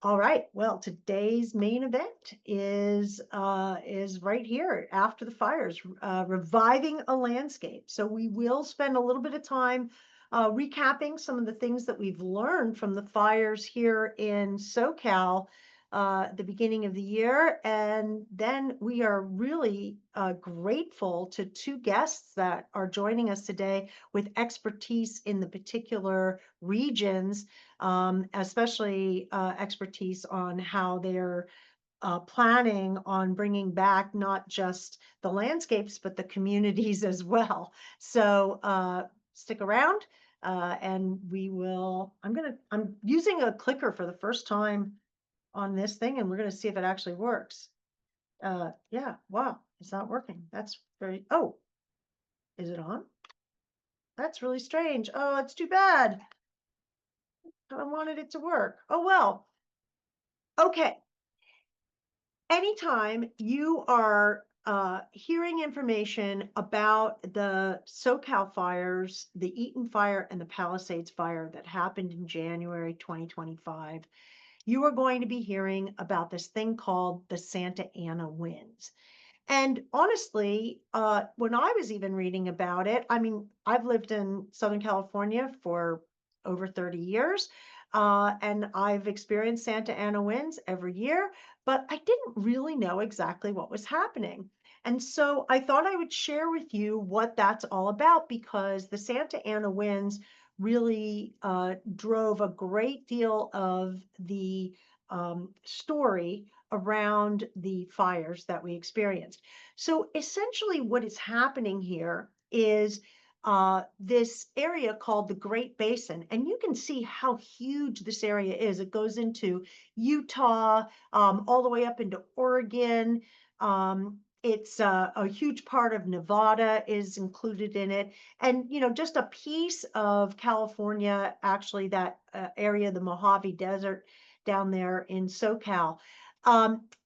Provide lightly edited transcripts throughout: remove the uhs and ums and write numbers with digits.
All right. Well, today's main event is right here after the fires, reviving a landscape. So we will spend a little bit of time recapping some of the things that we've learned from the fires here in SoCal at the beginning of the year, and then we are really grateful to two guests that are joining us today with expertise in the particular regions, especially expertise on how they're planning on bringing back not just the landscapes, but the communities as well. So stick around and I'm using a clicker for the first time on this thing, and we're going to see if it actually works. Yeah, wow, it's not working. Oh, is it on? That's really strange. Oh, it's too bad. I wanted it to work. Oh, well. Okay. Anytime you are hearing information about the SoCal fires, the Eaton fire and the Palisades fire that happened in January 2025, you are going to be hearing about this thing called the Santa Ana winds. And honestly, when I was even reading about it, I mean, I've lived in Southern California for over 30 years, and I've experienced Santa Ana winds every year, but I didn't really know exactly what was happening. And so I thought I would share with you what that's all about, because the Santa Ana winds really drove a great deal of the story around the fires that we experienced. So essentially what is happening here is this area called the Great Basin, and you can see how huge this area is. It goes into Utah, all the way up into Oregon. It's a huge part of Nevada is included in it. And, just a piece of California, actually, that area, the Mojave Desert down there in SoCal.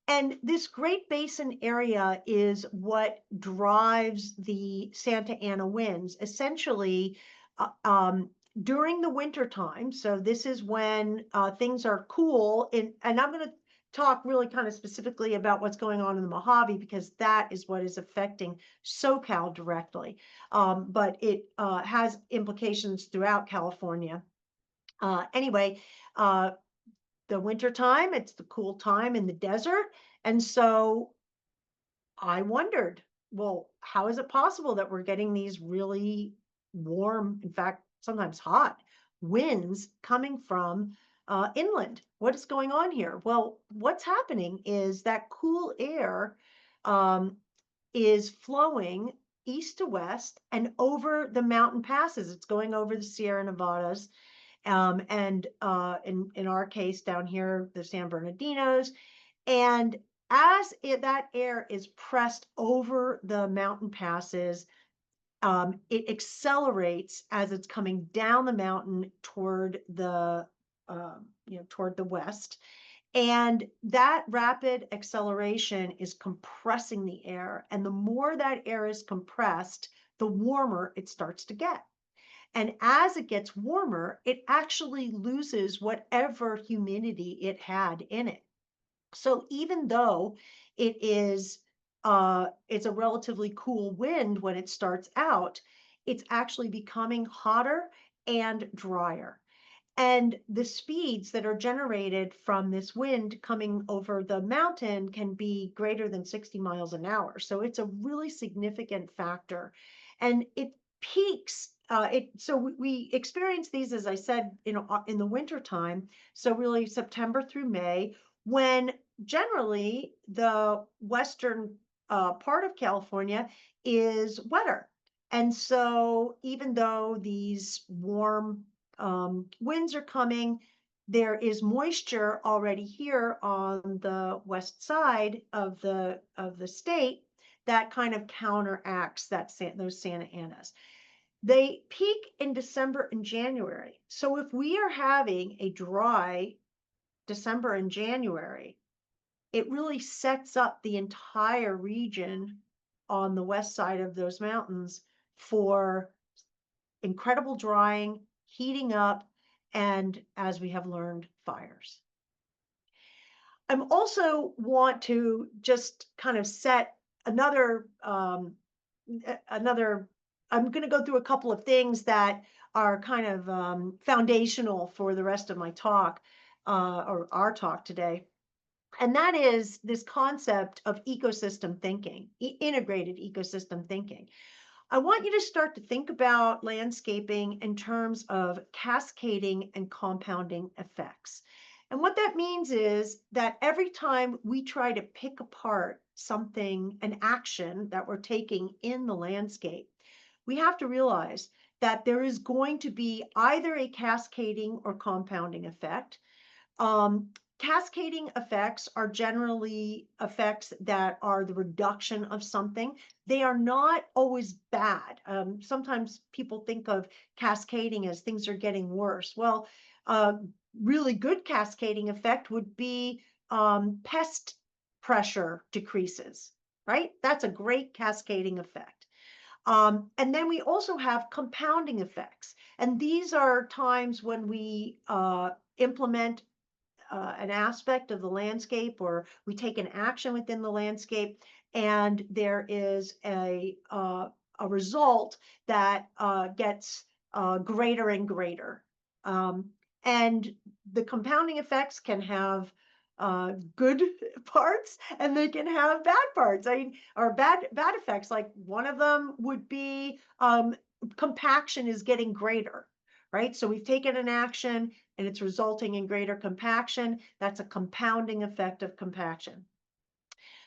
And this Great Basin area is what drives the Santa Ana winds. Essentially, during the winter time, so this is when things are cool, and I'm going to talk really kind of specifically about what's going on in the Mojave, because that is what is affecting SoCal directly. But it has implications throughout California. Anyway, the winter time, it's the cool time in the desert. And so I wondered, well, how is it possible that we're getting these really warm, in fact, sometimes hot winds coming from inland? What is going on here? Well, what's happening is that cool air um, is flowing east to west and over the mountain passes. It's going over the Sierra Nevadas, and in our case down here, the San Bernardinos. And as that air is pressed over the mountain passes, it accelerates as it's coming down the mountain toward toward the west. And that rapid acceleration is compressing the air. And the more that air is compressed, the warmer it starts to get. And as it gets warmer, it actually loses whatever humidity it had in it. So even though it's a relatively cool wind when it starts out, it's actually becoming hotter and drier. And the speeds that are generated from this wind coming over the mountain can be greater than 60 miles an hour. So it's a really significant factor. And it peaks. So we experience these, as I said, in the winter time. So really September through May, when generally the western part of California is wetter. And so even though these warm winds are coming, there is moisture already here on the west side of the state that kind of counteracts those Santa Anas. They peak in December and January. So if we are having a dry December and January, it really sets up the entire region on the west side of those mountains for incredible drying, heating up, and, as we have learned, fires. I'm also want to just kind of set another another. I'm going to go through a couple of things that are kind of foundational for the rest of my talk, or our talk today. And that is this concept of ecosystem thinking, integrated ecosystem thinking. I want you to start to think about landscaping in terms of cascading and compounding effects. And what that means is that every time we try to pick apart something, an action that we're taking in the landscape, we have to realize that there is going to be either a cascading or compounding effect. um, Cascading effects are generally effects that are the reduction of something. They are not always bad. Sometimes people think of cascading as things are getting worse. Well, really good cascading effect would be pest pressure decreases, right? That's a great cascading effect. And then we also have compounding effects. And these are times when we implement an aspect of the landscape, or we take an action within the landscape, and there is a result that gets greater and greater. Um, and the compounding effects can have good parts, and they can have bad parts. I mean, or bad effects. Like one of them would be compaction is getting greater, right? So we've taken an action and it's resulting in greater compaction. That's a compounding effect of compaction.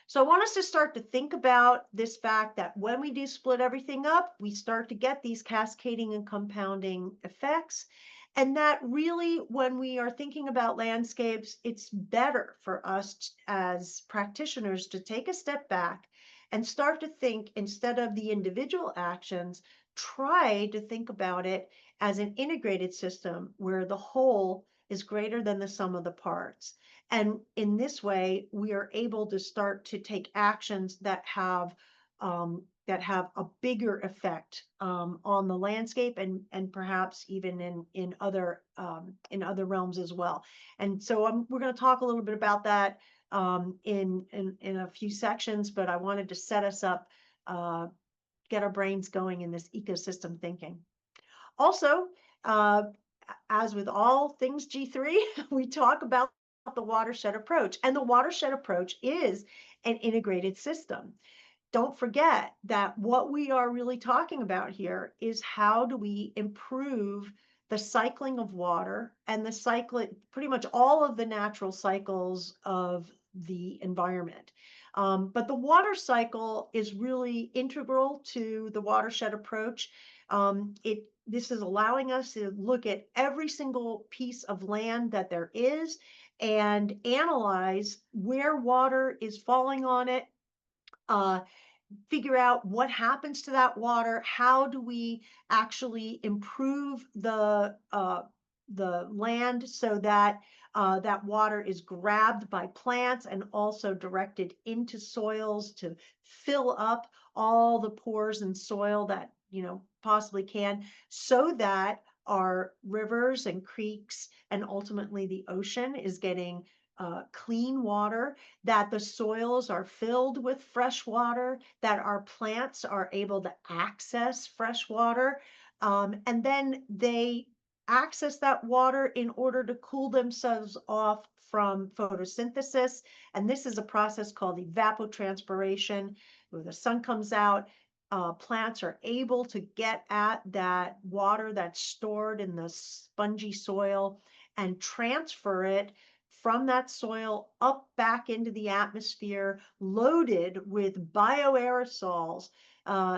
So I want us to start to think about this fact that when we do split everything up, we start to get these cascading and compounding effects. And that really, when we are thinking about landscapes, it's better for us as practitioners to take a step back and start to think, instead of the individual actions, try to think about it as an integrated system where the whole is greater than the sum of the parts. And in this way, we are able to start to take actions that have a bigger effect on the landscape, and perhaps even in other realms as well. And so we're going to talk a little bit about that in a few sections, but I wanted to set us up, get our brains going in this ecosystem thinking. Also, uh, as with all things G3, we talk about the watershed approach. And the watershed approach is an integrated system. Don't forget that what we are really talking about here is how do we improve the cycling of water and the cycling, pretty much all of the natural cycles of the environment. But the water cycle is really integral to the watershed approach. This is allowing us to look at every single piece of land that there is and analyze where water is falling on it, uh, figure out what happens to that water. How do we actually improve the land so that that water is grabbed by plants and also directed into soils to fill up all the pores in soil that possibly can, so that our rivers and creeks and ultimately the ocean is getting clean water, that the soils are filled with fresh water, that our plants are able to access fresh water, and then they access that water in order to cool themselves off from photosynthesis. And this is a process called evapotranspiration, where the sun comes out. Plants are able to get at that water that's stored in the spongy soil and transfer it from that soil up back into the atmosphere, loaded with bioaerosols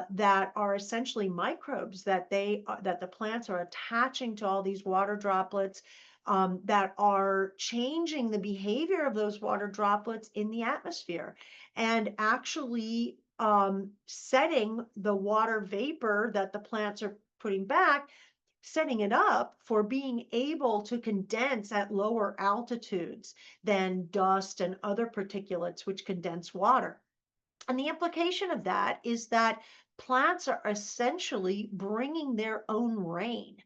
that are essentially microbes that the plants are attaching to all these water droplets, that are changing the behavior of those water droplets in the atmosphere, and actually setting the water vapor that the plants are putting back, setting it up for being able to condense at lower altitudes than dust and other particulates which condense water. And the implication of that is that plants are essentially bringing their own rain.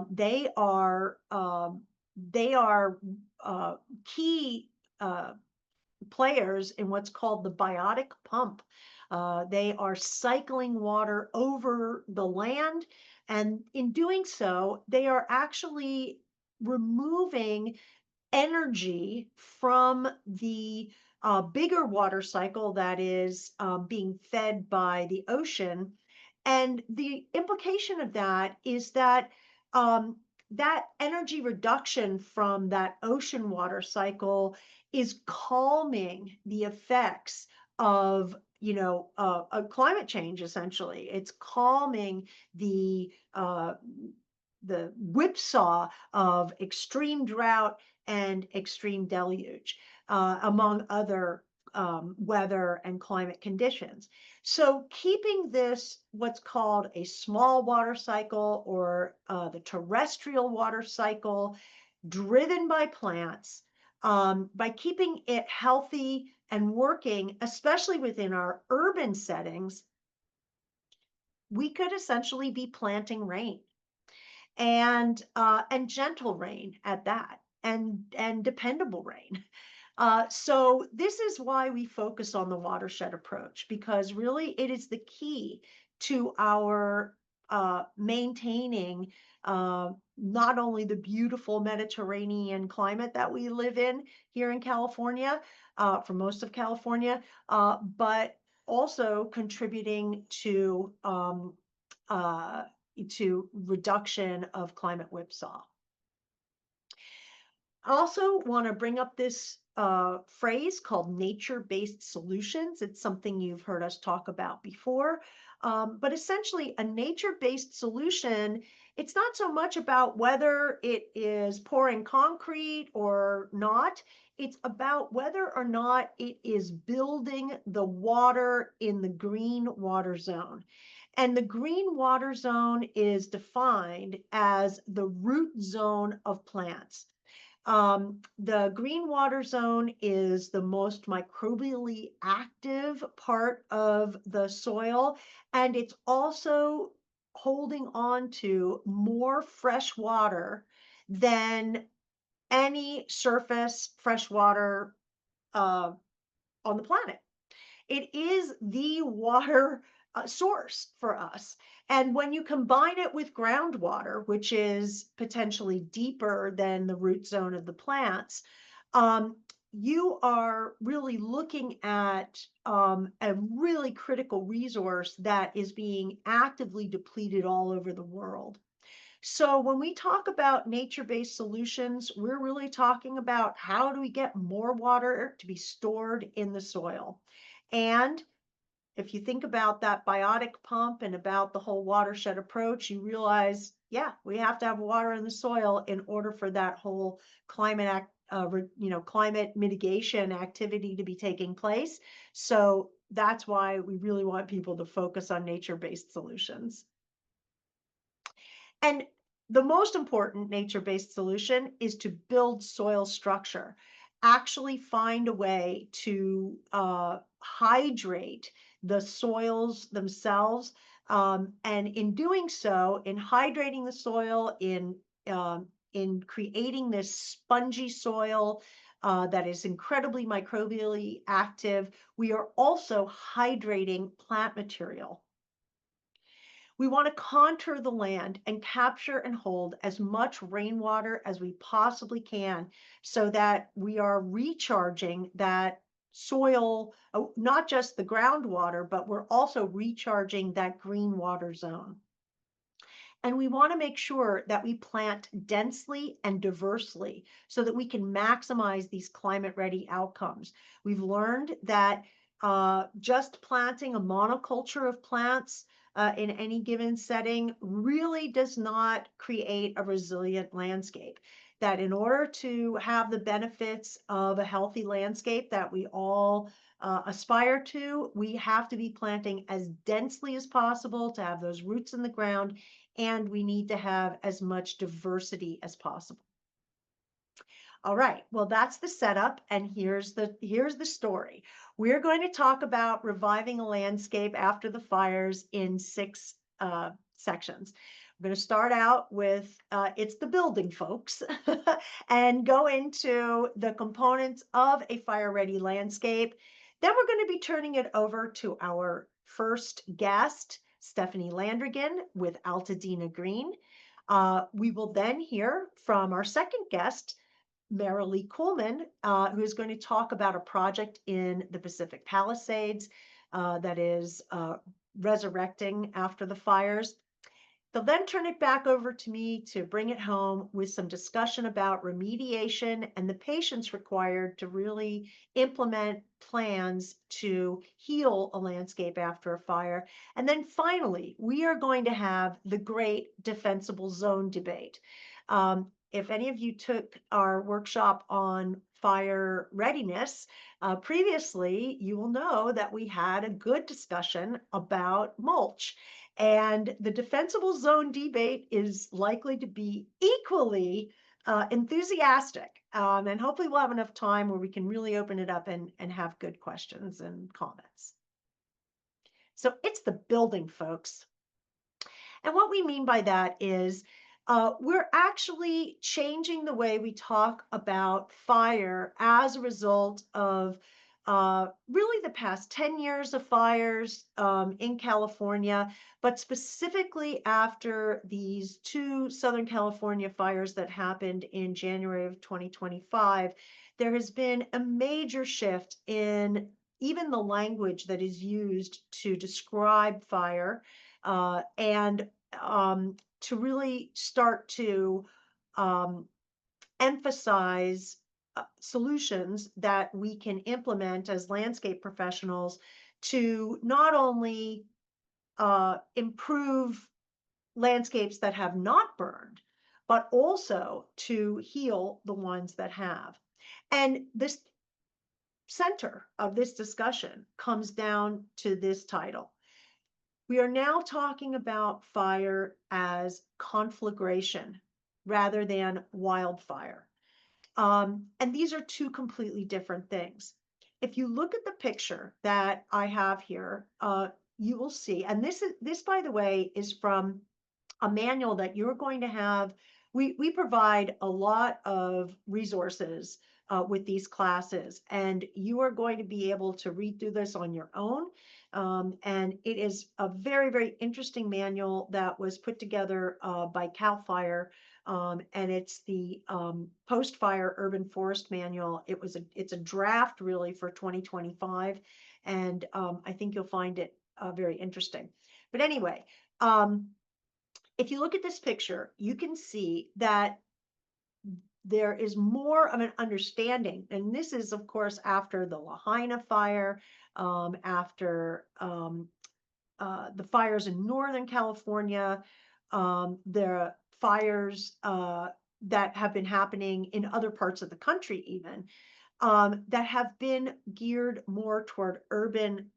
They are key players in what's called the biotic pump. They are cycling water over the land, and in doing so, they are actually removing energy from the bigger water cycle that is being fed by the ocean. And the implication of that is that um, that energy reduction from that ocean water cycle is calming the effects of climate change. Essentially, it's calming the whipsaw of extreme drought and extreme deluge, among other weather and climate conditions. So keeping this, what's called a small water cycle, or the terrestrial water cycle, driven by plants, by keeping it healthy and working, especially within our urban settings, we could essentially be planting rain, and gentle rain at that, and dependable rain. So this is why we focus on the watershed approach, because really it is the key to our maintaining not only the beautiful Mediterranean climate that we live in here in California, for most of California, but also contributing uh, to reduction of climate whipsaw. I also want to bring up this phrase called nature-based solutions. It's something you've heard us talk about before. But essentially, a nature-based solution, it's not so much about whether it is pouring concrete or not. It's about whether or not it is building the water in the green water zone. And the green water zone is defined as the root zone of plants. The green water zone is the most microbially active part of the soil, and it's also holding on to more fresh water than any surface fresh water uh, on the planet. It is the water source for us. And when you combine it with groundwater, which is potentially deeper than the root zone of the plants, um, you are really looking at a really critical resource that is being actively depleted all over the world. So when we talk about nature-based solutions, we're really talking about how do we get more water to be stored in the soil. And if you think about that biotic pump and about the whole watershed approach, you realize, yeah, we have to have water in the soil in order for that whole climate mitigation activity to be taking place. So that's why we really want people to focus on nature-based solutions. And the most important nature-based solution is to build soil structure, actually find a way to hydrate the soils themselves. And in doing so, in hydrating the soil, in creating this spongy soil that is incredibly microbially active, we are also hydrating plant material. We want to contour the land and capture and hold as much rainwater as we possibly can, so that we are recharging that soil, not just the groundwater, but we're also recharging that green water zone. And we want to make sure that we plant densely and diversely so that we can maximize these climate ready outcomes. We've learned that just planting a monoculture of plants in any given setting really does not create a resilient landscape. That in order to have the benefits of a healthy landscape that we all aspire to, we have to be planting as densely as possible to have those roots in the ground, and we need to have as much diversity as possible. All right, well, that's the setup, and here's the story. We're going to talk about reviving a landscape after the fires in 6 sections. I'm going to start out with it's the building folks and go into the components of a fire ready landscape. Then we're going to be turning it over to our first guest, Stephanie Landrigan with Altadena Green. We will then hear from our second guest, Marilee Coolman, who is going to talk about a project in the Pacific Palisades that is resurrecting after the fires. They'll then turn it back over to me to bring it home with some discussion about remediation and the patience required to really implement plans to heal a landscape after a fire. And then finally, we are going to have the great defensible zone debate. If any of you took our workshop on fire readiness previously, you will know that we had a good discussion about mulch. And the defensible zone debate is likely to be equally enthusiastic. And hopefully we'll have enough time where we can really open it up and have good questions and comments. So it's the building, folks. And what we mean by that is we're actually changing the way we talk about fire as a result of really the past 10 years of fires in California, but specifically after these two Southern California fires that happened in January of 2025, there has been a major shift in even the language that is used to describe fire and to really start to um, emphasize solutions that we can implement as landscape professionals to not only improve landscapes that have not burned, but also to heal the ones that have. And this center of this discussion comes down to this title. We are now talking about fire as conflagration rather than wildfire. And these are two completely different things. If you look at the picture that I have here, you will see, and this, by the way, is from a manual that you're going to have. We provide a lot of resources with these classes, and you are going to be able to read through this on your own. And it is a very, very interesting manual that was put together by CAL FIRE. And it's the post-fire urban forest manual. It's a draft really for 2025. And I think you'll find it very interesting. But anyway, if you look at this picture, you can see that there is more of an understanding, and this is, of course, after the Lahaina fire, after the fires in Northern California, the fires that have been happening in other parts of the country, even that have been geared more toward urban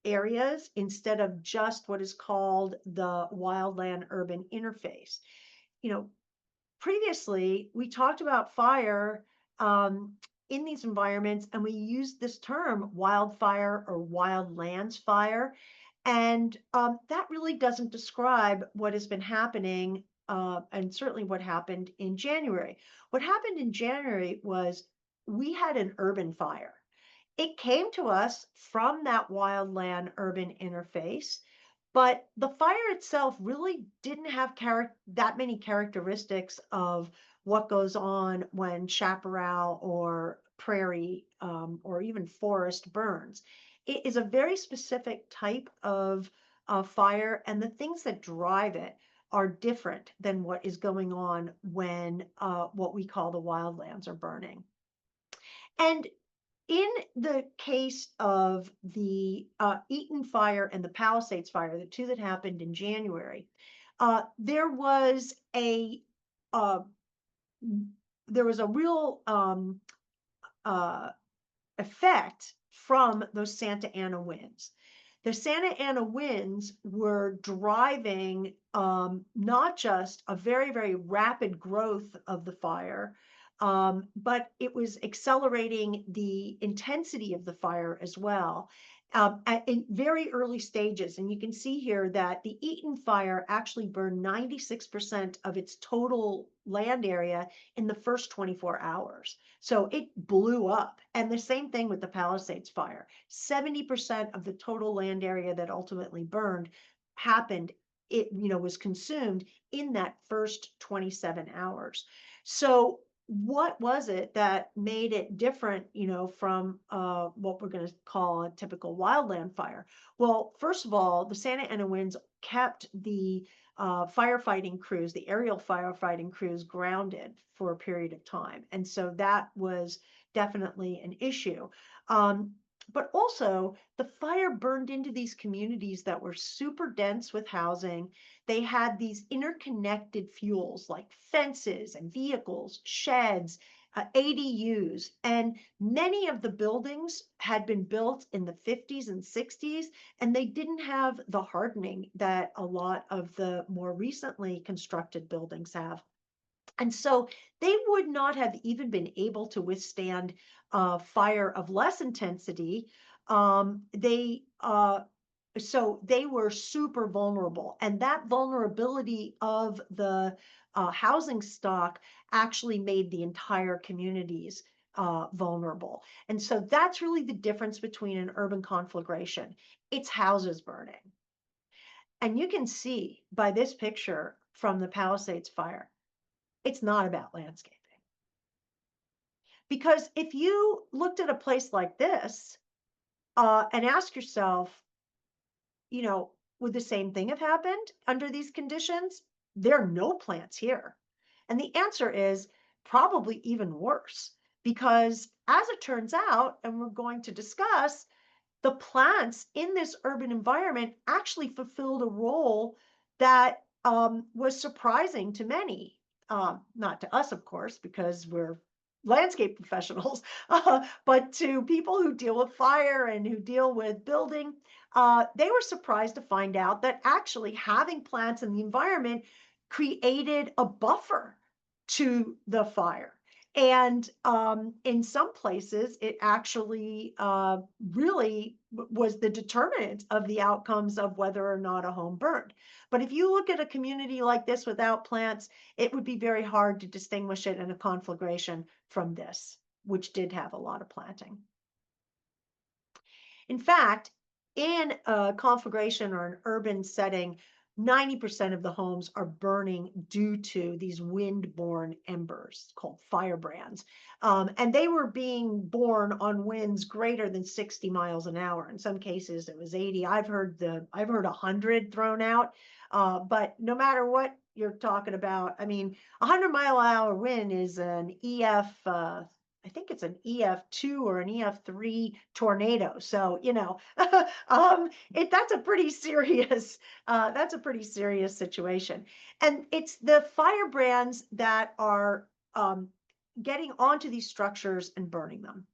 areas instead of just what is called the wildland urban interface. You know, previously we talked about fire in these environments, and we used this term wildfire or wildlands fire. And that really doesn't describe what has been happening, and certainly what happened in January. What happened in January was we had an urban fire. It came to us from that wildland urban interface, but the fire itself really didn't have that many characteristics of what goes on when chaparral or prairie or even forest burns. It is a very specific type of fire, and the things that drive it are different than what is going on when what we call the wildlands are burning. And in the case of the Eaton fire and the Palisades fire, the two that happened in January, there was a uh, real effect from those Santa Ana winds. The Santa Ana winds were driving not just a very, very rapid growth of the fire, but it was accelerating the intensity of the fire as well in very early stages. And you can see here that the Eaton fire actually burned 96% of its total land area in the first 24 hours. So it blew up. And the same thing with the Palisades fire. 70% of the total land area that ultimately burned happened, was consumed in that first 27 hours. So what was it that made it different, from what we're going to call a typical wildland fire? Well, first of all, the Santa Ana winds kept the firefighting crews, the aerial firefighting crews, grounded for a period of time. And so that was definitely an issue. But also, the fire burned into these communities that were super dense with housing. They had these interconnected fuels like fences and vehicles, sheds, ADUs, and many of the buildings had been built in the 50s and 60s, and they didn't have the hardening that a lot of the more recently constructed buildings have. And so they would not have even been able to withstand fire of less intensity. So they were super vulnerable, and that vulnerability of the housing stock actually made the entire communities vulnerable. And so that's really the difference between an urban conflagration. It's houses burning. And you can see by this picture from the Palisades fire, it's not about landscaping. Because if you looked at a place like this and ask yourself, would the same thing have happened under these conditions? There are no plants here. And the answer is probably even worse, because as it turns out, and we're going to discuss, the plants in this urban environment actually fulfilled a role that was surprising to many. Not to us, of course, because we're landscape professionals, but to people who deal with fire and who deal with building. They were surprised to find out that actually having plants in the environment created a buffer to the fire. And in some places, it actually really was the determinant of the outcomes of whether or not a home burned. But if you look at a community like this without plants, it would be very hard to distinguish it in a conflagration from this, which did have a lot of planting. In fact, in a conflagration or an urban setting, 90% of the homes are burning due to these wind-borne embers called firebrands. And they were being born on winds greater than 60 miles an hour. In some cases, it was 80. I've heard 100 thrown out. But no matter what you're talking about, I mean, 100-mile-an-hour wind is an I think it's an EF2 or an EF3 tornado. So, that's a pretty serious situation. And it's the firebrands that are getting onto these structures and burning them.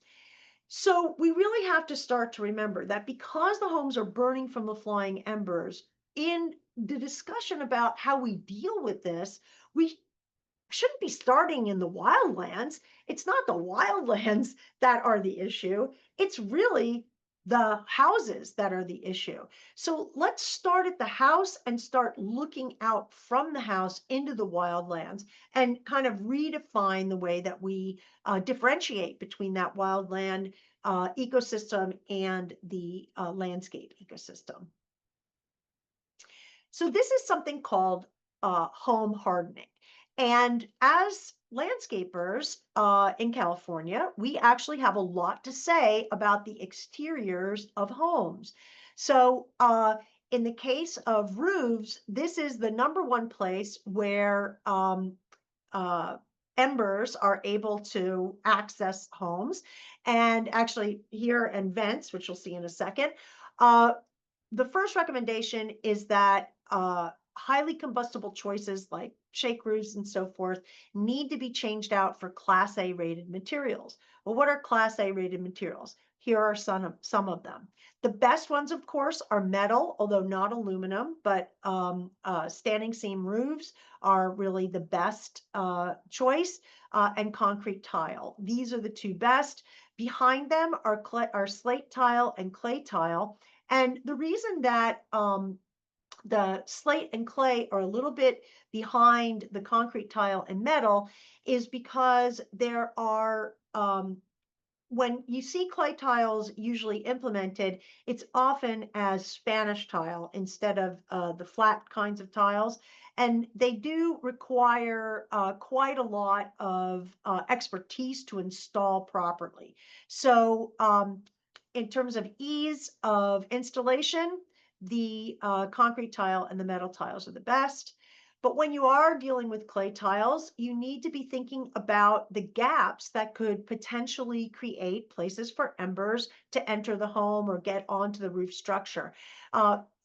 So we really have to start to remember that because the homes are burning from the flying embers, in the discussion about how we deal with this, we shouldn't be starting in the wildlands. It's not the wildlands that are the issue. It's really the houses that are the issue. So let's start at the house and start looking out from the house into the wildlands and kind of redefine the way that we differentiate between that wildland ecosystem and the landscape ecosystem. So this is something called home hardening. And as landscapers in California, we actually have a lot to say about the exteriors of homes. So in the case of roofs, this is the number one place where embers are able to access homes. And actually here and vents, which you'll see in a second. The first recommendation is that highly combustible choices like shake roofs and so forth need to be changed out for Class A rated materials. Well, what are Class A rated materials? Here are some of them. The best ones, of course, are metal, although not aluminum, but standing seam roofs are really the best choice, and concrete tile. These are the two best. Behind them are slate tile and clay tile. And the reason that the slate and clay are a little bit behind the concrete tile and metal is because there are when you see clay tiles usually implemented, it's often as Spanish tile instead of the flat kinds of tiles. And they do require quite a lot of expertise to install properly. So in terms of ease of installation, the concrete tile and the metal tiles are the best. But when you are dealing with clay tiles, you need to be thinking about the gaps that could potentially create places for embers to enter the home or get onto the roof structure.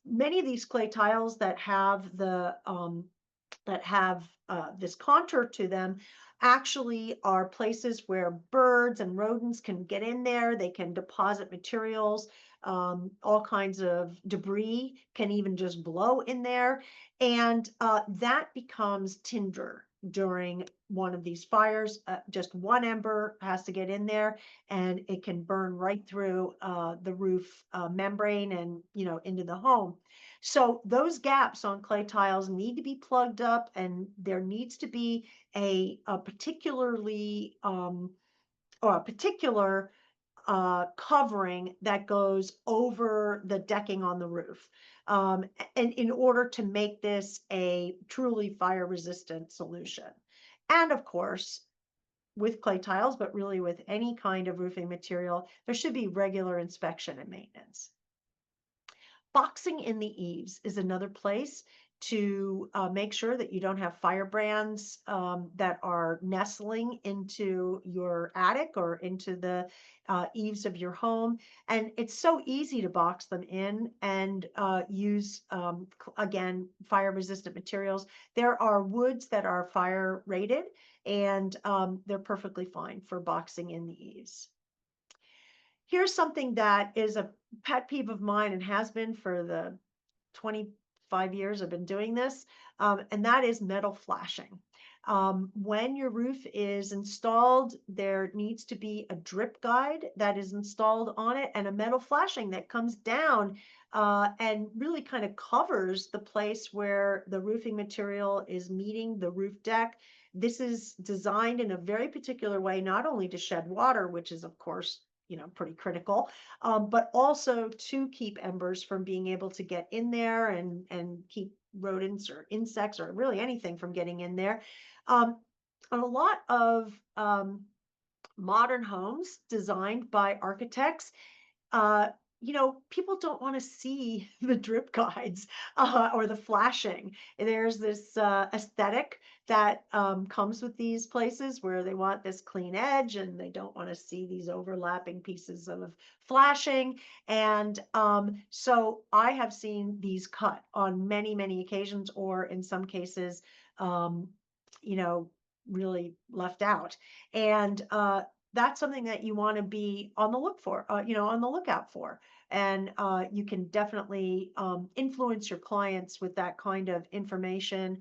Many of these clay tiles that have this contour to them actually are places where birds and rodents can get in there. They can deposit materials. All kinds of debris can even just blow in there. And that becomes tinder during one of these fires. Just one ember has to get in there and it can burn right through the roof membrane and, into the home. So those gaps on clay tiles need to be plugged up, and there needs to be a particularly or a particular covering that goes over the decking on the roof. And in order to make this a truly fire resistant solution. And of course, with clay tiles, but really with any kind of roofing material, there should be regular inspection and maintenance. Boxing in the eaves is another place to make sure that you don't have firebrands that are nestling into your attic or into the eaves of your home. And it's so easy to box them in and use, again, fire resistant materials. There are woods that are fire rated, and they're perfectly fine for boxing in the eaves. Here's something that is a pet peeve of mine and has been for the 25 years I've been doing this, and that is metal flashing. When your roof is installed, there needs to be a drip guide that is installed on it and a metal flashing that comes down and really kind of covers the place where the roofing material is meeting the roof deck. This is designed in a very particular way, not only to shed water, which is, of course, pretty critical, but also to keep embers from being able to get in there and keep rodents or insects or really anything from getting in there. And a lot of modern homes designed by architects, uh, people don't want to see the drip guides or the flashing. There's this aesthetic that comes with these places where they want this clean edge and they don't want to see these overlapping pieces of flashing. And so I have seen these cut on many, many occasions, or in some cases, um, you know, really left out. And that's something that you want to be on the on the lookout for. And you can definitely influence your clients with that kind of information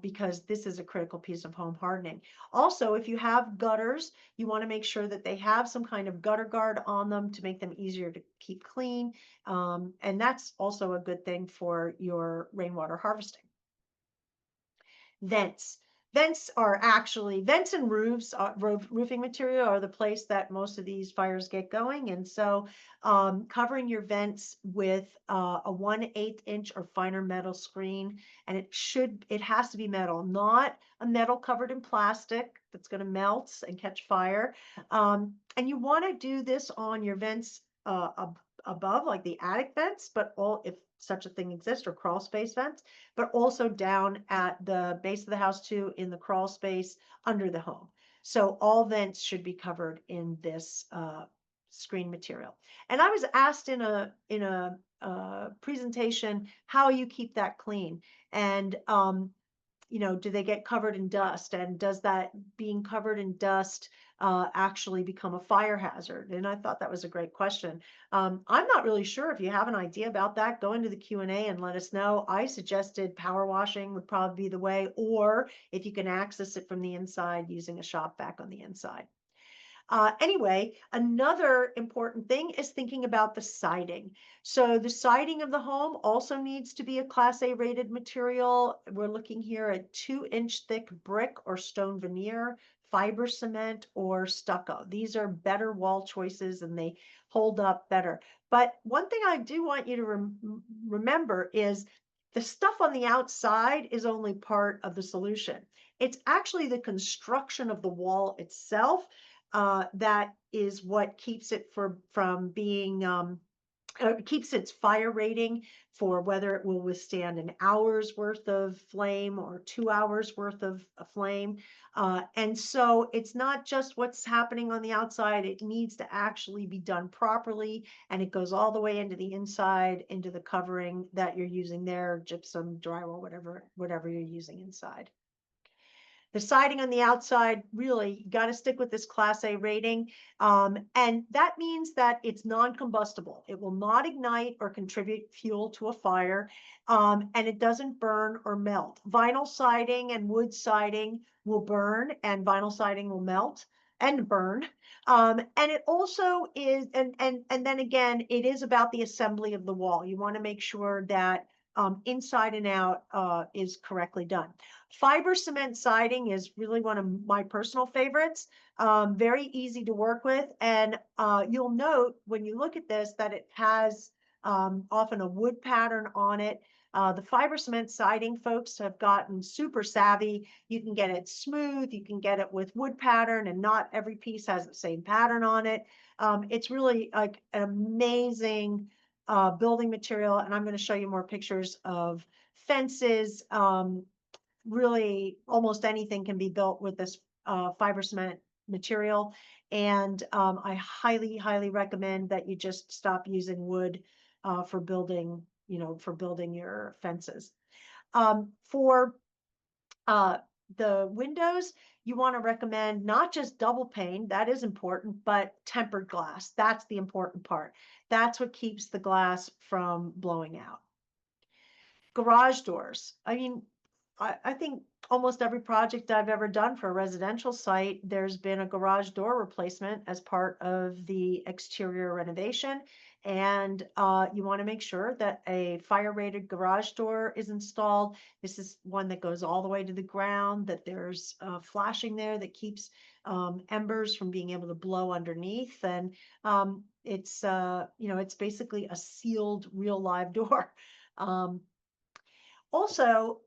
because this is a critical piece of home hardening. Also, if you have gutters, you want to make sure that they have some kind of gutter guard on them to make them easier to keep clean. And that's also a good thing for your rainwater harvesting. Vents. Vents and roofs, roofing material are the place that most of these fires get going. And so covering your vents with a 1/8 inch or finer metal screen, and it has to be metal, not a metal covered in plastic that's going to melt and catch fire. And you want to do this on your vents above, like the attic vents, but if such a thing exists, or crawl space vents, but also down at the base of the house too, in the crawl space under the home. So all vents should be covered in this screen material. And I was asked in a presentation how you keep that clean. And do they get covered in dust? And does that being covered in dust actually become a fire hazard? And I thought that was a great question. I'm not really sure. If you have an idea about that, go into the Q&A and let us know. I suggested power washing would probably be the way, or if you can access it from the inside, using a shop vac on the inside. Anyway, another important thing is thinking about the siding. So the siding of the home also needs to be a Class A rated material. We're looking here at 2-inch thick brick or stone veneer, fiber cement, or stucco. These are better wall choices and they hold up better. But one thing I do want you to remember is the stuff on the outside is only part of the solution. It's actually the construction of the wall itself that is what keeps it from being keeps its fire rating for whether it will withstand an hour's worth of flame or 2 hours worth of a flame. And so it's not just what's happening on the outside, it needs to actually be done properly. And it goes all the way into the inside, into the covering that you're using there, gypsum, drywall, whatever you're using inside. The siding on the outside, really, you got to stick with this Class A rating. And that means that it's non-combustible. It will not ignite or contribute fuel to a fire, and it doesn't burn or melt. Vinyl siding and wood siding will burn, and vinyl siding will melt and burn. And it also is, and then again, it is about the assembly of the wall. You want to make sure that inside and out is correctly done. Fiber cement siding is really one of my personal favorites. Very easy to work with. And you'll note when you look at this that it has often a wood pattern on it. The fiber cement siding folks have gotten super savvy. You can get it smooth, you can get it with wood pattern, and not every piece has the same pattern on it. It's really like an amazing building material. And I'm going to show you more pictures of fences. Really almost anything can be built with this fiber cement material. And I highly, highly recommend that you just stop using wood for building, for building your fences. For the windows, you want to recommend not just double pane, that is important, but tempered glass. That's the important part. That's what keeps the glass from blowing out. Garage doors. I mean, I think almost every project I've ever done for a residential site, there's been a garage door replacement as part of the exterior renovation. And you want to make sure that a fire rated garage door is installed. This is one that goes all the way to the ground, that there's flashing there that keeps embers from being able to blow underneath. And it's basically a sealed real live door. Also,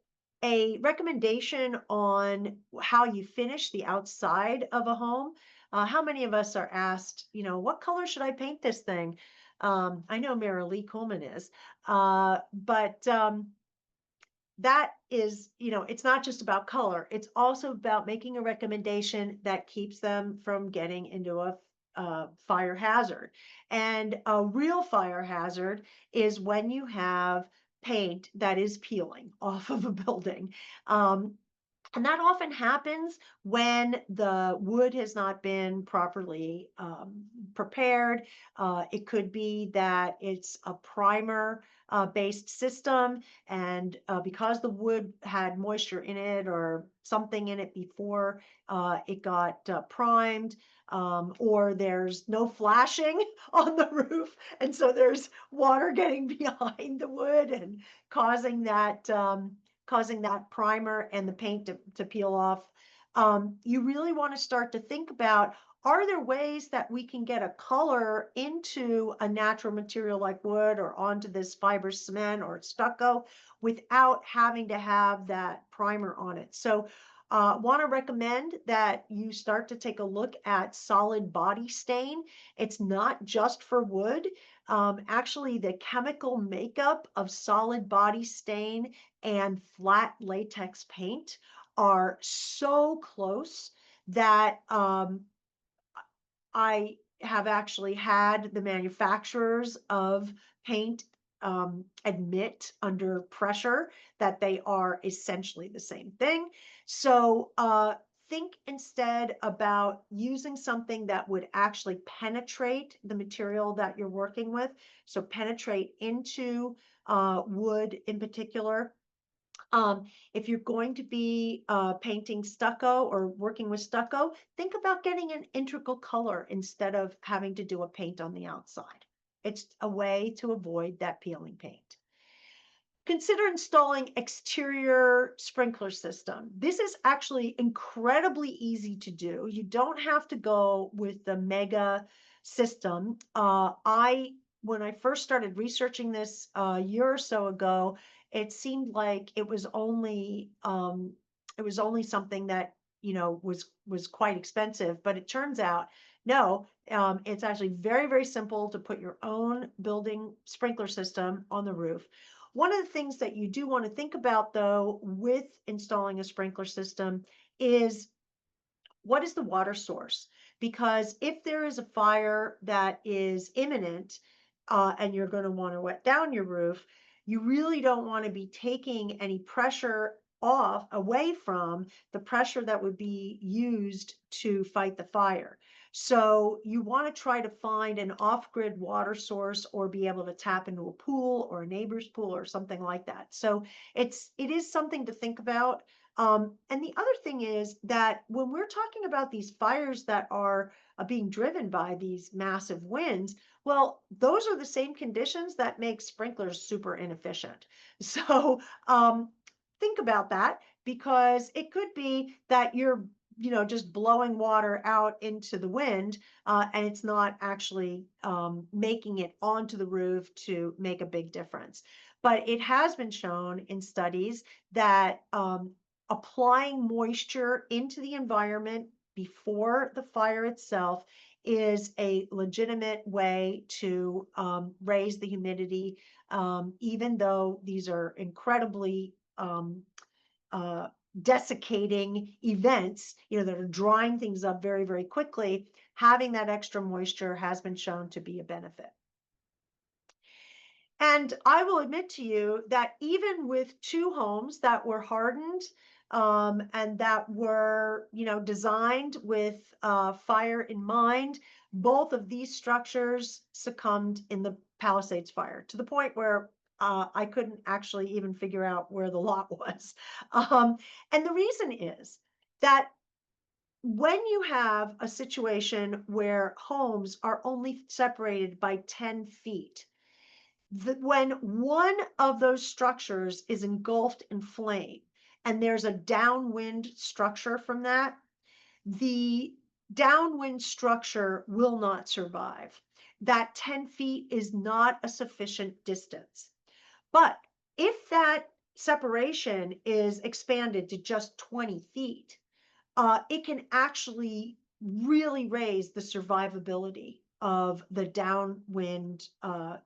a recommendation on how you finish the outside of a home. How many of us are asked, what color should I paint this thing? I know Mara Lee Coleman is, but that is, it's not just about color. It's also about making a recommendation that keeps them from getting into a fire hazard. And a real fire hazard is when you have paint that is peeling off of a building. And that often happens when the wood has not been properly prepared. It could be that it's a primer based system, and because the wood had moisture in it or something in it before it got primed, or there's no flashing on the roof, and so there's water getting behind the wood and causing that primer and the paint to peel off. You really want to start to think about, are there ways that we can get a color into a natural material like wood or onto this fiber cement or stucco without having to have that primer on it? So want to recommend that you start to take a look at solid body stain. It's not just for wood. Actually, the chemical makeup of solid body stain and flat latex paint are so close that I have actually had the manufacturers of paint admit under pressure that they are essentially the same thing. So think instead about using something that would actually penetrate the material that you're working with. So penetrate into wood in particular. If you're going to be painting stucco or working with stucco, think about getting an integral color instead of having to do a paint on the outside. It's a way to avoid that peeling paint. Consider installing exterior sprinkler system. This is actually incredibly easy to do. You don't have to go with the mega system. When I first started researching this a year or so ago, it seemed like it was only something that was quite expensive. But it turns out no, it's actually very, very simple to put your own building sprinkler system on the roof. One of the things that you do want to think about, though, with installing a sprinkler system is what is the water source? Because if there is a fire that is imminent and you're going to want to wet down your roof, you really don't want to be taking any pressure off away from the pressure that would be used to fight the fire. So you want to try to find an off-grid water source or be able to tap into a pool or a neighbor's pool or something like that. So it is something to think about. And the other thing is that when we're talking about these fires that are being driven by these massive winds, well, those are the same conditions that make sprinklers super inefficient. So think about that, because it could be that you're just blowing water out into the wind, and it's not actually making it onto the roof to make a big difference. But it has been shown in studies that applying moisture into the environment before the fire itself is a legitimate way to raise the humidity, even though these are incredibly uh, desiccating events, that are drying things up very, very quickly. Having that extra moisture has been shown to be a benefit. And I will admit to you that even with two homes that were hardened and that were, designed with fire in mind, both of these structures succumbed in the Palisades fire, to the point where I couldn't actually even figure out where the lot was. And the reason is that when you have a situation where homes are only separated by 10 feet, when one of those structures is engulfed in flame and there's a downwind structure from that, the downwind structure will not survive. That 10 feet is not a sufficient distance. But if that separation is expanded to just 20 feet, it can actually really raise the survivability of the downwind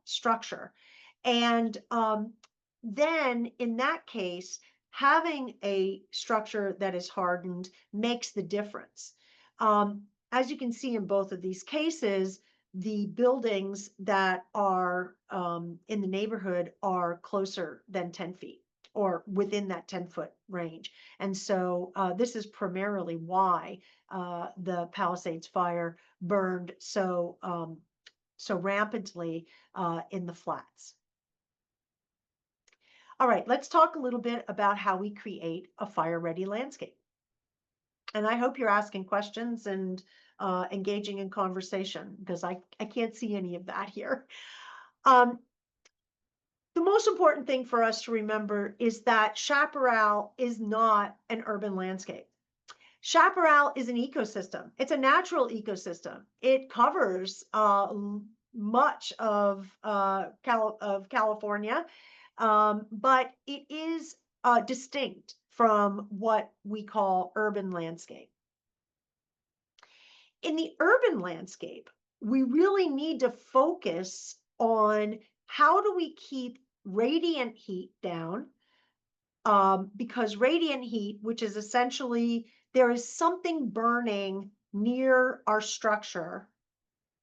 structure. And then in that case, having a structure that is hardened makes the difference. As you can see in both of these cases, the buildings that are in the neighborhood are closer than 10 feet or within that 10-foot range. And so this is primarily why the Palisades fire burned so rampantly in the flats. All right, let's talk a little bit about how we create a fire-ready landscape. And I hope you're asking questions and engaging in conversation, because I can't see any of that here. The most important thing for us to remember is that chaparral is not an urban landscape. Chaparral is an ecosystem. It's a natural ecosystem. It covers much of California, but it is distinct from what we call urban landscape. In the urban landscape, we really need to focus on how do we keep radiant heat down, because radiant heat, which is essentially there is something burning near our structure,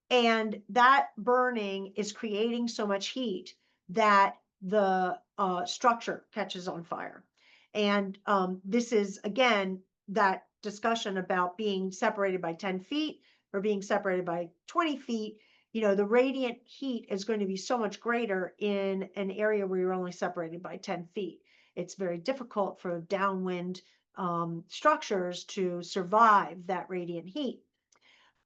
and that burning is creating so much heat that the structure catches on fire. And this is, again, that discussion about being separated by 10 feet or being separated by 20 feet. The radiant heat is going to be so much greater in an area where you're only separated by 10 feet. It's very difficult for downwind structures to survive that radiant heat.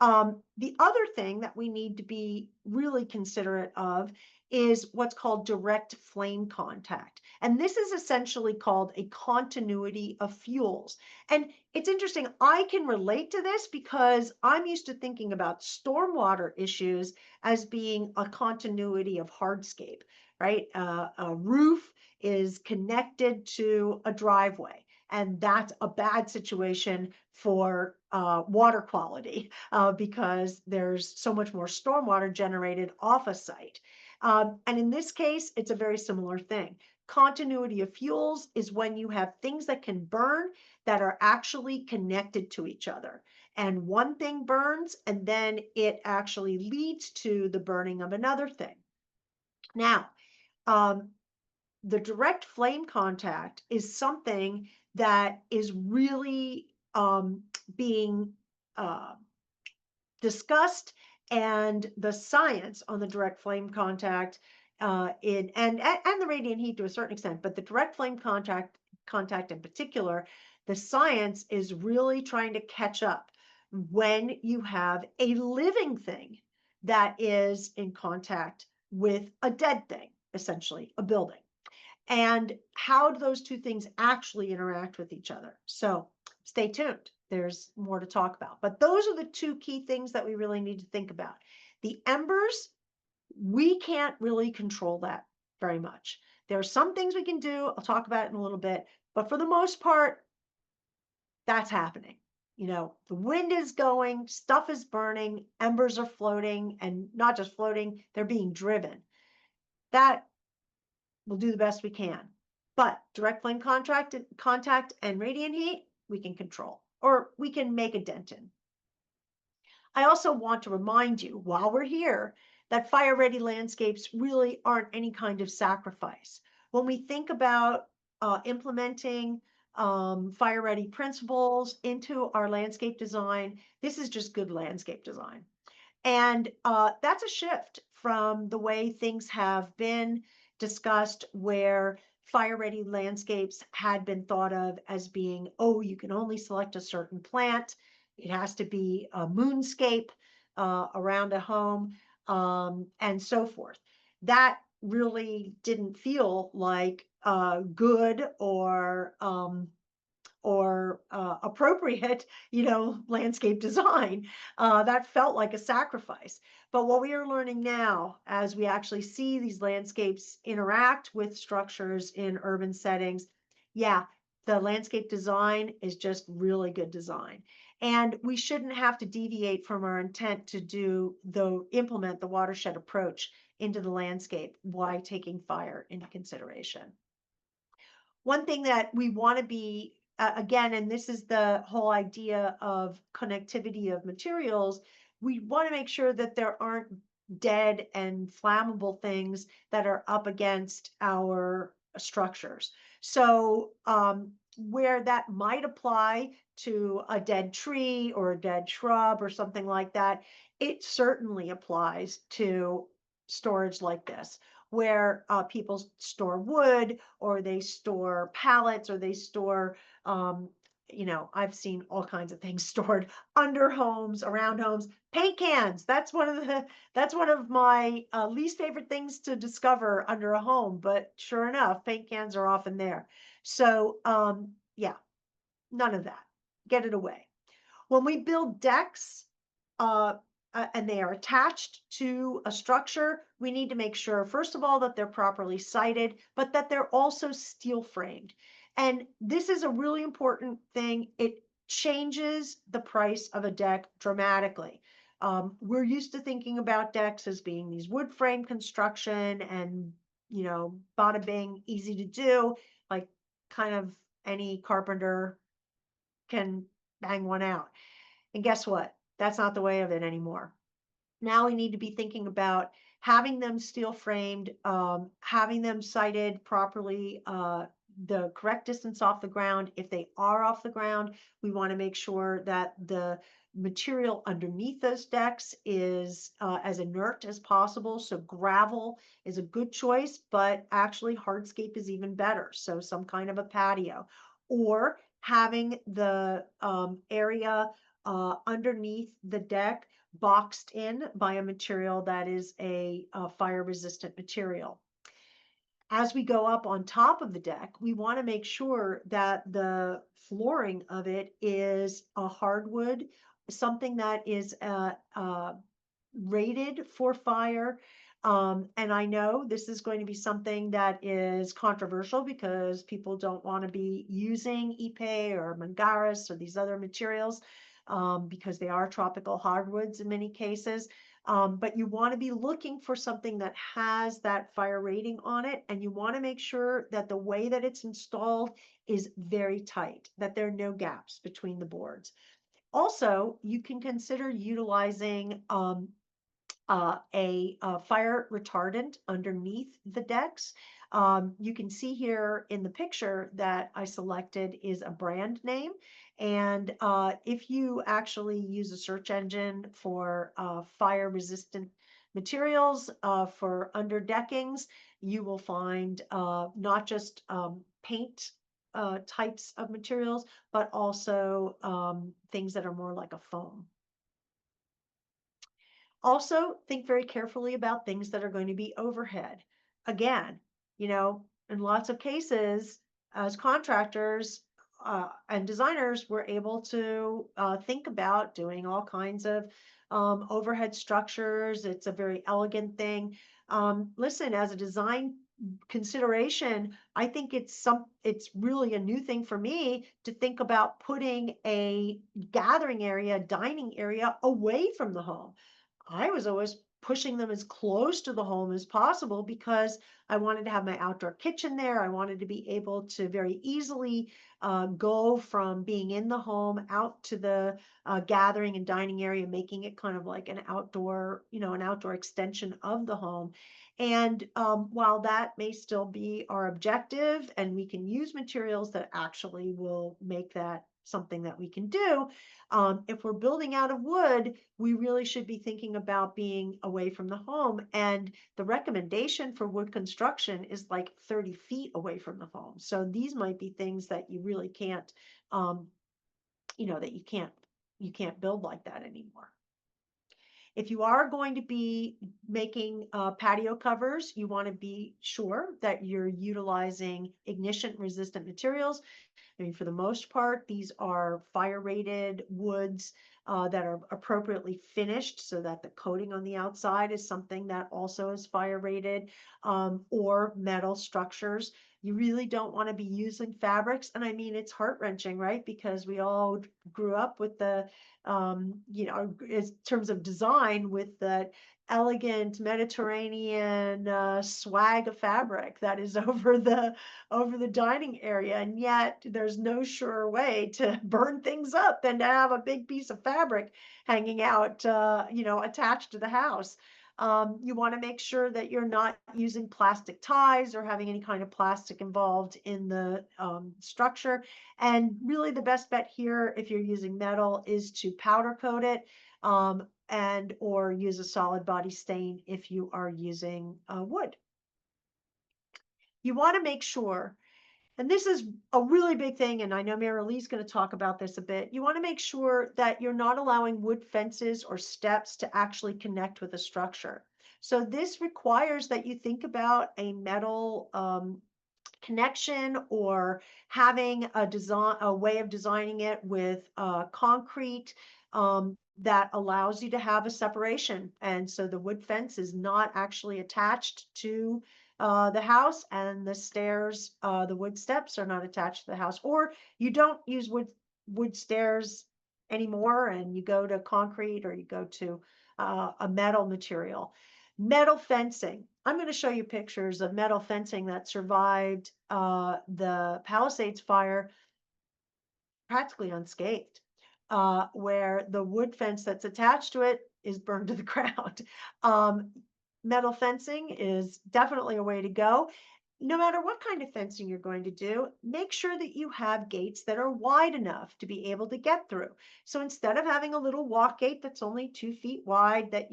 The other thing that we need to be really considerate of is what's called direct flame contact. And this is essentially called a continuity of fuels. And it's interesting, I can relate to this because I'm used to thinking about stormwater issues as being a continuity of hardscape, right? A roof is connected to a driveway, and that's a bad situation for water quality because there's so much more stormwater generated off a site. And in this case, it's a very similar thing. Continuity of fuels is when you have things that can burn that are actually connected to each other. And one thing burns, and then it actually leads to the burning of another thing. Now, um, the direct flame contact is something that is really being uh, discussed, and the science on the direct flame contact and the radiant heat to a certain extent, but the direct flame contact in particular, the science is really trying to catch up when you have a living thing that is in contact with a dead thing, essentially a building, and how do those two things actually interact with each other. So stay tuned. There's more to talk about. But those are the two key things that we really need to think about. The embers, we can't really control that very much. There are some things we can do. I'll talk about it in a little bit. But for the most part, that's happening. The wind is going, stuff is burning, embers are floating, and not just floating, they're being driven. That we'll do the best we can. But direct flame contact and radiant heat, we can control, or we can make a dent in. I also want to remind you, while we're here, that fire-ready landscapes really aren't any kind of sacrifice. When we think about implementing fire-ready principles into our landscape design, this is just good landscape design. And that's a shift from the way things have been discussed, where fire-ready landscapes had been thought of as being, oh, you can only select a certain plant. It has to be a moonscape around a home, and so forth. That really didn't feel like good or appropriate, landscape design. That felt like a sacrifice. But what we are learning now, as we actually see these landscapes interact with structures in urban settings, yeah, the landscape design is just really good design. And we shouldn't have to deviate from our intent to implement the watershed approach into the landscape while taking fire into consideration. One thing that we want to be, again, and this is the whole idea of connectivity of materials, we want to make sure that there aren't dead and flammable things that are up against our structures. So where that might apply to a dead tree or a dead shrub or something like that, it certainly applies to storage like this, where people store wood, or they store pallets, or they store, I've seen all kinds of things stored under homes, around homes. Paint cans. That's one of my least favorite things to discover under a home. But sure enough, paint cans are often there. So yeah, none of that. Get it away. When we build decks, and they are attached to a structure, we need to make sure, first of all, that they're properly sited, but that they're also steel framed. And this is a really important thing. It changes the price of a deck dramatically. We're used to thinking about decks as being these wood frame construction and, bada bing, easy to do, like kind of any carpenter can bang one out. And guess what? That's not the way of it anymore. Now we need to be thinking about having them steel framed, having them sited properly, the correct distance off the ground. If they are off the ground, we want to make sure that the material underneath those decks is as inert as possible. So gravel is a good choice, but actually hardscape is even better. So some kind of a patio, or having the area underneath the deck boxed in by a material that is a fire resistant material. As we go up on top of the deck, we want to make sure that the flooring of it is a hardwood, something that is rated for fire. And I know this is going to be something that is controversial because people don't want to be using Ipe or Mangaris or these other materials because they are tropical hardwoods in many cases. But you want to be looking for something that has that fire rating on it, and you want to make sure that the way that it's installed is very tight, that there are no gaps between the boards. Also, you can consider utilizing a fire retardant underneath the decks. You can see here in the picture that I selected is a brand name. And if you actually use a search engine for fire resistant materials for underdeckings, you will find not just paint types of materials, but also things that are more like a foam. Also, think very carefully about things that are going to be overhead. Again, in lots of cases, as contractors and designers, we're able to think about doing all kinds of overhead structures. It's a very elegant thing. Listen, as a design consideration, I think it's really a new thing for me to think about putting a gathering area, dining area away from the home. I was always pushing them as close to the home as possible because I wanted to have my outdoor kitchen there. I wanted to be able to very easily go from being in the home out to the gathering and dining area, making it kind of like an outdoor, an outdoor extension of the home. And while that may still be our objective, and we can use materials that actually will make that something that we can do, if we're building out of wood, we really should be thinking about being away from the home. And the recommendation for wood construction is like 30 feet away from the home. So these might be things that you really can't, that you can't build like that anymore. If you are going to be making patio covers, you want to be sure that you're utilizing ignition resistant materials. I mean, for the most part, these are fire rated woods that are appropriately finished so that the coating on the outside is something that also is fire rated, or metal structures. You really don't want to be using fabrics. And I mean, it's heart wrenching, right? Because we all grew up with in terms of design, with that elegant Mediterranean swag of fabric that is over the dining area. And yet there's no surer way to burn things up than to have a big piece of fabric hanging out, attached to the house. You want to make sure that you're not using plastic ties or having any kind of plastic involved in the structure. And really the best bet here, if you're using metal, is to powder coat it, and or use a solid body stain if you are using wood. You want to make sure, and this is a really big thing, and I know Mary Lee's going to talk about this a bit. You want to make sure that you're not allowing wood fences or steps to actually connect with a structure. So this requires that you think about a metal connection, or having a way of designing it with concrete that allows you to have a separation. And so the wood fence is not actually attached to the house, and the stairs, the wood steps are not attached to the house. Or you don't use wood stairs anymore, and you go to concrete, or you go to a metal material. Metal fencing. I'm going to show you pictures of metal fencing that survived the Palisades fire practically unscathed, where the wood fence that's attached to it is burned to the ground. Metal fencing is definitely a way to go. No matter what kind of fencing you're going to do, make sure that you have gates that are wide enough to be able to get through. So instead of having a little walk gate that's only 2 feet wide that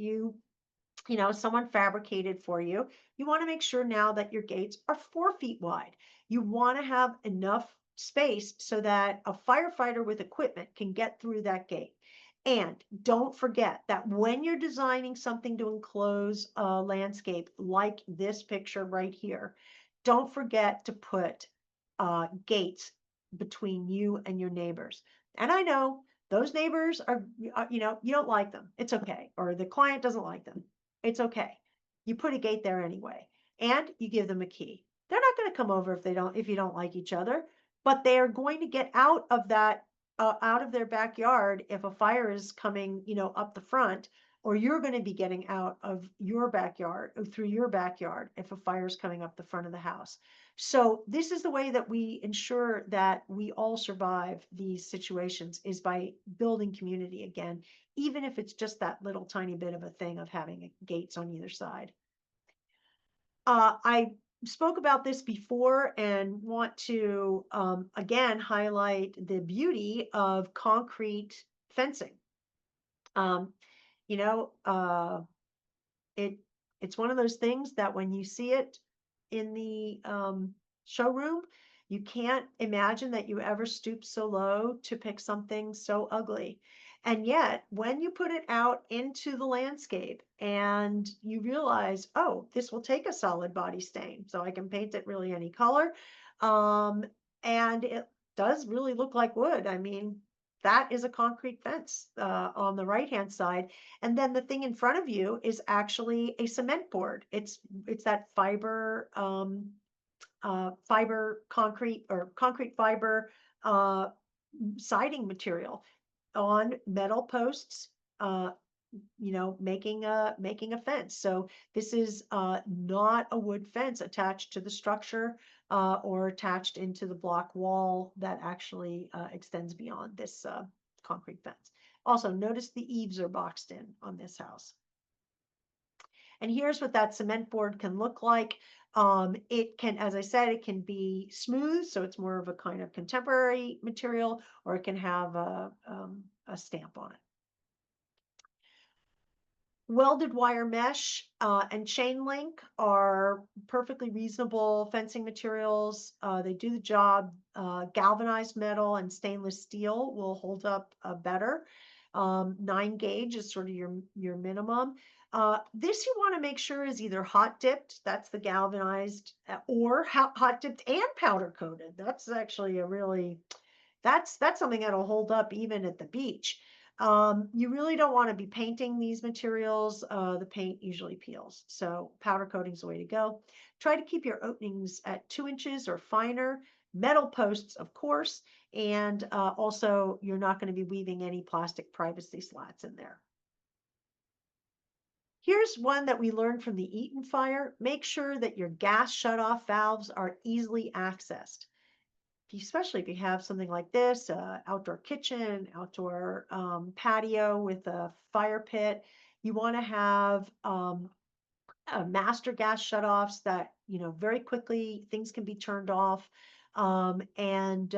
someone fabricated for you, you want to make sure now that your gates are 4 feet wide. You want to have enough space so that a firefighter with equipment can get through that gate. And don't forget that when you're designing something to enclose a landscape like this picture right here, don't forget to put gates between you and your neighbors. And I know those neighbors you don't like them. It's okay. Or the client doesn't like them. It's okay. You put a gate there anyway, and you give them a key. They're not going to come over if you don't like each other, but they are going to get out of their backyard if a fire is coming, up the front, or you're going to be getting out of your backyard or through your backyard if a fire is coming up the front of the house. So this is the way that we ensure that we all survive these situations, is by building community again, even if it's just that little tiny bit of a thing of having gates on either side. I spoke about this before and want to again highlight the beauty of concrete fencing. Um, you know, it it's one of those things that when you see it in the showroom, you can't imagine that you ever stooped so low to pick something so ugly. And yet, when you put it out into the landscape and you realize, oh, this will take a solid body stain, so I can paint it really any color. Um, and it does really look like wood. I mean, that is a concrete fence on the right-hand side. And then the thing in front of you is actually a cement board. It's that fiber concrete or concrete fiber uh, siding material on metal posts, uh, making a fence. So this is not a wood fence attached to the structure or attached into the block wall that actually extends beyond this concrete fence. Also, notice the eaves are boxed in on this house. And here's what that cement board can look like. It can, as I said, it can be smooth, so it's more of a kind of contemporary material, or it can have a stamp on it. Welded wire mesh and chain link are perfectly reasonable fencing materials. They do the job. Galvanized metal and stainless steel will hold up better. 9 gauge is sort of your minimum. This you want to make sure is either hot dipped, that's the galvanized, or hot dipped and powder coated. That's actually that's something that'll hold up even at the beach. You really don't want to be painting these materials. The paint usually peels. So powder coating is the way to go. Try to keep your openings at 2 inches or finer. Metal posts, of course. And also, you're not going to be weaving any plastic privacy slats in there. Here's one that we learned from the Eaton fire. Make sure that your gas shutoff valves are easily accessed. Especially if you have something like this, outdoor kitchen, outdoor patio with a fire pit, you want to have master gas shutoffs that, very quickly things can be turned off. And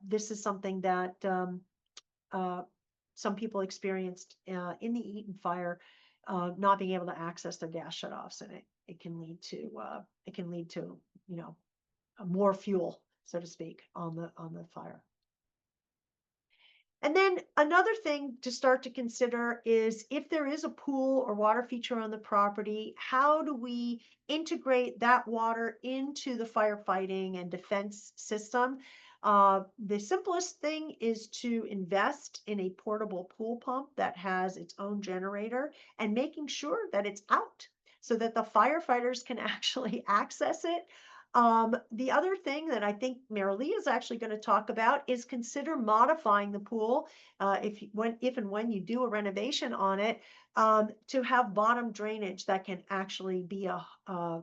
this is something that uh, some people experienced in the Eaton fire, not being able to access their gas shutoffs, and it can lead to more fuel, so to speak, on the fire. And then another thing to start to consider is, if there is a pool or water feature on the property, how do we integrate that water into the firefighting and defense system? The simplest thing is to invest in a portable pool pump that has its own generator, and making sure that it's out so that the firefighters can actually access it. The other thing that I think Marilee is actually going to talk about is consider modifying the pool if and when you do a renovation on it, to have bottom drainage that can actually be a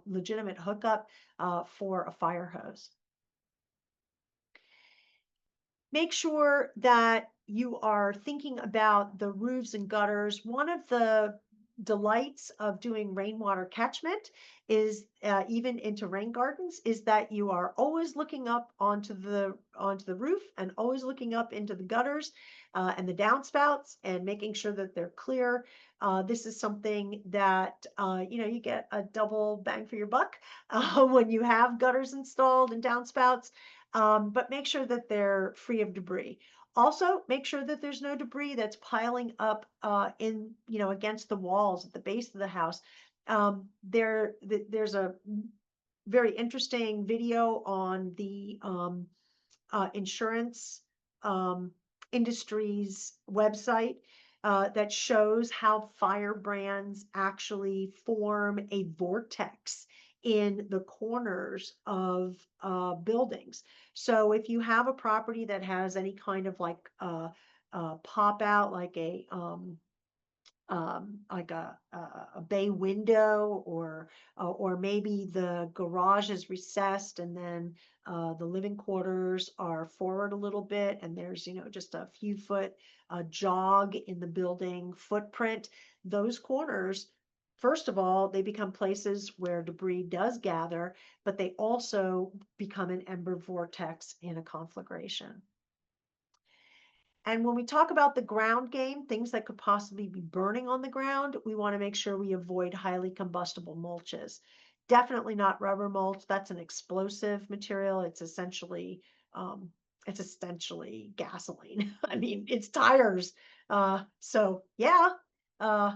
legitimate hookup for a fire hose. Make sure that you are thinking about the roofs and gutters. One of the delights of doing rainwater catchment is even into rain gardens is that you are always looking up onto the roof and always looking up into the gutters and the downspouts and making sure that they're clear. This is something that you get a double bang for your buck when you have gutters installed and downspouts, but make sure that they're free of debris. Also, make sure that there's no debris that's piling up against the walls at the base of the house. There's a very interesting video on the insurance um, industry's website that shows how firebrands actually form a vortex in the corners of buildings. So if you have a property that has any kind of like pop out, like a bay window, or maybe the garage is recessed and then the living quarters are forward a little bit and there's just a few foot jog in the building footprint. Those corners, first of all, they become places where debris does gather, but they also become an ember vortex in a conflagration. And when we talk about the ground game, things that could possibly be burning on the ground, we want to make sure we avoid highly combustible mulches. Definitely not rubber mulch. That's an explosive material. Um, it's essentially gasoline. I mean, it's tires. So yeah, uh,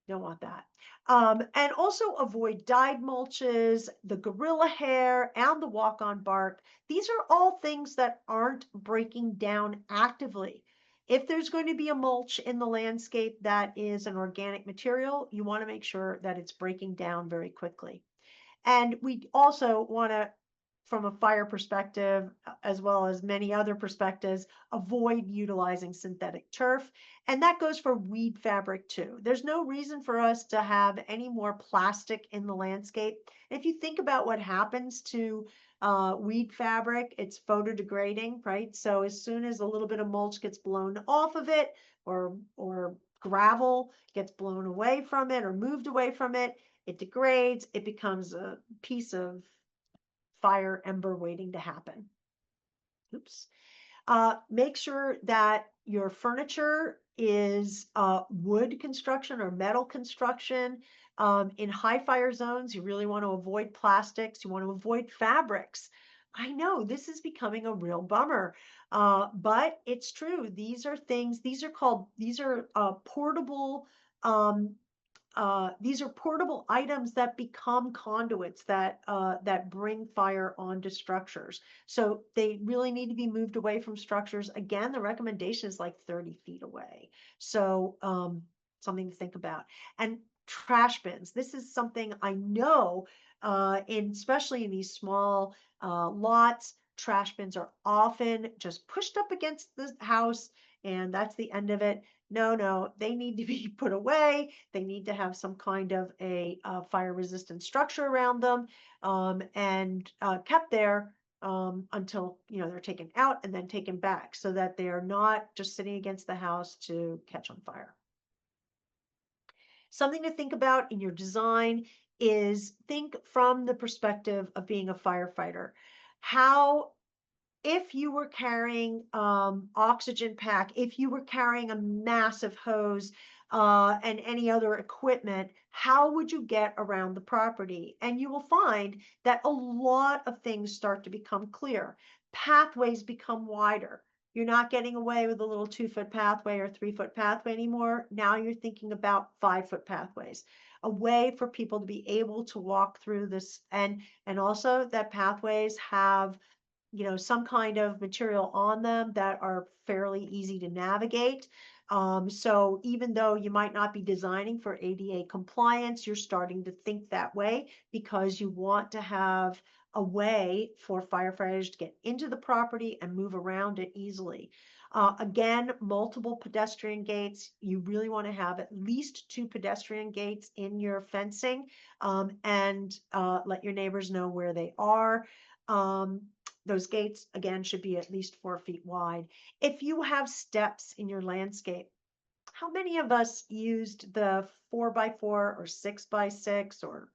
don't want that. And also avoid dyed mulches, the gorilla hair, and the walk-on bark. These are all things that aren't breaking down actively. If there's going to be a mulch in the landscape that is an organic material, you want to make sure that it's breaking down very quickly. And we also want to, from a fire perspective, as well as many other perspectives, avoid utilizing synthetic turf. And that goes for weed fabric too. There's no reason for us to have any more plastic in the landscape. If you think about what happens to weed fabric, it's photodegrading, right? So as soon as a little bit of mulch gets blown off of it, or gravel gets blown away from it or moved away from it, it degrades, it becomes a piece of fire ember waiting to happen. Oops. Make sure that your furniture is wood construction or metal construction. In high fire zones, you really want to avoid plastics. You want to avoid fabrics. I know this is becoming a real bummer, but it's true. These are portable these are portable items that become conduits that bring fire onto structures. So they really need to be moved away from structures. Again, the recommendation is like 30 feet away. So something to think about. And trash bins. This is something I know, especially in these small lots. Trash bins are often just pushed up against the house, and that's the end of it. No, they need to be put away. They need to have some kind of a fire resistant structure around them, and kept there until they're taken out and then taken back, so that they are not just sitting against the house to catch on fire. Something to think about in your design is think from the perspective of being a firefighter. How If you were carrying oxygen pack, if you were carrying a massive hose and any other equipment, how would you get around the property? And you will find that a lot of things start to become clear. Pathways become wider. You're not getting away with a little 2-foot pathway or 3-foot pathway anymore. Now you're thinking about 5-foot pathways, a way for people to be able to walk through this, and also that pathways have some kind of material on them that are fairly easy to navigate. So even though you might not be designing for ADA compliance, you're starting to think that way because you want to have a way for firefighters to get into the property and move around it easily. Again, multiple pedestrian gates. You really want to have at least 2 pedestrian gates in your fencing, and let your neighbors know where they are. Those gates, again, should be at least 4 feet wide. If you have steps in your landscape, how many of us used the 4x4 or 6x6 or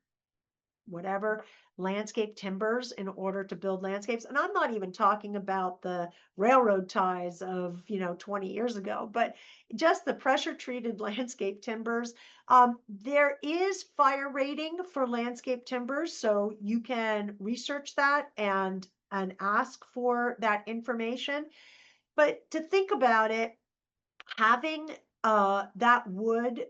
whatever landscape timbers in order to build landscapes? And I'm not even talking about the railroad ties of 20 years ago, but just the pressure treated landscape timbers. There is fire rating for landscape timbers, so you can research that and ask for that information. But to think about it, having that wood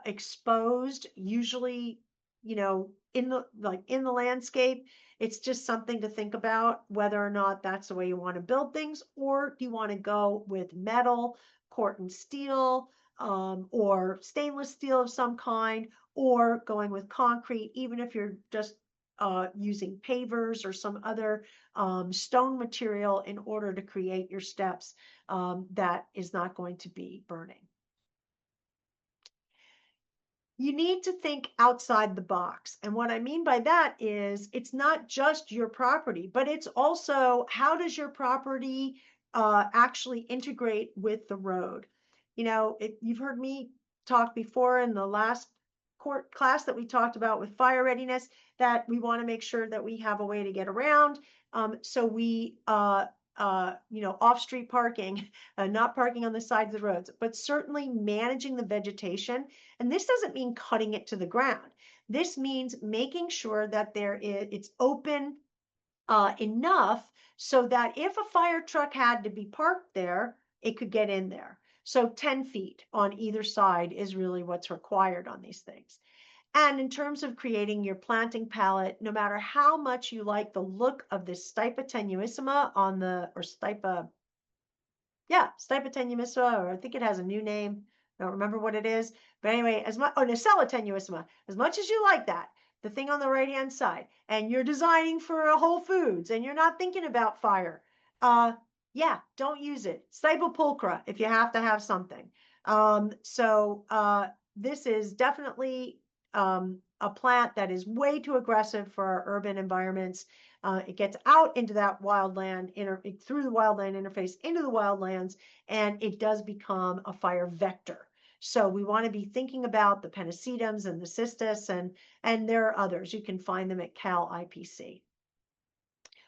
exposed, usually, in the landscape, it's just something to think about whether or not that's the way you want to build things, or do you want to go with metal, corten steel, or stainless steel of some kind, or going with concrete, even if you're just using pavers or some other stone material in order to create your steps that is not going to be burning. You need to think outside the box. And what I mean by that is it's not just your property, but it's also how does your property actually integrate with the road? You've heard me talk before in the last court class that we talked about with fire readiness, that we want to make sure that we have a way to get around. So we, off-street parking, not parking on the sides of the roads, but certainly managing the vegetation. And this doesn't mean cutting it to the ground. This means making sure that it's open enough so that if a fire truck had to be parked there, it could get in there. So 10 feet on either side is really what's required on these things. And in terms of creating your planting palette, no matter how much you like the look of this Stipa tenuissima or Stipa, yeah, Stipa tenuissima, or I think it has a new name. I don't remember what it is. But anyway, Nacella tenuissima, as much as you like that, the thing on the right-hand side, and you're designing for a Whole Foods and you're not thinking about fire, yeah, don't use it. Stipa pulchra if you have to have something. This is definitely a plant that is way too aggressive for our urban environments. It gets out into that wildland, through the wildland interface into the wildlands, and it does become a fire vector. So we want to be thinking about the pennisedums and the cistus, and there are others. You can find them at Cal IPC.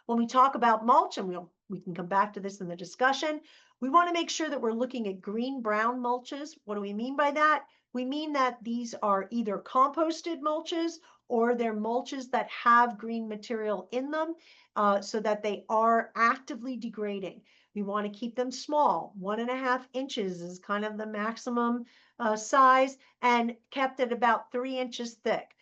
When we talk about mulch, and we can come back to this in the discussion, we want to make sure that we're looking at green-brown mulches. What do we mean by that? We mean that these are either composted mulches or they're mulches that have green material in them, so that they are actively degrading. We want to keep them small. 1.5 inches is kind of the maximum size, and kept at about 3 inches thick.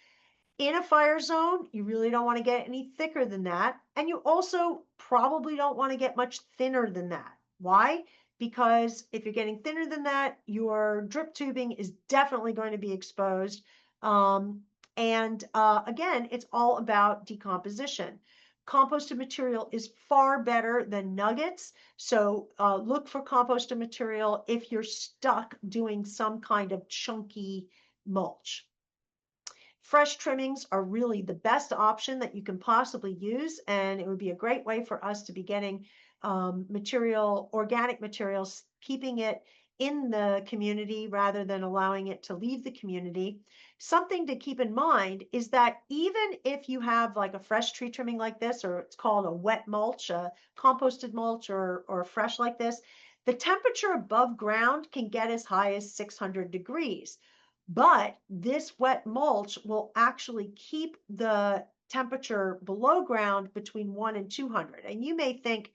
In a fire zone, you really don't want to get any thicker than that. And you also probably don't want to get much thinner than that. Why? Because if you're getting thinner than that, your drip tubing is definitely going to be exposed. Again, it's all about decomposition. Composted material is far better than nuggets. So look for composted material if you're stuck doing some kind of chunky mulch. Fresh trimmings are really the best option that you can possibly use, and it would be a great way for us to be getting organic materials, keeping it in the community rather than allowing it to leave the community. Something to keep in mind is that even if you have like a fresh tree trimming like this, or it's called a wet mulch, a composted mulch, or fresh like this, the temperature above ground can get as high as 600 degrees. But this wet mulch will actually keep the temperature below ground between 1 and 200. And you may think,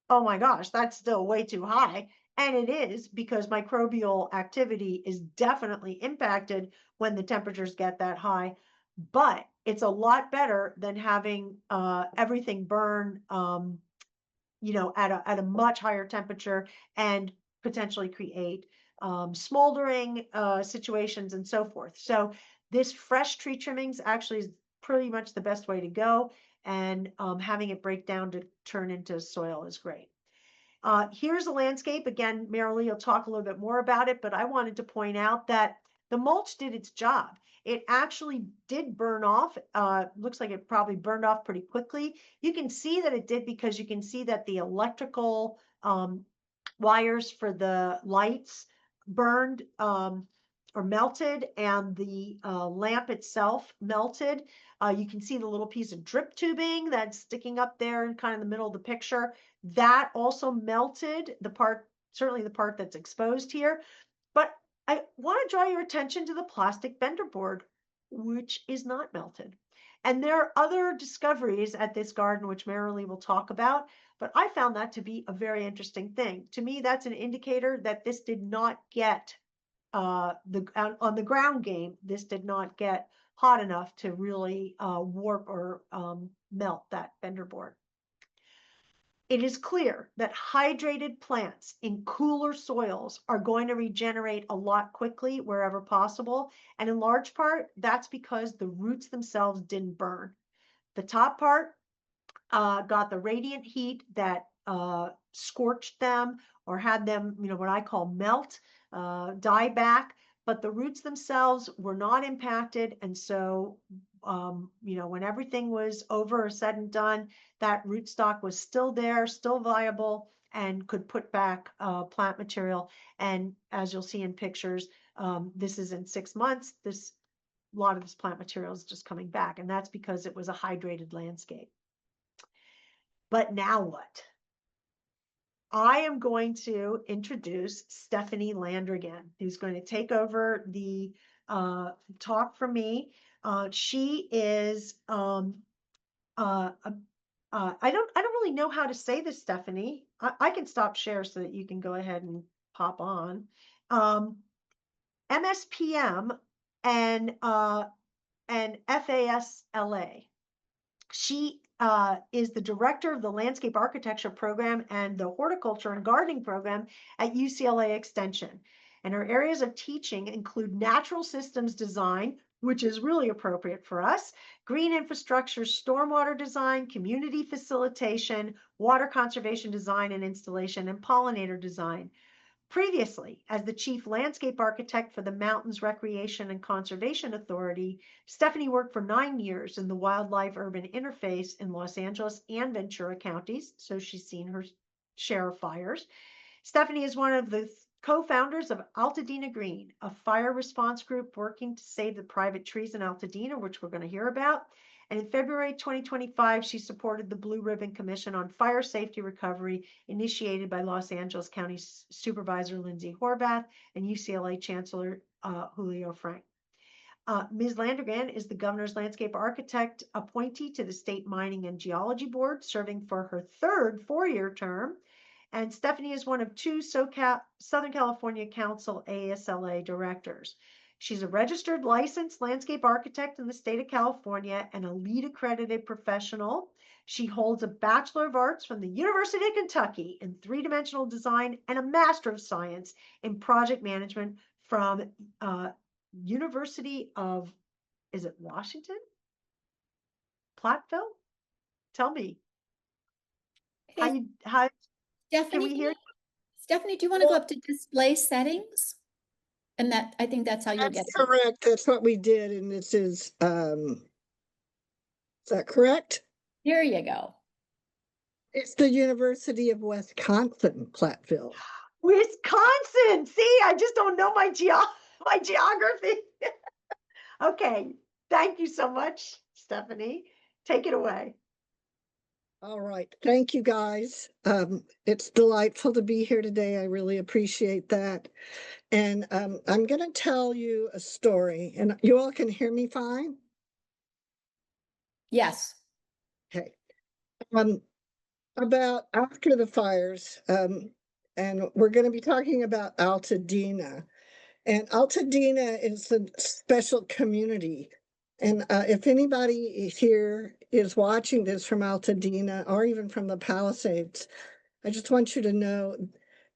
oh my gosh, that's still way too high. And it is, because microbial activity is definitely impacted when the temperatures get that high. But it's a lot better than having everything burn at a much higher temperature and potentially create smoldering situations and so forth. So this fresh tree trimmings actually is pretty much the best way to go, and having it break down to turn into soil is great. Here's a landscape. Again, Marilee will talk a little bit more about it, but I wanted to point out that the mulch did its job. It actually did burn off. Looks like it probably burned off pretty quickly. You can see that it did because you can see that the electrical wires for the lights burned or melted, and the lamp itself melted. You can see the little piece of drip tubing that's sticking up there in kind of the middle of the picture. That also melted, the part, certainly the part that's exposed here. But I want to draw your attention to the plastic bender board, which is not melted. And there are other discoveries at this garden, which Marilee will talk about, but I found that to be a very interesting thing. To me, that's an indicator that this did not get on the ground game, this did not get hot enough to really warp or melt that bender board. It is clear that hydrated plants in cooler soils are going to regenerate a lot quickly wherever possible. And in large part, that's because the roots themselves didn't burn. The top part got the radiant heat that scorched them or had them, what I call melt, die back, but the roots themselves were not impacted. And so, when everything was over or said and done, that rootstock was still there, still viable, and could put back plant material. And as you'll see in pictures, this is in 6 months. A lot of this plant material is just coming back, and that's because it was a hydrated landscape. But now what? I am going to introduce Stephanie Landrigan, who's going to take over the talk from me. She is I don't really know how to say this, Stephanie. I can stop share so that you can go ahead and pop on. MSPM and FASLA. She is the director of the landscape architecture program and the horticulture and gardening program at UCLA Extension. And her areas of teaching include natural systems design, which is really appropriate for us, green infrastructure, stormwater design, community facilitation, water conservation design and installation, and pollinator design. Previously, as the chief landscape architect for the Mountains Recreation and Conservation Authority, Stephanie worked for 9 years in the wildlife-urban interface in Los Angeles and Ventura counties, so she's seen her share of fires. Stephanie is one of the co-founders of Altadena Green, a fire response group working to save the private trees in Altadena, which we're going to hear about. And in February 2025, she supported the Blue Ribbon Commission on Fire Safety Recovery, initiated by Los Angeles County Supervisor Lindsay Horvath and UCLA Chancellor Julio Frank. Ms. Landrigan is the governor's landscape architect appointee to the State Mining and Geology Board, serving for her third 4-year term. And Stephanie is one of 2 Southern California Council ASLA directors. She's a registered licensed landscape architect in the state of California and a LEED accredited professional. She holds a Bachelor of Arts from the University of Kentucky in 3-dimensional design and a Master of Science in project management from University of, is it Washington? Platteville? Tell me. Hey, How Stephanie, can we hear? Stephanie, do you want to go up to display settings? And that, I think that's how you'll get it. That's correct. That's what we did. And this is that correct? Here you go. It's the University of Wisconsin, Platteville. Wisconsin. See, I just don't know my geography. Okay. Thank you so much, Stephanie. Take it away. All right. Thank you, guys. It's delightful to be here today. I really appreciate that. And I'm going to tell you a story, and you all can hear me fine? Yes. Okay. About after the fires, and we're going to be talking about Altadena. And Altadena is a special community. And if anybody here is watching this from Altadena or even from the Palisades, I just want you to know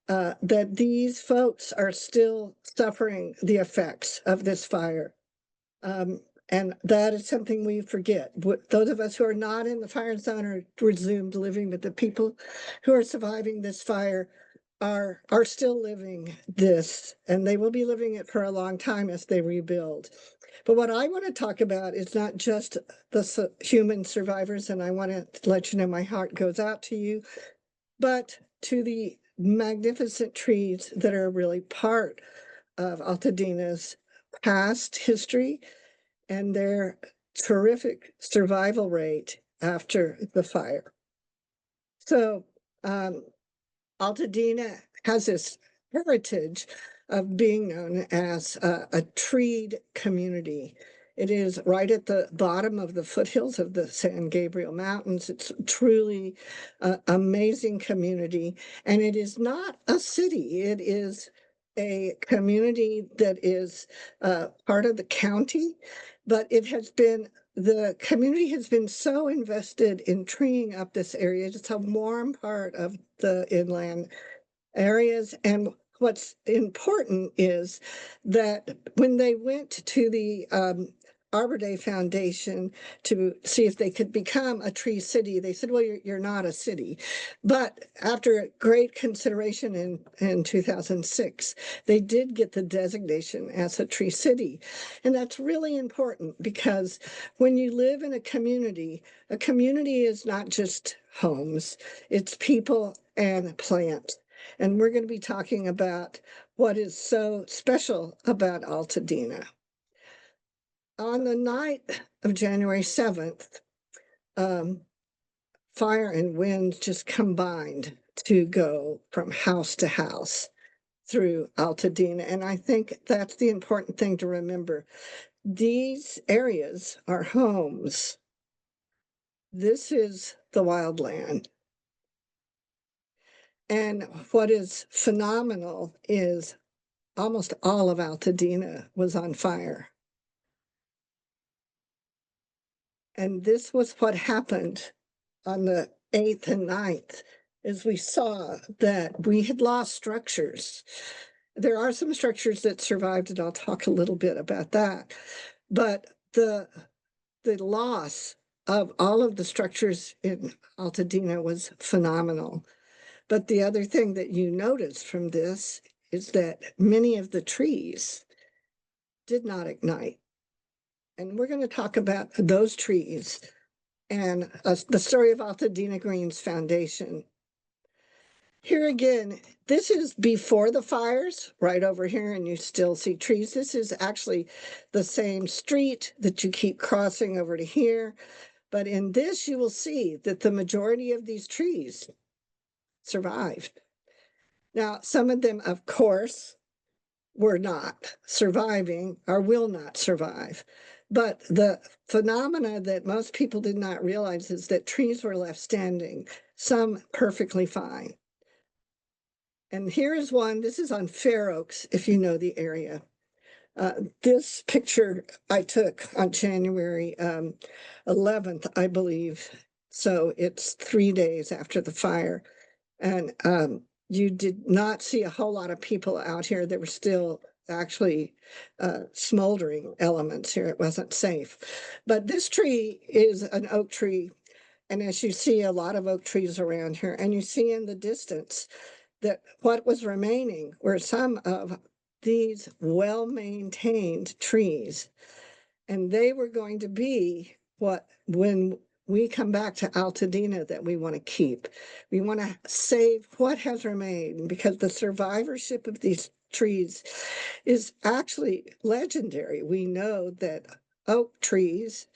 that these folks are still suffering the effects of this fire. And that is something we forget. Those of us who are not in the fire zone are resumed living, but the people who are surviving this fire are still living this, and they will be living it for a long time as they rebuild. But what I want to talk about is not just the human survivors, and I want to let you know my heart goes out to you, but to the magnificent trees that are really part of Altadena's past history and their terrific survival rate after the fire. So Altadena has this heritage of being known as a treed community. It is right at the bottom of the foothills of the San Gabriel Mountains. It's truly an amazing community. And it is not a city. It is a community that is part of the county, but the community has been so invested in treeing up this area. It's a warm part of the inland areas. And what's important is that when they went to the Arbor Day Foundation to see if they could become a tree city, they said, well, you're not a city. But after great consideration in 2006, they did get the designation as a tree city. And that's really important because when you live in a community is not just homes, it's people and plants. And we're going to be talking about what is so special about Altadena. On the night of January 7th, fire and wind just combined to go from house to house through Altadena. And I think that's the important thing to remember. These areas are homes. This is the wildland. And what is phenomenal is almost all of Altadena was on fire. And this was what happened on the 8th and 9th, is we saw that we had lost structures. There are some structures that survived, and I'll talk a little bit about that. But the loss of all of the structures in Altadena was phenomenal. But the other thing that you notice from this is that many of the trees did not ignite. And we're going to talk about those trees and the story of Altadena Green's foundation. Here again, this is before the fires, right over here, and you still see trees. This is actually the same street that you keep crossing over to here. But in this, you will see that the majority of these trees survived. Now, some of them, of course, were not surviving or will not survive. But the phenomena that most people did not realize is that trees were left standing, some perfectly fine. And here is one. This is on Fair Oaks, if you know the area. This picture I took on January 11th, I believe. So it's 3 days after the fire. And you did not see a whole lot of people out here. There were still actually smoldering elements here. It wasn't safe. But this tree is an oak tree. And as you see a lot of oak trees around here, and you see in the distance that what was remaining were some of these well-maintained trees. And they were going to be what, when we come back to Altadena, that we want to keep. We want to save what has remained, because the survivorship of these trees is actually legendary. We know that oak trees,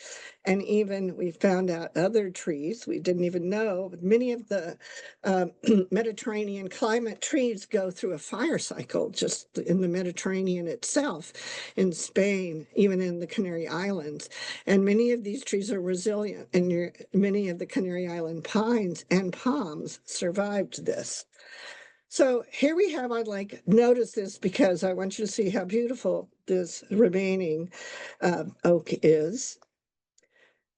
and even we found out other trees we didn't even know, but many of the Mediterranean climate trees go through a fire cycle just in the Mediterranean itself, in Spain, even in the Canary Islands. And many of these trees are resilient, and many of the Canary Island pines and palms survived this. So here we have, notice this because I want you to see how beautiful this remaining oak is.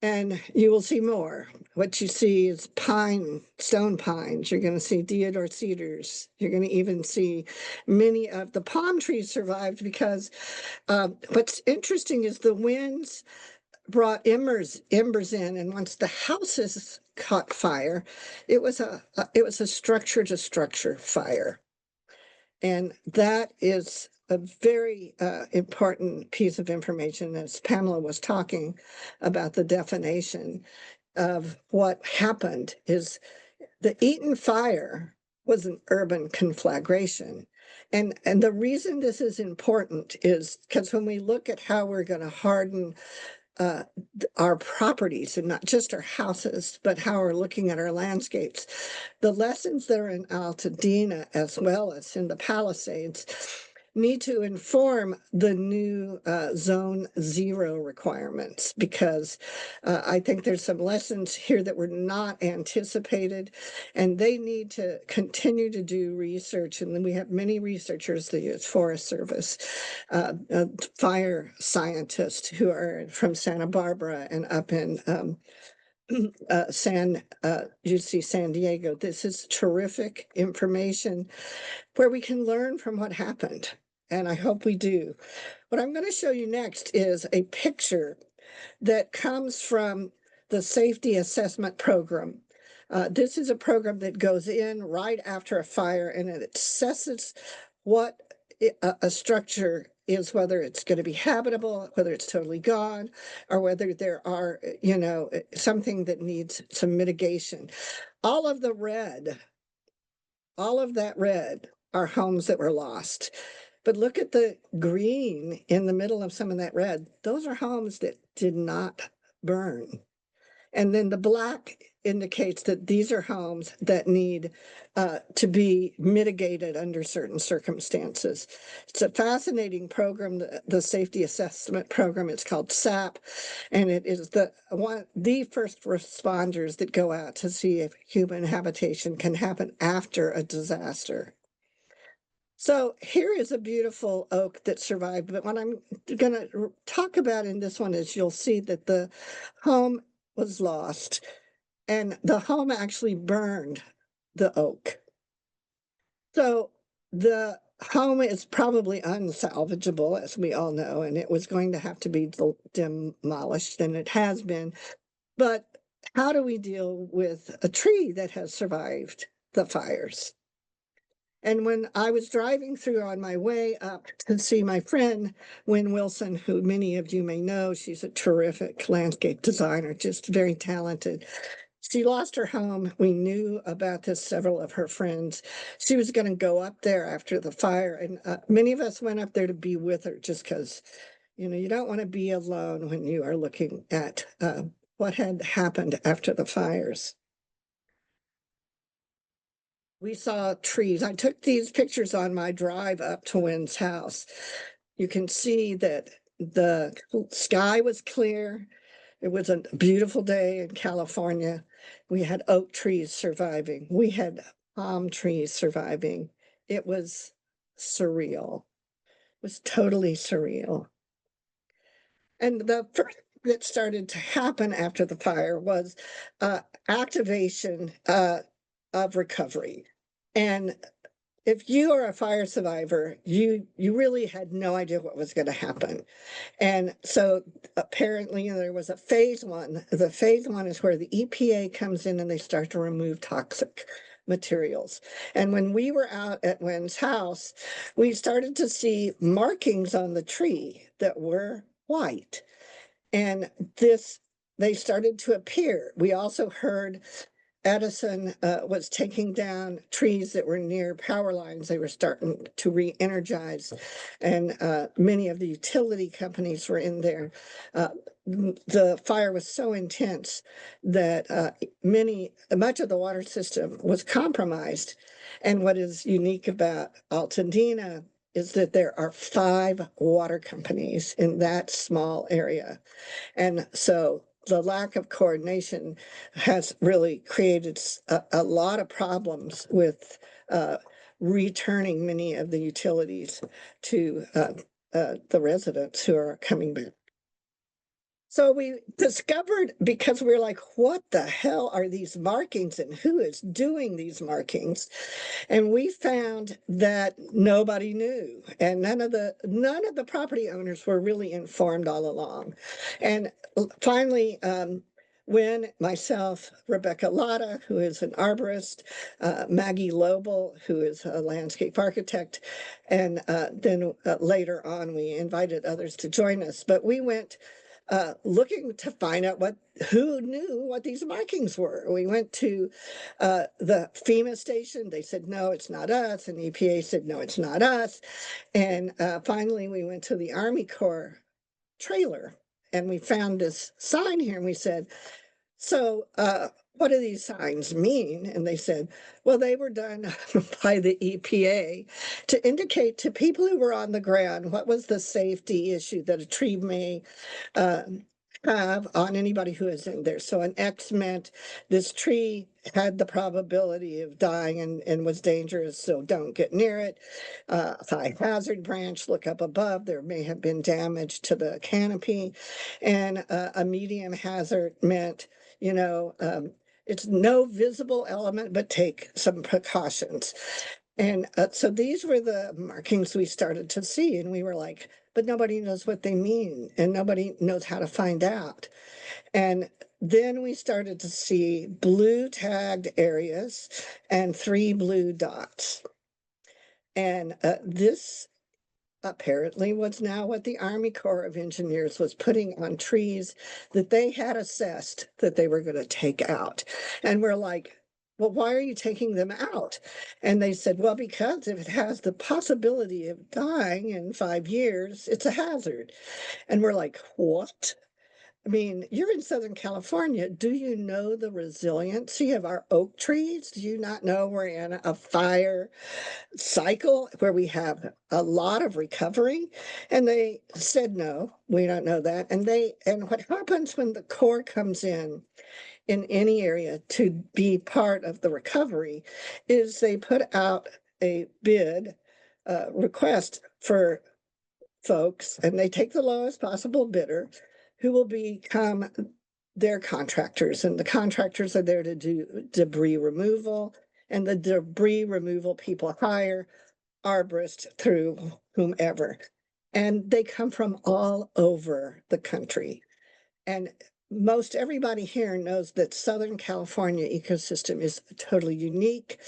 And you will see more. What you see is stone pines. You're going to see deodar cedars. You're going to even see many of the palm trees survived, because what's interesting is the winds brought embers in, and once the houses caught fire, it was a structure to structure fire. And that is a very important piece of information, as Pamela was talking about the definition of what happened. Is the Eaton fire was an urban conflagration. And the reason this is important is because when we look at how we're going to harden uh, our properties and not just our houses, but how we're looking at our landscapes, the lessons that are in Altadena as well as in the Palisades need to inform the new zone 0 requirements, because I think there's some lessons here that were not anticipated, and they need to continue to do research. And then we have many researchers, the U.S. Forest Service, fire scientists who are from Santa Barbara and up in UC San Diego. This is terrific information where we can learn from what happened, and I hope we do. What I'm going to show you next is a picture that comes from the Safety Assessment Program. This is a program that goes in right after a fire, and it assesses what a structure is, whether it's going to be habitable, whether it's totally gone, or whether there are, something that needs some mitigation. All of that red are homes that were lost. But look at the green in the middle of some of that red. Those are homes that did not burn. And then the black indicates that these are homes that need to be mitigated under certain circumstances. It's a fascinating program, the Safety Assessment Program. It's called SAP, and it is the first responders that go out to see if human habitation can happen after a disaster. So here is a beautiful oak that survived, but what I'm going to talk about in this one is you'll see that the home was lost, and the home actually burned the oak. So the home is probably unsalvageable, as we all know, and it was going to have to be demolished, and it has been. But how do we deal with a tree that has survived the fires? And when I was driving through on my way up to see my friend, Wynn Wilson, who many of you may know, she's a terrific landscape designer, just very talented. She lost her home. We knew about this, several of her friends. She was going to go up there after the fire, and many of us went up there to be with her just because, you don't want to be alone when you are looking at what had happened after the fires. We saw trees. I took these pictures on my drive up to Wynn's house. You can see that the sky was clear. It was a beautiful day in California. We had oak trees surviving. We had palm trees surviving. It was surreal. It was totally surreal. And the first that started to happen after the fire was activation of recovery. And if you are a fire survivor, you really had no idea what was going to happen. And so apparently there was a phase 1. The phase 1 is where the EPA comes in and they start to remove toxic materials. And when we were out at Wynn's house, we started to see markings on the tree that were white. And they started to appear. We also heard Edison was taking down trees that were near power lines. They were starting to re-energize, and many of the utility companies were in there. The fire was so intense that much of the water system was compromised. And what is unique about Altadena is that there are 5 water companies in that small area. And so the lack of coordination has really created a lot of problems with returning many of the utilities to the residents who are coming back. So we discovered, because we were like, what the hell are these markings and who is doing these markings? And we found that nobody knew, and none of the property owners were really informed all along. And finally, when myself, Rebecca Lotta, who is an arborist, Maggie Lobel, who is a landscape architect, and then later on we invited others to join us. But we went looking to find out who knew what these markings were. We went to the FEMA station. They said, no, it's not us. And EPA said, no, it's not us. And finally, we went to the Army Corps trailer and we found this sign here and we said, so what do these signs mean? And they said, well, they were done by the EPA to indicate to people who were on the ground what was the safety issue that a tree may have on anybody who is in there. So an X meant this tree had the probability of dying and was dangerous, so don't get near it. High hazard branch, look up above, there may have been damage to the canopy. And a medium hazard meant, it's no visible element, but take some precautions. And so these were the markings we started to see, and we were like, but nobody knows what they mean, and nobody knows how to find out. And then we started to see blue tagged areas and 3 blue dots. And this apparently was now what the Army Corps of Engineers was putting on trees that they had assessed that they were going to take out. And we're like, well, why are you taking them out? And they said, well, because if it has the possibility of dying in 5 years, it's a hazard. And we're like, what? I mean, you're in Southern California. Do you know the resiliency of our oak trees? Do you not know we're in a fire cycle where we have a lot of recovery? And they said, no, we don't know that. And what happens when the Corps comes in any area to be part of the recovery is they put out a bid request for folks, and they take the lowest possible bidder who will become their contractors. And the contractors are there to do debris removal, and the debris removal people hire arborists through whomever. And they come from all over the country. And most everybody here knows that Southern California ecosystem is totally unique.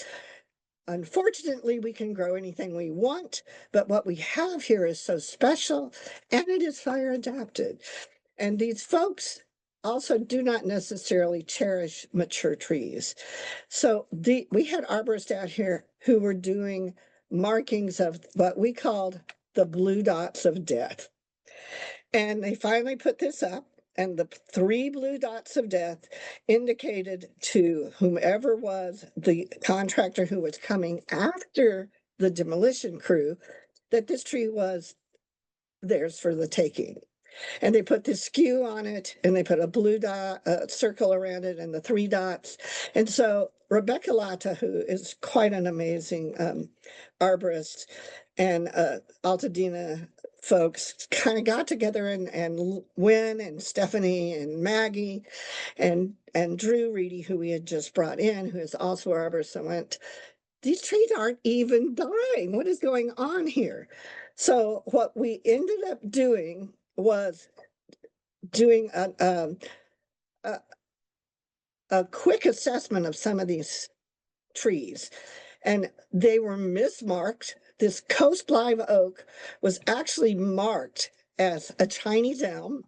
Unfortunately, we can grow anything we want, but what we have here is so special, and it is fire adapted. And these folks also do not necessarily cherish mature trees. So we had arborists out here who were doing markings of what we called the blue dots of death. And they finally put this up, and the 3 blue dots of death indicated to whomever was the contractor who was coming after the demolition crew that this tree was theirs for the taking. And they put this skew on it, and they put a blue dot circle around it and the 3 dots. And so Rebecca Latta, who is quite an amazing arborist, and Altadena folks kind of got together, and Wynn and Stephanie and Maggie and Drew Reedy, who we had just brought in, who is also an arborist, and went, these trees aren't even dying. What is going on here? So what we ended up doing was doing a quick assessment of some of these trees, and they were mismarked. This coast live oak was actually marked as a Chinese elm,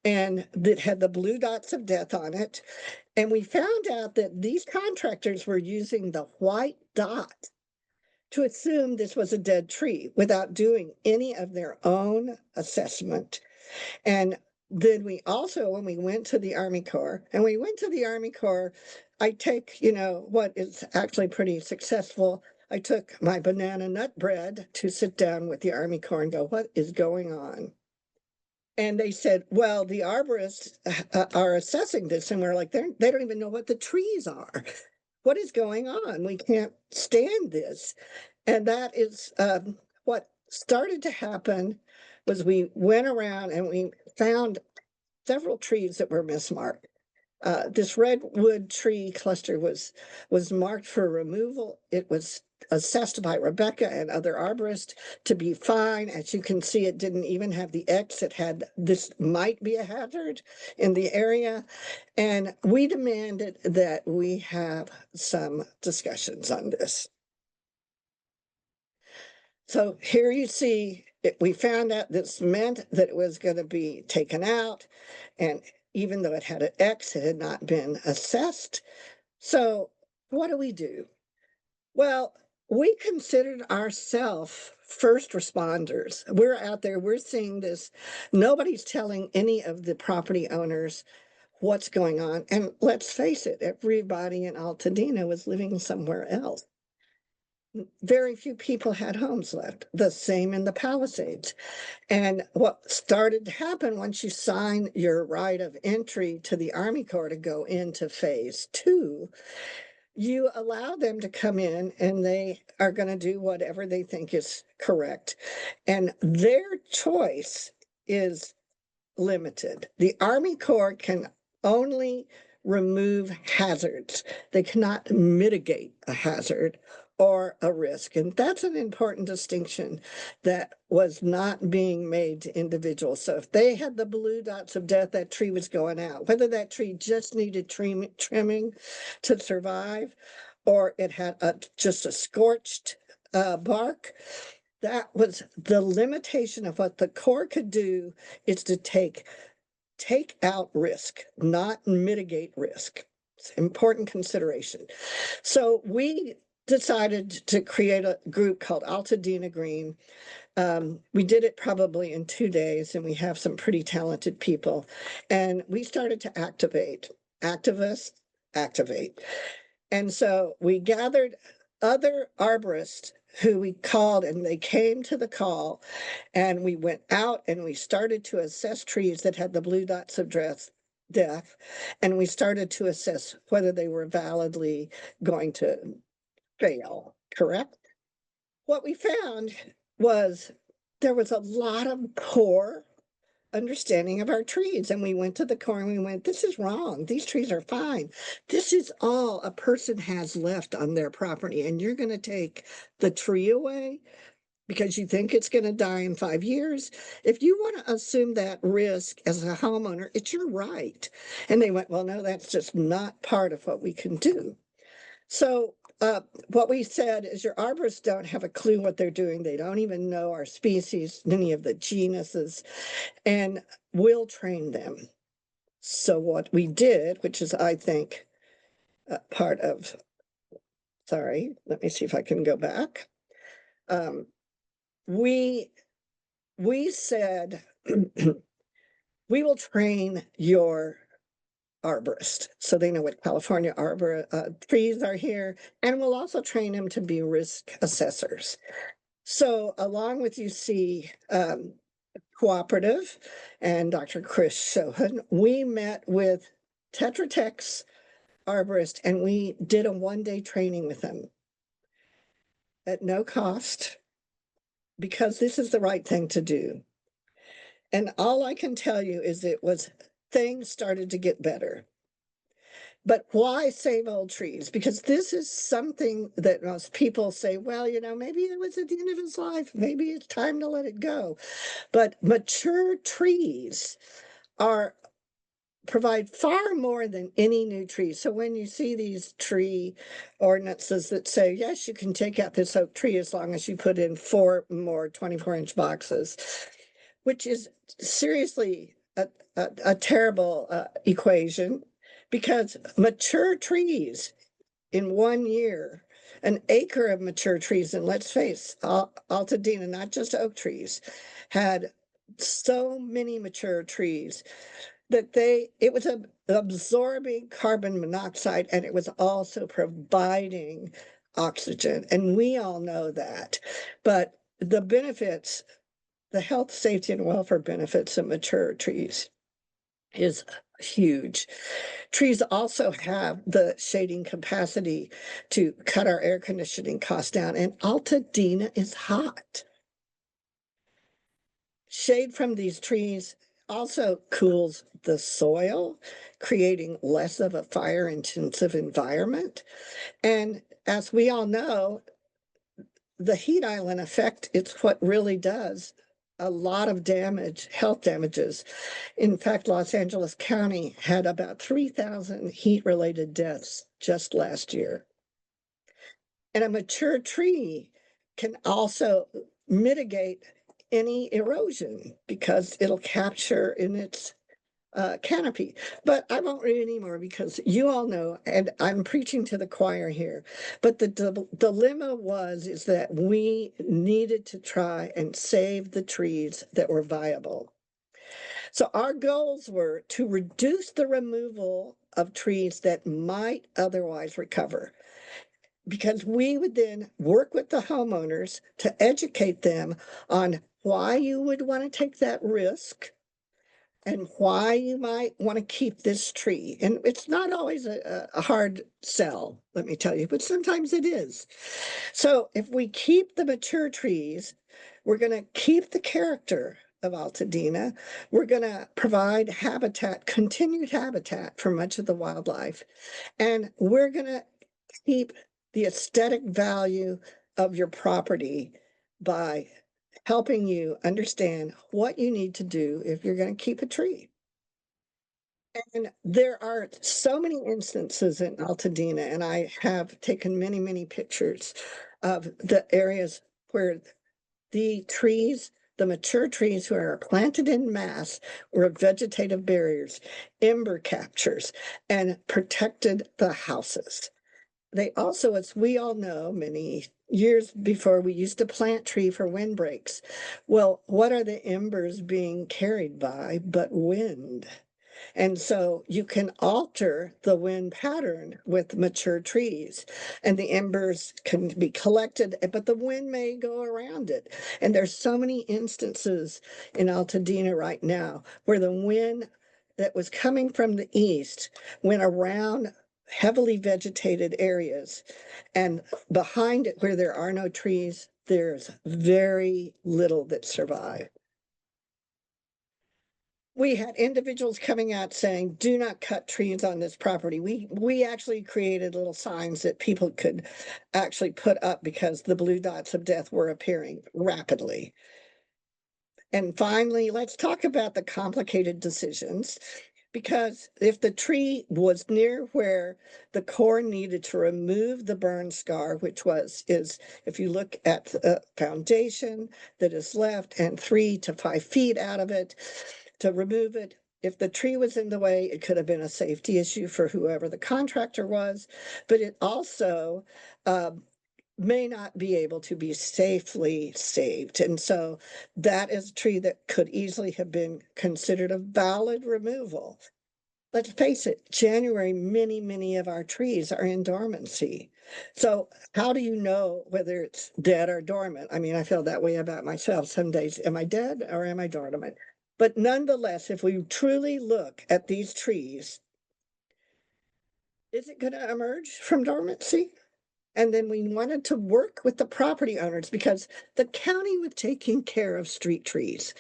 and that had the blue dots of death on it. And we found out that these contractors were using the white dot to assume this was a dead tree without doing any of their own assessment. And then we also, when we went to the Army Corps, I take, what is actually pretty successful. I took my banana nut bread to sit down with the Army Corps and go, what is going on? And they said, well, the arborists are assessing this. And we're like, they don't even know what the trees are. What is going on? We can't stand this. And that is what started to happen. Was we went around and we found several trees that were mismarked. This redwood tree cluster was marked for removal. It was assessed by Rebecca and other arborists to be fine. As you can see, it didn't even have the X. It had, this might be a hazard in the area. And we demanded that we have some discussions on this. So here you see we found out this meant that it was going to be taken out. And even though it had an X, it had not been assessed. So what do we do? Well, we considered ourselves first responders. We're out there, we're seeing this. Nobody's telling any of the property owners what's going on. And let's face it, everybody in Altadena was living somewhere else. Very few people had homes left, the same in the Palisades. And what started to happen once you sign your right of entry to the Army Corps to go into phase 2, you allow them to come in and they are going to do whatever they think is correct. And their choice is limited. The Army Corps can only remove hazards. They cannot mitigate a hazard or a risk. And that's an important distinction that was not being made to individuals. So if they had the blue dots of death, that tree was going out. Whether that tree just needed trimming to survive, or it had just a scorched bark, that was the limitation of what the Corps could do, is to take out risk, not mitigate risk. It's an important consideration. So we decided to create a group called Altadena Green. We did it probably in 2 days, and we have some pretty talented people. And we started to activate. Activists activate. And so we gathered other arborists who we called, and they came to the call, and we went out and we started to assess trees that had the blue dots of death, and we started to assess whether they were validly going to fail, correct? What we found was there was a lot of poor understanding of our trees. And we went to the Corps and we went, this is wrong. These trees are fine. This is all a person has left on their property. And you're going to take the tree away because you think it's going to die in 5 years. If you want to assume that risk as a homeowner, it's your right. And they went, well, no, that's just not part of what we can do. So what we said is your arborists don't have a clue what they're doing. They don't even know our species, any of the genuses, and we'll train them. So what we did, which is, I think, part of, sorry, let me see if I can go back. We said, we will train your arborist so they know what California arbor trees are here, and we'll also train them to be risk assessors. So along with UC Cooperative and Dr. Chris Shohan, we met with Tetra Tech's arborist and we did a 1-day training with them at no cost, because this is the right thing to do. And all I can tell you is things started to get better. But why save old trees? Because this is something that most people say, well, maybe it was at the end of his life. Maybe it's time to let it go. But mature trees provide far more than any new tree. So when you see these tree ordinances that say, yes, you can take out this oak tree as long as you put in 4 more 24-inch boxes, which is seriously a terrible equation, because mature trees in 1 year, an acre of mature trees, and let's face Altadena, not just oak trees, had so many mature trees that it was absorbing carbon monoxide, and it was also providing oxygen. And we all know that. But the benefits, the health, safety, and welfare benefits of mature trees is huge. Trees also have the shading capacity to cut our air conditioning costs down, and Altadena is hot. Shade from these trees also cools the soil, creating less of a fire-intensive environment. And as we all know, the heat island effect, it's what really does a lot of damage, health damages. In fact, Los Angeles County had about 3,000 heat-related deaths just last year. And a mature tree can also mitigate any erosion because it'll capture in its canopy. But I won't read anymore because you all know, and I'm preaching to the choir here, but the dilemma is that we needed to try and save the trees that were viable. So our goals were to reduce the removal of trees that might otherwise recover, because we would then work with the homeowners to educate them on why you would want to take that risk and why you might want to keep this tree. And it's not always a hard sell, let me tell you, but sometimes it is. So if we keep the mature trees, we're going to keep the character of Altadena. We're going to provide habitat, continued habitat for much of the wildlife. And we're going to keep the aesthetic value of your property by helping you understand what you need to do if you're going to keep a tree. And there are so many instances in Altadena, and I have taken many, many pictures of the areas where the trees, the mature trees who are planted in mass, were vegetative barriers, ember captures, and protected the houses. They also, as we all know, many years before, we used to plant tree for windbreaks. Well, what are the embers being carried by but wind? And so you can alter the wind pattern with mature trees, and the embers can be collected, but the wind may go around it. And there's so many instances in Altadena right now where the wind that was coming from the east went around heavily vegetated areas, and behind it where there are no trees, there's very little that survive. We had individuals coming out saying, do not cut trees on this property. We actually created little signs that people could actually put up because the blue dots of death were appearing rapidly. And finally, let's talk about the complicated decisions, because if the tree was near where the Corps needed to remove the burn scar, which is if you look at the foundation that is left and 3 to 5 feet out of it to remove it, if the tree was in the way, it could have been a safety issue for whoever the contractor was, but it also may not be able to be safely saved. And so that is a tree that could easily have been considered a valid removal. Let's face it, January, many of our trees are in dormancy. So how do you know whether it's dead or dormant? I mean, I feel that way about myself. Some days, am I dead or am I dormant? But nonetheless, if we truly look at these trees, is it going to emerge from dormancy? And then we wanted to work with the property owners because the county was taking care of street trees.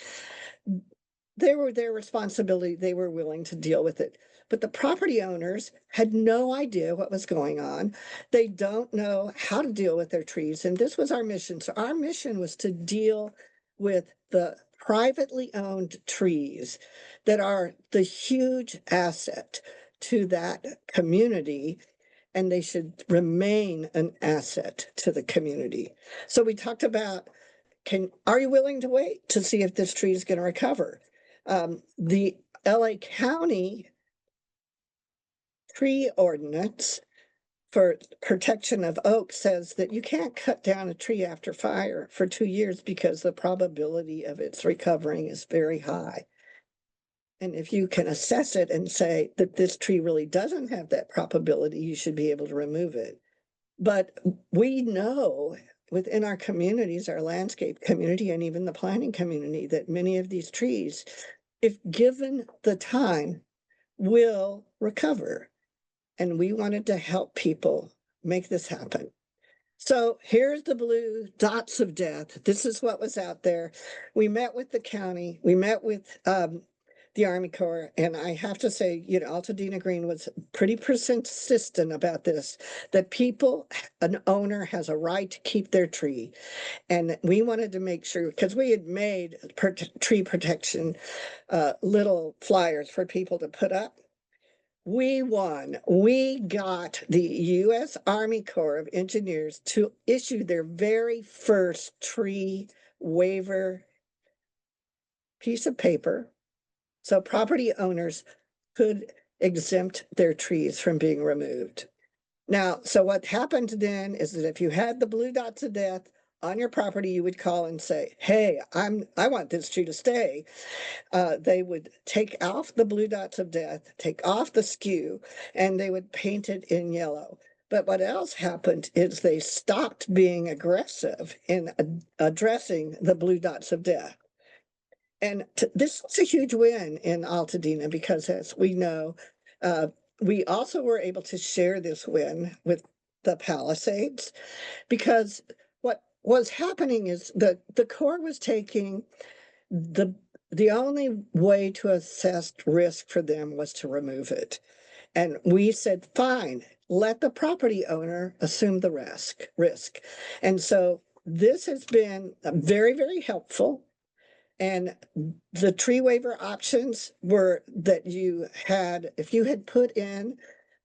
They were their responsibility. They were willing to deal with it. But the property owners had no idea what was going on. They don't know how to deal with their trees. And this was our mission. So our mission was to deal with the privately owned trees that are the huge asset to that community, and they should remain an asset to the community. So we talked about, are you willing to wait to see if this tree is going to recover? The LA County tree ordinance for protection of oak says that you can't cut down a tree after fire for 2 years because the probability of its recovering is very high. And if you can assess it and say that this tree really doesn't have that probability, you should be able to remove it. But we know within our communities, our landscape community, and even the planning community, that many of these trees, if given the time, will recover. And we wanted to help people make this happen. So here's the blue dots of death. This is what was out there. We met with the county. We met with the Army Corps, and I have to say, Altadena Green was pretty persistent about this, that an owner has a right to keep their tree. And we wanted to make sure, because we had made tree protection little flyers for people to put up. We won. We got the U.S. Army Corps of Engineers to issue their very first tree waiver piece of paper so property owners could exempt their trees from being removed. Now, so what happened then is that if you had the blue dots of death on your property, you would call and say, hey, I want this tree to stay. They would take off the blue dots of death, take off the skew, and they would paint it in yellow. But what else happened is they stopped being aggressive in addressing the blue dots of death. And this was a huge win in Altadena because, as we know, uh, we also were able to share this win with the Palisades, because what was happening is the Corps was taking the only way to assess risk for them was to remove it. And we said, fine, let the property owner assume the risk. And so this has been very, very helpful. And the tree waiver options were that you had, if you had put in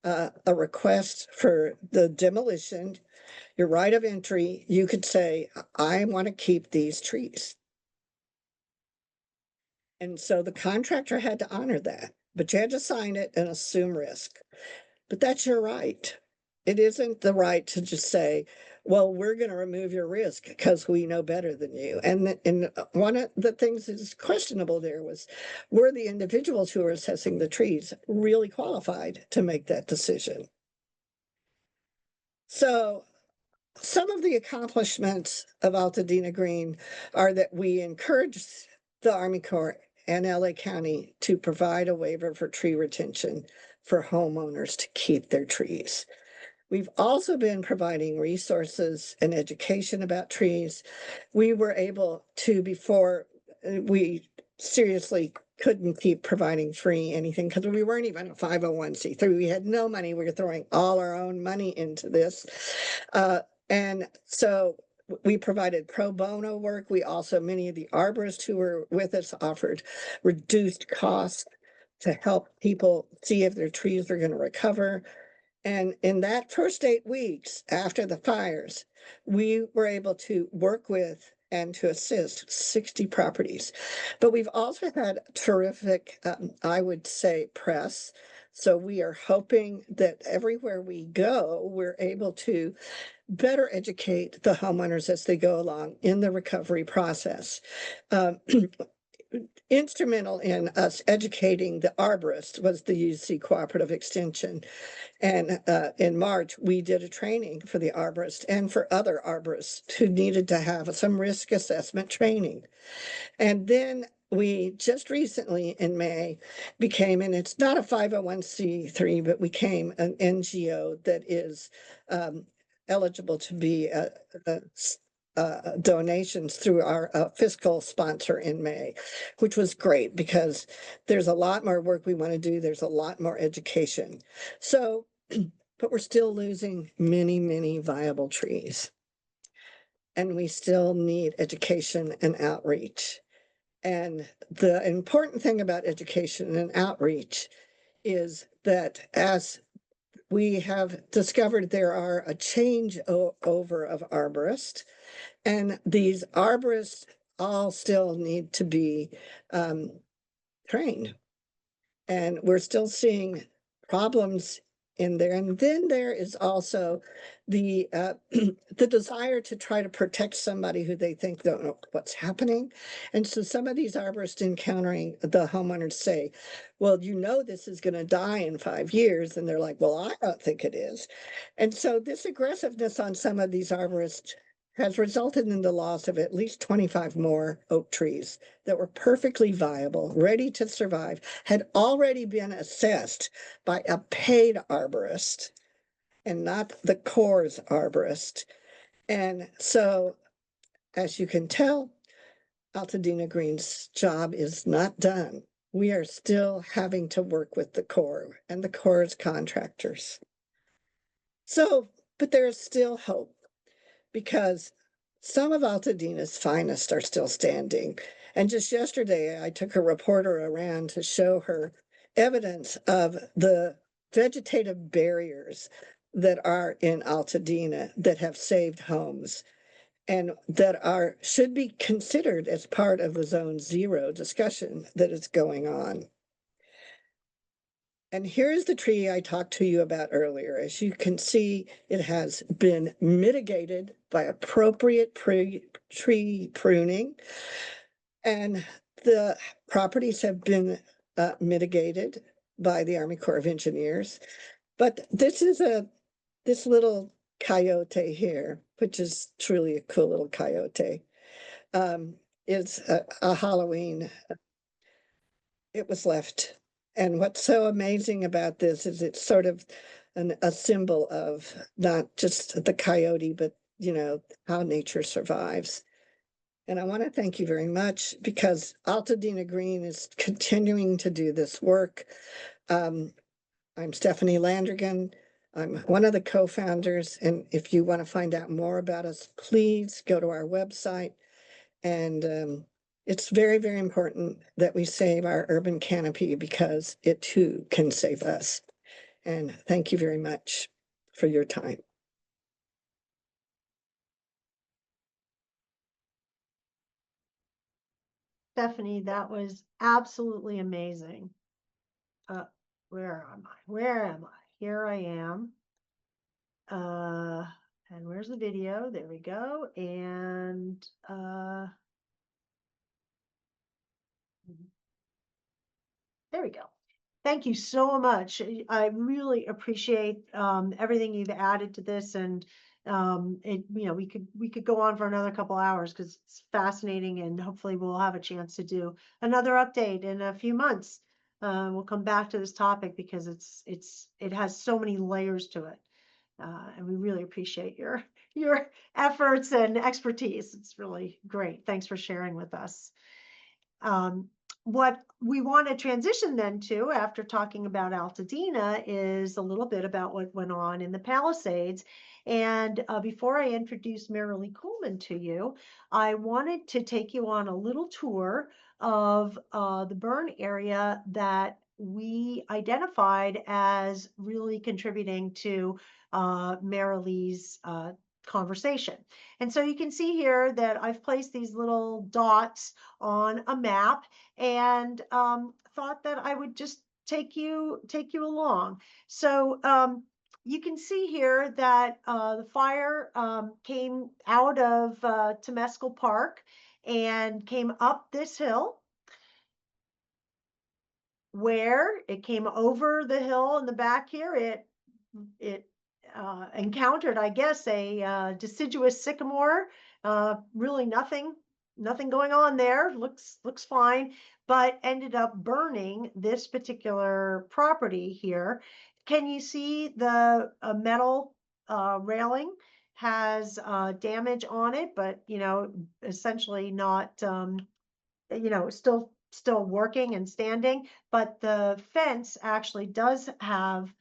a request for the demolition, your right of entry, you could say, I want to keep these trees. And so the contractor had to honor that, but you had to sign it and assume risk. But that's your right. It isn't the right to just say, well, we're going to remove your risk because we know better than you. And one of the things that's questionable there was, were the individuals who were assessing the trees really qualified to make that decision? So some of the accomplishments of Altadena Green are that we encouraged the Army Corps and LA County to provide a waiver for tree retention for homeowners to keep their trees. We've also been providing resources and education about trees. We were able to, before we seriously couldn't keep providing free anything because we weren't even a 501c3. We had no money. We were throwing all our own money into this. And so we provided pro bono work. We also, many of the arborists who were with us offered reduced costs to help people see if their trees are going to recover. And in that first 8 weeks after the fires, we were able to work with and to assist 60 properties. But we've also had terrific, I would say, press. So we are hoping that everywhere we go, we're able to better educate the homeowners as they go along in the recovery process. Instrumental in us educating the arborists was the UC Cooperative Extension. And in March, we did a training for the arborist and for other arborists who needed to have some risk assessment training. And then we just recently in May became, and it's not a 501c3, but we became an NGO that is eligible to be donations through our fiscal sponsor in May, which was great because there's a lot more work we want to do. There's a lot more education. So, but we're still losing many, many viable trees. And we still need education and outreach. And the important thing about education and outreach is that as we have discovered, there are a change over of arborists, and these arborists all still need to be trained. And we're still seeing problems in there. And then there is also the the desire to try to protect somebody who they think don't know what's happening. And so some of these arborists encountering the homeowners say, well, you know, this is going to die in 5 years. And they're like, well, I don't think it is. And so this aggressiveness on some of these arborists has resulted in the loss of at least 25 more oak trees that were perfectly viable, ready to survive, had already been assessed by a paid arborist and not the Corps' arborist. And so, as you can tell, Altadena Green's job is not done. We are still having to work with the Corps and the Corps' contractors. So, but there is still hope, because some of Altadena's finest are still standing. And just yesterday, I took a reporter around to show her evidence of the vegetative barriers that are in Altadena that have saved homes. and that should be considered as part of the Zone 0 discussion that is going on. And here's the tree I talked to you about earlier. As you can see, it has been mitigated by appropriate tree pruning, and the properties have been mitigated by the Army Corps of Engineers. But this little coyote here, which is truly a cool little coyote, is a Halloween. It was left. And what's so amazing about this is it's sort of a symbol of not just the coyote, but how nature survives. And I want to thank you very much, because Altadena Green is continuing to do this work. I'm Stephanie Landrigan. I'm one of the co-founders. And if you want to find out more about us, please go to our website. And it's very, very important that we save our urban canopy, because it too can save us. And thank you very much for your time. Stephanie, that was absolutely amazing. Where am I? Where am I? Here I am. And where's the video? There we go. And there we go. Thank you so much. I really appreciate everything you've added to this, and we could go on for another couple hours because it's fascinating, and hopefully we'll have a chance to do another update in a few months. We'll come back to this topic because it has so many layers to it, and we really appreciate your efforts and expertise. It's really great. Thanks for sharing with us. What we want to transition then to, after talking about Altadena, is a little bit about what went on in the Palisades. And before I introduce Marilee Kuhlman to you, I wanted to take you on a little tour of the burn area that we identified as really contributing to Marilee's conversation. And so you can see here that I've placed these little dots on a map, and thought that I would just take you along. So you can see here that the fire came out of Temescal Park and came up this hill, where it came over the hill in the back here. It encountered, I guess, a deciduous sycamore. Really nothing going on there. Looks fine, but ended up burning this particular property here. Can you see the metal railing has damage on it, but essentially not still working and standing, but the fence actually does have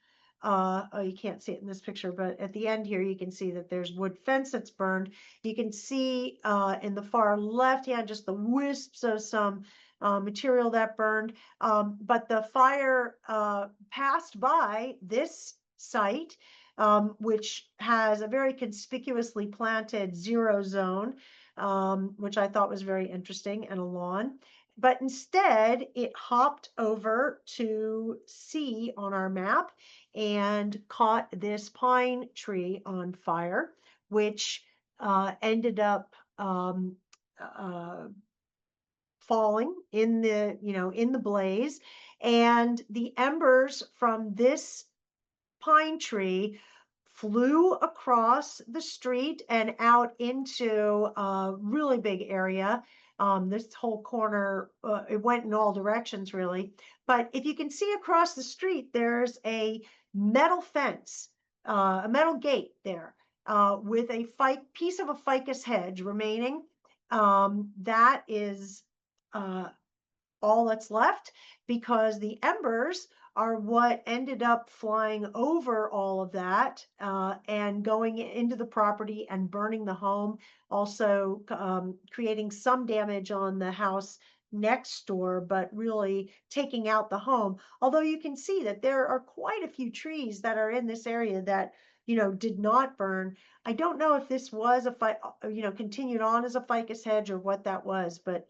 oh, you can't see it in this picture, but at the end here you can see that there's wood fence that's burned. You can see in the far left hand just the wisps of some material that burned, but the fire passed by this site, which has a very conspicuously planted 0 zone, which I thought was very interesting, and a lawn. But instead, it hopped over to C on our map and caught this pine tree on fire, which ended up falling in the blaze. And the embers from this pine tree flew across the street and out into a really big area. This whole corner, it went in all directions really. But if you can see across the street, there's a metal fence, a metal gate there, with a piece of a ficus hedge remaining. That is all that's left, because the embers are what ended up flying over all of that and going into the property and burning the home, also creating some damage on the house next door, but really taking out the home. Although you can see that there are quite a few trees that are in this area that did not burn. I don't know if this was continued on as a ficus hedge or what that was, but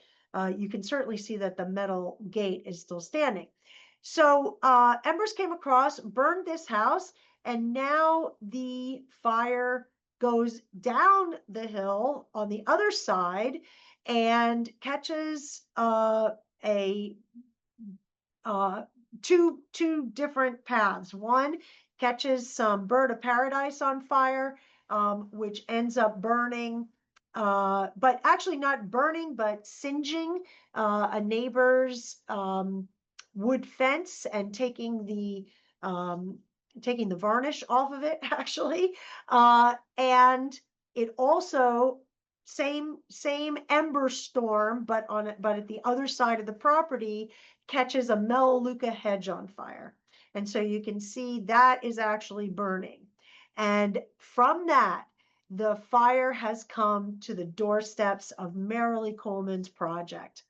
you can certainly see that the metal gate is still standing. So embers came across, burned this house, and now the fire goes down the hill on the other side and catches a two different paths. One catches some bird of paradise on fire, which ends up burning, but actually not burning, but singeing a neighbor's wood fence and taking the varnish off of it, actually. And it also same ember storm, but at the other side of the property, catches a melaleuca hedge on fire. And so you can see that is actually burning. And from that, the fire has come to the doorsteps of Marilee Coleman's project.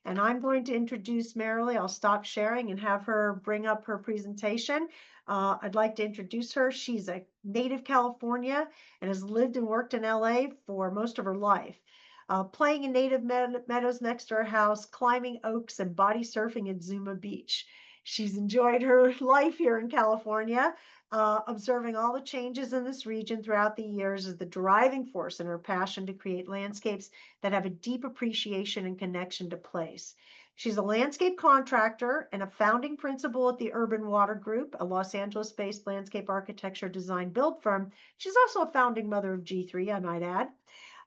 And I'm going to introduce Marilee. I'll stop sharing and have her bring up her presentation. I'd like to introduce her. She's a native California and has lived and worked in LA for most of her life. Playing in native meadows next to her house, climbing oaks, and body surfing at Zuma Beach. She's enjoyed her life here in California, observing all the changes in this region throughout the years as the driving force in her passion to create landscapes that have a deep appreciation and connection to place. She's a landscape contractor and a founding principal at the Urban Water Group, a Los Angeles-based landscape architecture design build firm. She's also a founding mother of G3, I might add.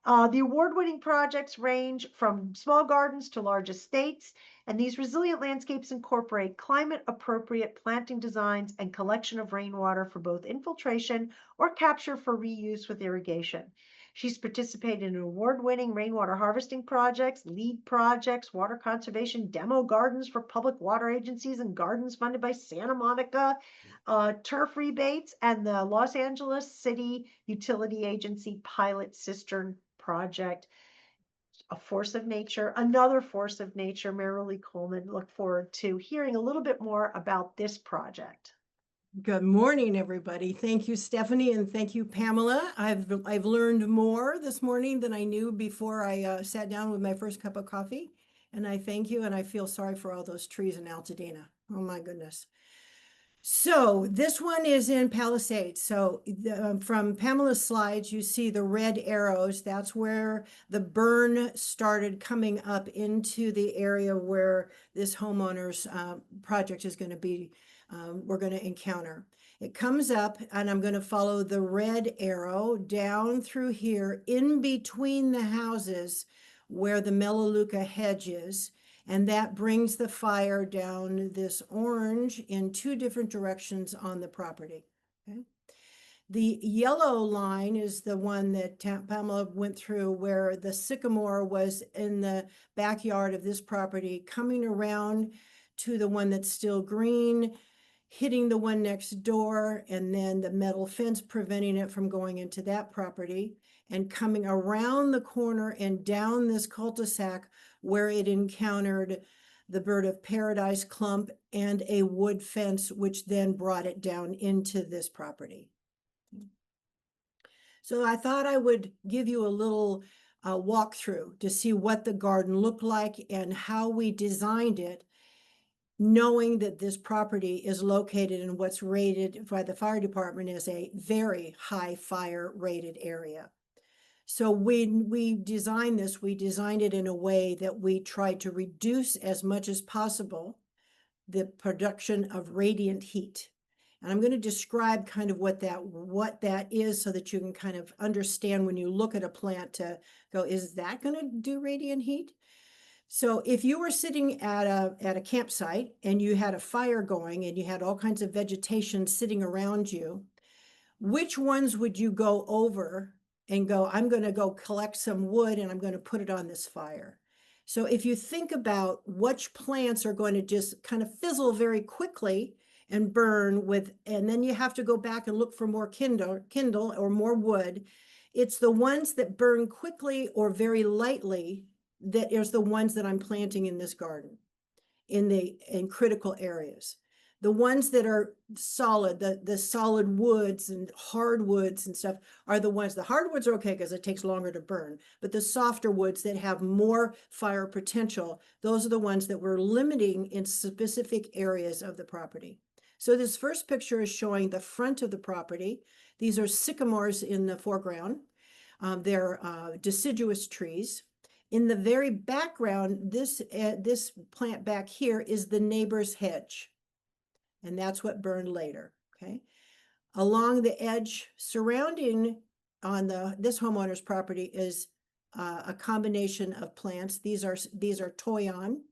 The award-winning projects range from small gardens to large estates, and these resilient landscapes incorporate climate-appropriate planting designs and collection of rainwater for both infiltration or capture for reuse with irrigation. She's participated in award-winning rainwater harvesting projects, LEED projects, water conservation demo gardens for public water agencies and gardens funded by Santa Monica, turf rebates, and the Los Angeles City Utility Agency pilot cistern project. A force of nature, another force of nature. Marilee Coleman, look forward to hearing a little bit more about this project. Good morning, everybody. Thank you, Stephanie, and thank you, Pamela. I've learned more this morning than I knew before I sat down with my first cup of coffee. And I thank you, and I feel sorry for all those trees in Altadena. Oh my goodness. So this one is in Palisades. So from Pamela's slides, you see the red arrows. That's where the burn started coming up into the area where this homeowner's project is going to be, we're going to encounter. It comes up, and I'm going to follow the red arrow down through here in between the houses where the melaleuca hedge is. And that brings the fire down this orange in two different directions on the property. Okay. The yellow line is the one that Pamela went through, where the sycamore was in the backyard of this property, coming around to the one that's still green, hitting the one next door, and then the metal fence preventing it from going into that property, and coming around the corner and down this cul-de-sac where it encountered the bird of paradise clump and a wood fence, which then brought it down into this property. So I thought I would give you a little walkthrough to see what the garden looked like and how we designed it, knowing that this property is located in what's rated by the fire department as a very high fire rated area. So when we designed this, we designed it in a way that we tried to reduce as much as possible the production of radiant heat. And I'm going to describe kind of what that is so that you can kind of understand when you look at a plant to go, is that going to do radiant heat? So if you were sitting at a campsite and you had a fire going and you had all kinds of vegetation sitting around you, which ones would you go over and go, I'm going to go collect some wood and I'm going to put it on this fire? So if you think about which plants are going to just kind of fizzle very quickly and burn with, and then you have to go back and look for more kindle or more wood, it's the ones that burn quickly or very lightly that is the ones that I'm planting in this garden in critical areas. The ones that are solid, the solid woods and hardwoods and stuff are the ones, the hardwoods are okay because it takes longer to burn, but the softer woods that have more fire potential, those are the ones that we're limiting in specific areas of the property. So this first picture is showing the front of the property. These are sycamores in the foreground. They're deciduous trees. In the very background, this plant back here is the neighbor's hedge. And that's what burned later, okay? Along the edge surrounding on this homeowner's property is a combination of plants. These are toyon,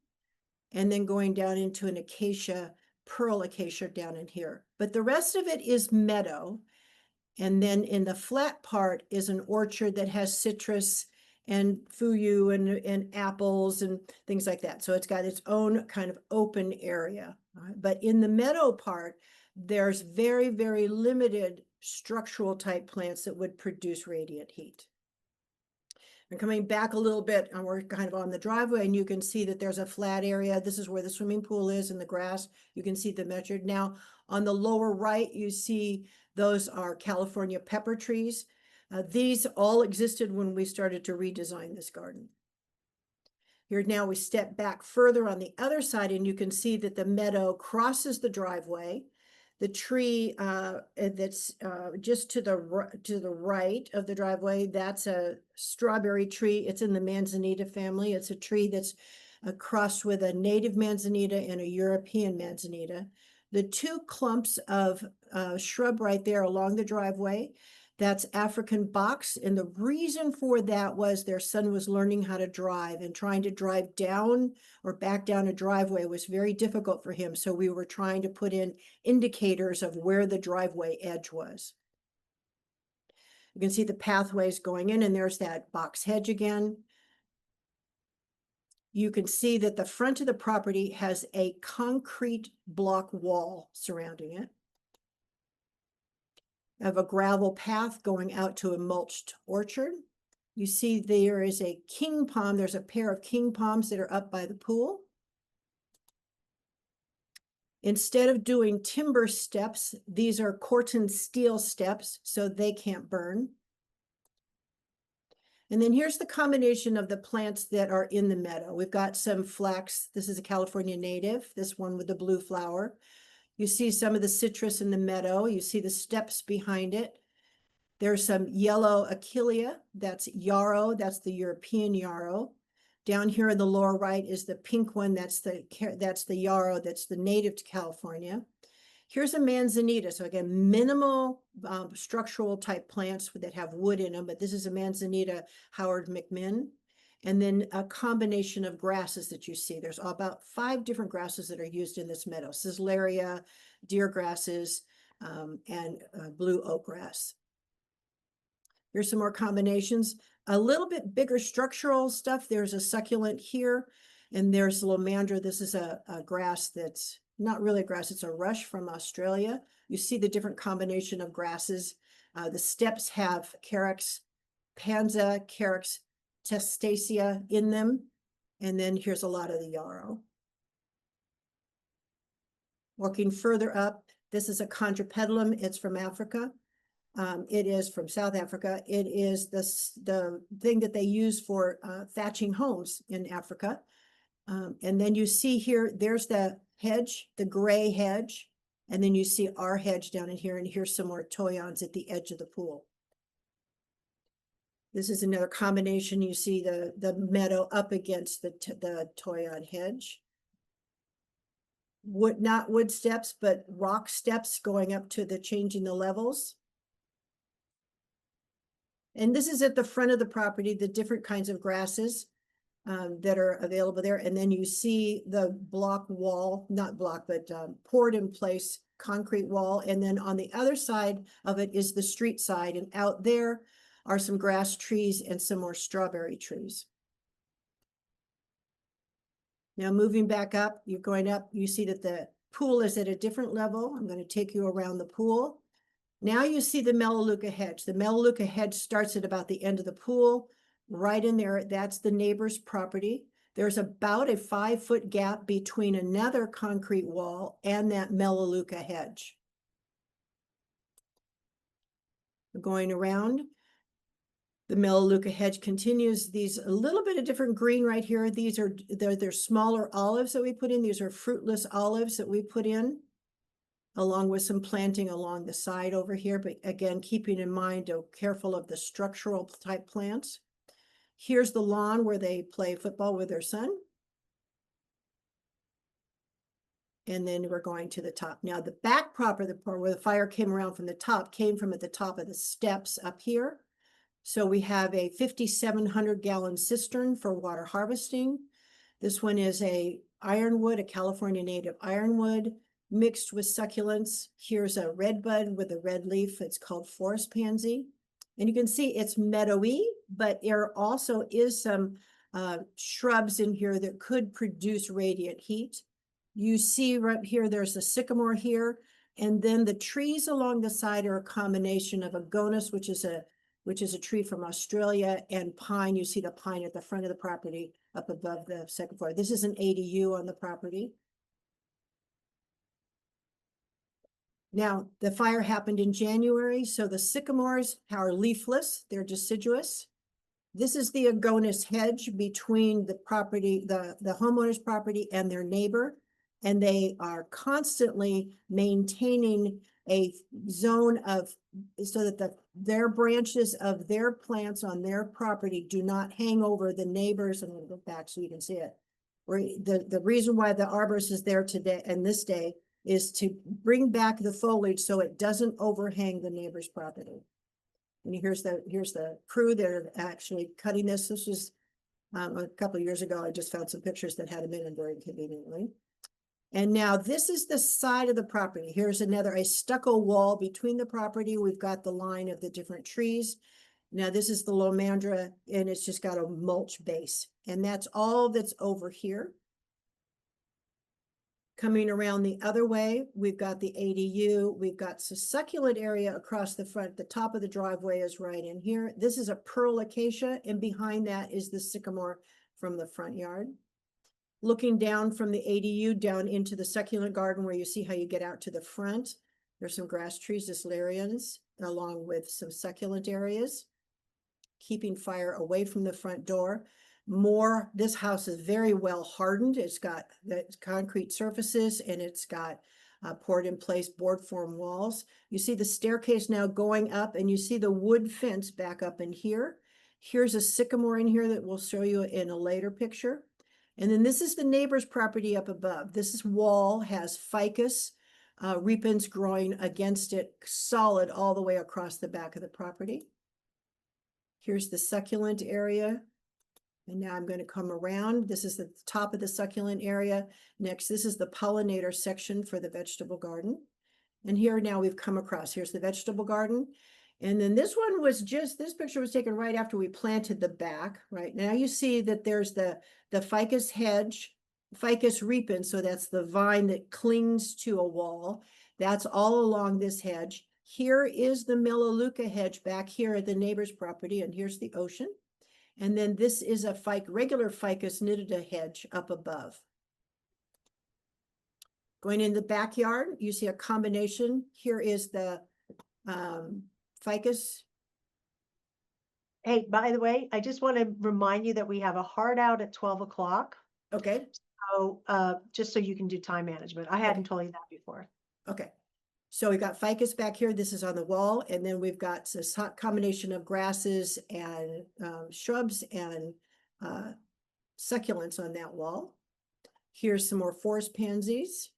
and then going down into an acacia, pearl acacia down in here. But the rest of it is meadow. And then in the flat part is an orchard that has citrus and fuyu and apples and things like that. So it's got its own kind of open area. But in the meadow part, there's very, very limited structural type plants that would produce radiant heat. And coming back a little bit, and we're kind of on the driveway, and you can see that there's a flat area. This is where the swimming pool is in the grass. You can see the measured. Now, on the lower right, you see those are California pepper trees. These all existed when we started to redesign this garden. Here now we step back further on the other side, and you can see that the meadow crosses the driveway. The tree that's just to the right of the driveway, that's a strawberry tree. It's in the manzanita family. It's a tree that's crossed with a native manzanita and a European manzanita. The two clumps of shrub right there along the driveway, that's African box. And the reason for that was their son was learning how to drive, and trying to drive down or back down a driveway was very difficult for him. So we were trying to put in indicators of where the driveway edge was. You can see the pathways going in, and there's that box hedge again. You can see that the front of the property has a concrete block wall surrounding it. Of a gravel path going out to a mulched orchard. You see there is a king palm. There's a pair of king palms that are up by the pool. Instead of doing timber steps, these are corten steel steps, so they can't burn. And then here's the combination of the plants that are in the meadow. We've got some flax. This is a California native, this one with the blue flower. You see some of the citrus in the meadow. You see the steps behind it. There's some yellow achillea. That's yarrow. That's the European yarrow. Down here in the lower right is the pink one. That's the yarrow. That's the native to California. Here's a manzanita. So again, minimal structural type plants that have wood in them, but this is a manzanita Howard McMinn. And then a combination of grasses that you see. There's about 5 different grasses that are used in this meadow: Sizzleria, deer grasses, and blue oak grass. Here's some more combinations. A little bit bigger structural stuff. There's a succulent here, and there's lomandra. This is a grass that's not really a grass, it's a rush from Australia. You see the different combination of grasses. The steps have Carex panza, Carex testacea in them. And then here's a lot of the yarrow. Walking further up, this is a chondropedilum. It's from Africa. It is from South Africa. It is the thing that they use for thatching homes in Africa. And then you see here, there's the hedge, the gray hedge. And then you see our hedge down in here, and here's some more toyons at the edge of the pool. This is another combination. You see the meadow up against the toyon hedge. Not wood steps, but rock steps going up to changing the levels. And this is at the front of the property, the different kinds of grasses that are available there. And then you see the block wall, not block, but poured in place concrete wall. And then on the other side of it is the street side. And out there are some grass trees and some more strawberry trees. Now moving back up, you're going up, you see that the pool is at a different level. I'm going to take you around the pool. Now you see the Melaleuca hedge. The Melaleuca hedge starts at about the end of the pool. Right in there, that's the neighbor's property. there's about a 5-foot gap between another concrete wall and that Melaleuca hedge. Going around, the Melaleuca hedge continues. These a little bit of different green right here. These are they're smaller olives that we put in. These are fruitless olives that we put in, along with some planting along the side over here. But again, keeping in mind, careful of the structural type plants. Here's the lawn where they play football with their son. And then we're going to the top. Now the back proper, the part where the fire came around from the top, came from at the top of the steps up here. So we have a 5,700 gallon cistern for water harvesting. This one is a ironwood, a California native ironwood mixed with succulents. Here's a red bud with a red leaf. It's called forest pansy. And you can see it's meadowy, but there also is some shrubs in here that could produce radiant heat. You see right here, there's a sycamore here. And then the trees along the side are a combination of agonis, which is a tree from Australia, and pine. You see the pine at the front of the property up above the second floor. This is an ADU on the property. Now, the fire happened in January, so the sycamores are leafless, they're deciduous. This is the agonis hedge between the property, the homeowner's property and their neighbor, and they are constantly maintaining a zone of, so that their branches of their plants on their property do not hang over the neighbors. I'm going to go back so you can see it. Where the reason why the arborist is there today and this day is to bring back the foliage so it doesn't overhang the neighbor's property. And here's the crew that are actually cutting this. This was a couple of years ago. I just found some pictures that had them in very conveniently. And now this is the side of the property. Here's a stucco wall between the property. We've got the line of the different trees. Now this is the lomandra, and it's just got a mulch base. And that's all that's over here. Coming around the other way, we've got the ADU. We've got the succulent area across the front. The top of the driveway is right in here. This is a pearl acacia, and behind that is the sycamore from the front yard. Looking down from the ADU down into the succulent garden where you see how you get out to the front. There's some grass trees, Islarians, along with some succulent areas. Keeping fire away from the front door. This house is very well hardened. It's got the concrete surfaces, and it's got poured in place board form walls. You see the staircase now going up, and you see the wood fence back up in here. Here's a sycamore in here that we'll show you in a later picture. And then this is the neighbor's property up above. This wall has ficus repens growing against it, solid all the way across the back of the property. Here's the succulent area. And now I'm going to come around. This is the top of the succulent area. Next, this is the pollinator section for the vegetable garden. And here now we've come across, here's the vegetable garden. And then this one was this picture was taken right after we planted the back. Right now you see that there's the ficus hedge, ficus repin. So that's the vine that clings to a wall. That's all along this hedge. Here is the Melaleuca hedge back here at the neighbor's property. And here's the ocean. And then this is a regular ficus nitida hedge up above. Going in the backyard, you see a combination. Here is the ficus. Hey, by the way, I just want to remind you that we have a hard out at 12 o'clock. Okay. So just so you can do time management. I hadn't told you that before. Okay. So we got ficus back here. This is on the wall. And then we've got this hot combination of grasses and shrubs and succulents on that wall. Here's some more forest pansies.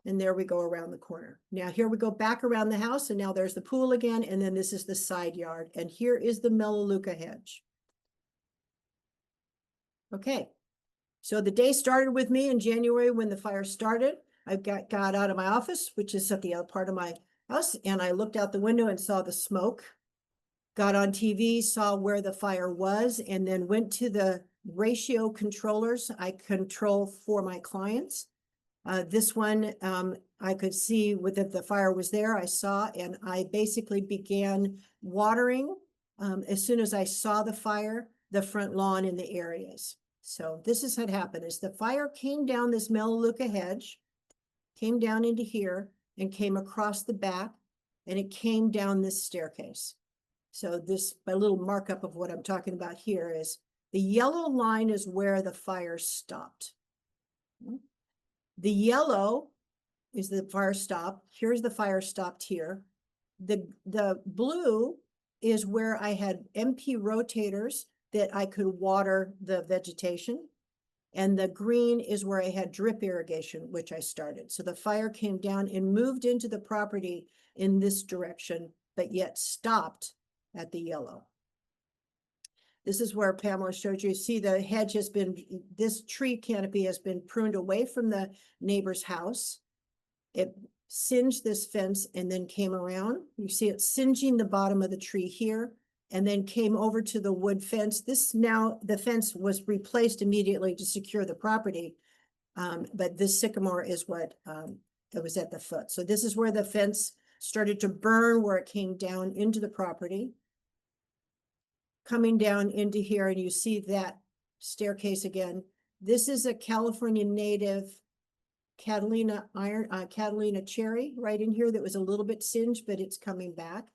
And there we go around the corner. Now here we go back around the house, and now there's the pool again, and then this is the side yard. And here is the Melaleuca hedge. Okay, so the day started with me in January when the fire started. I got out of my office, which is at the other part of my house, and I looked out the window and saw the smoke. Got on TV, saw where the fire was, and then went to the ratio controllers I control for my clients. This one, I could see that the fire was there. I saw, and I basically began watering as soon as I saw the fire, the front lawn in the areas. So this is what happened, is the fire came down this Melaleuca hedge, came down into here and came across the back, and it came down this staircase. So this, my little markup of what I'm talking about here is the yellow line is where the fire stopped. The yellow is the fire stop. Here's the fire stopped here. The blue is where I had MP rotators that I could water the vegetation. And the green is where I had drip irrigation, which I started. So the fire came down and moved into the property in this direction, but yet stopped at the yellow. This is where Pamela showed you. See, the hedge has been, this tree canopy has been pruned away from the neighbor's house. It singed this fence and then came around. You see it singeing the bottom of the tree here and then came over to the wood fence. This now, the fence was replaced immediately to secure the property. But this sycamore is what it was at the foot. So this is where the fence started to burn, where it came down into the property. Coming down into here, and you see that staircase again. This is a California native Catalina Catalina cherry right in here that was a little bit singed, but it's coming back.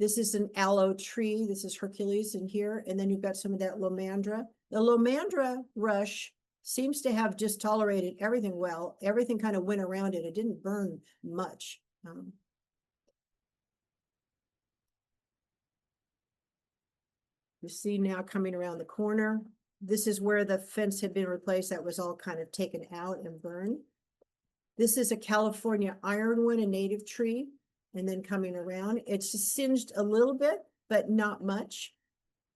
This is an aloe tree. This is Hercules in here. And then you've got some of that lomandra. The lomandra rush seems to have just tolerated everything well. Everything kind of went around it. It didn't burn much. You see now coming around the corner. This is where the fence had been replaced. That was all kind of taken out and burned. This is a California ironwood, a native tree, and then coming around. It's just singed a little bit, but not much.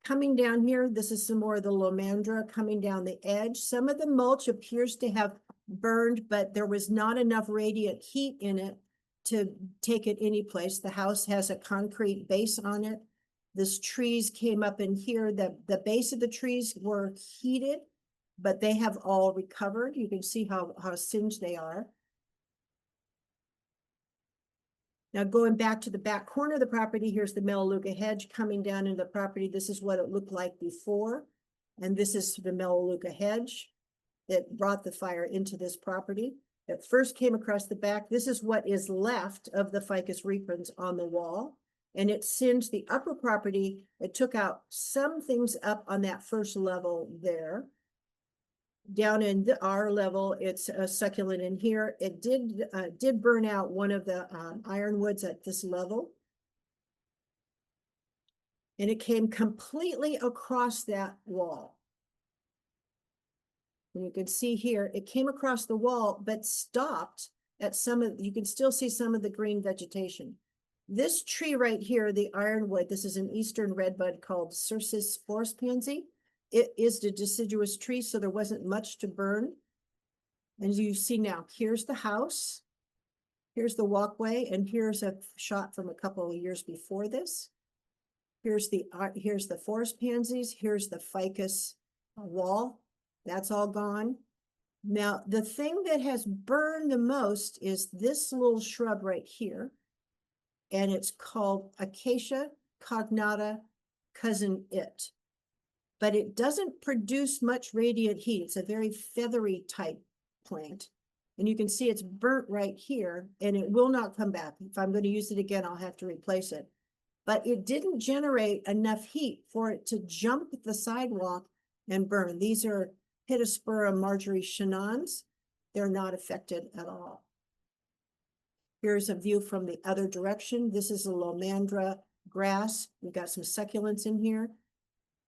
Coming down here, this is some more of the lomandra coming down the edge. Some of the mulch appears to have burned, but there was not enough radiant heat in it to take it any place. The house has a concrete base on it. This trees came up in here. The base of the trees were heated, but they have all recovered. You can see how singed they are. Now going back to the back corner of the property, here's the Melaleuca hedge coming down into the property. This is what it looked like before. And this is the Melaleuca hedge that brought the fire into this property. It first came across the back. This is what is left of the ficus recurrens on the wall. And it singed the upper property. It took out some things up on that first level there. Down in our level, it's a succulent in here. It did burn out one of the ironwoods at this level. And it came completely across that wall. And you can see here, it came across the wall, but stopped at some of, you can still see some of the green vegetation. This tree right here, the ironwood, this is an eastern redbud called Circis forest pansy. It is the deciduous tree, so there wasn't much to burn. And you see now, here's the house, here's the walkway, and here's a shot from a couple of years before this. Here's the forest pansies, here's the ficus wall. That's all gone. Now, the thing that has burned the most is this little shrub right here. And it's called Acacia cognata cousin it. But it doesn't produce much radiant heat. It's a very feathery type plant. And you can see it's burnt right here, and it will not come back. If I'm going to use it again, I'll have to replace it. But it didn't generate enough heat for it to jump the sidewalk and burn. These are Pittosporum marjorie-chenons. They're not affected at all. Here's a view from the other direction. This is a lomandra grass. We've got some succulents in here.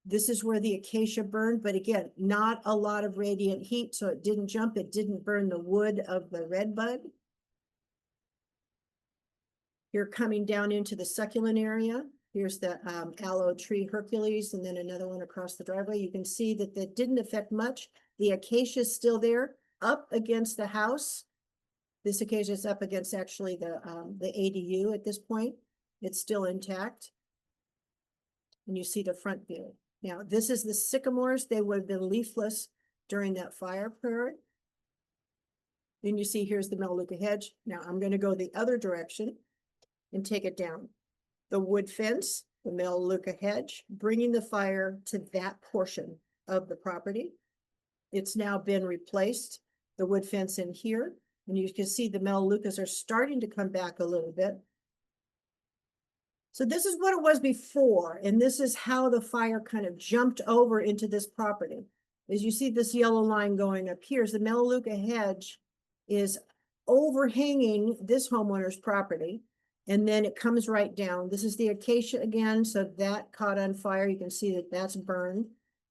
This is where the acacia burned, but again, not a lot of radiant heat, so it didn't jump. It didn't burn the wood of the redbud. Here coming down into the succulent area. Here's the aloe tree Hercules, and then another one across the driveway. You can see that that didn't affect much. The acacia is still there, up against the house. This acacia is up against actually the ADU at this point. It's still intact. And you see the front view. Now, this is the sycamores. They would have been leafless during that fire period. Then you see here's the Melaleuca hedge. Now I'm going to go the other direction and take it down. The wood fence, the Melaleuca hedge, bringing the fire to that portion of the property. it's now been replaced, the wood fence in here. And you can see the melaleucas are starting to come back a little bit. So this is what it was before, and this is how the fire kind of jumped over into this property. As you see this yellow line going up here, the melaleuca hedge is overhanging this homeowner's property, and then it comes right down. This is the acacia again, so that caught on fire. You can see that that's burned.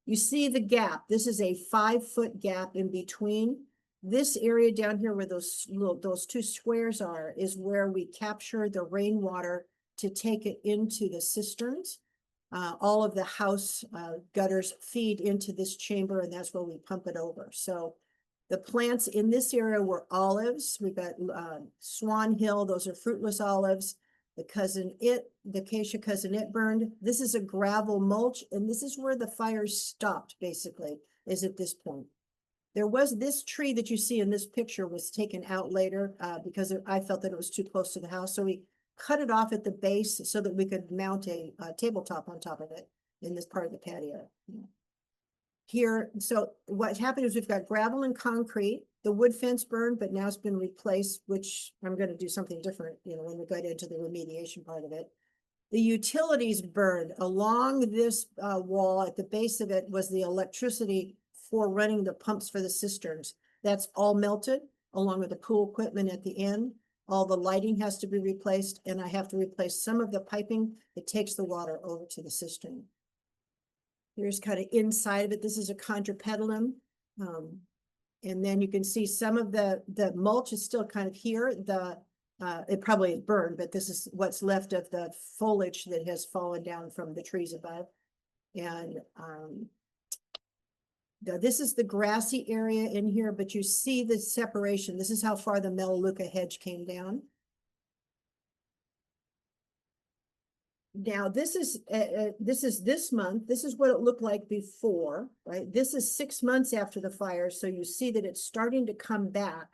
You see the gap. This is a 5-foot gap in between. This area down here where those two squares are is where we capture the rainwater to take it into the cisterns. All of the house gutters feed into this chamber, and that's where we pump it over. So the plants in this area were olives. We've got Swan Hill, those are fruitless olives. The acacia cousin it burned. This is a gravel mulch, and this is where the fire stopped, basically, is at this point. There was this tree that you see in this picture was taken out later because I felt that it was too close to the house. So we cut it off at the base so that we could mount a tabletop on top of it in this part of the patio. Here, so what happened is we've got gravel and concrete. The wood fence burned, but now it's been replaced, which I'm going to do something different, when we get into the remediation part of it. The utilities burned. Along this wall at the base of it was the electricity for running the pumps for the cisterns. That's all melted, along with the pool equipment at the end. All the lighting has to be replaced, and I have to replace some of the piping that takes the water over to the cistern. Here's kind of inside of it. This is a contrapedalum. And then you can see some of the mulch is still kind of here. It probably is burned, but this is what's left of the foliage that has fallen down from the trees above. And this is the grassy area in here, but you see the separation. This is how far the melaleuca hedge came down. Now this is this month. This is what it looked like before, right? This is 6 months after the fire, so you see that it's starting to come back.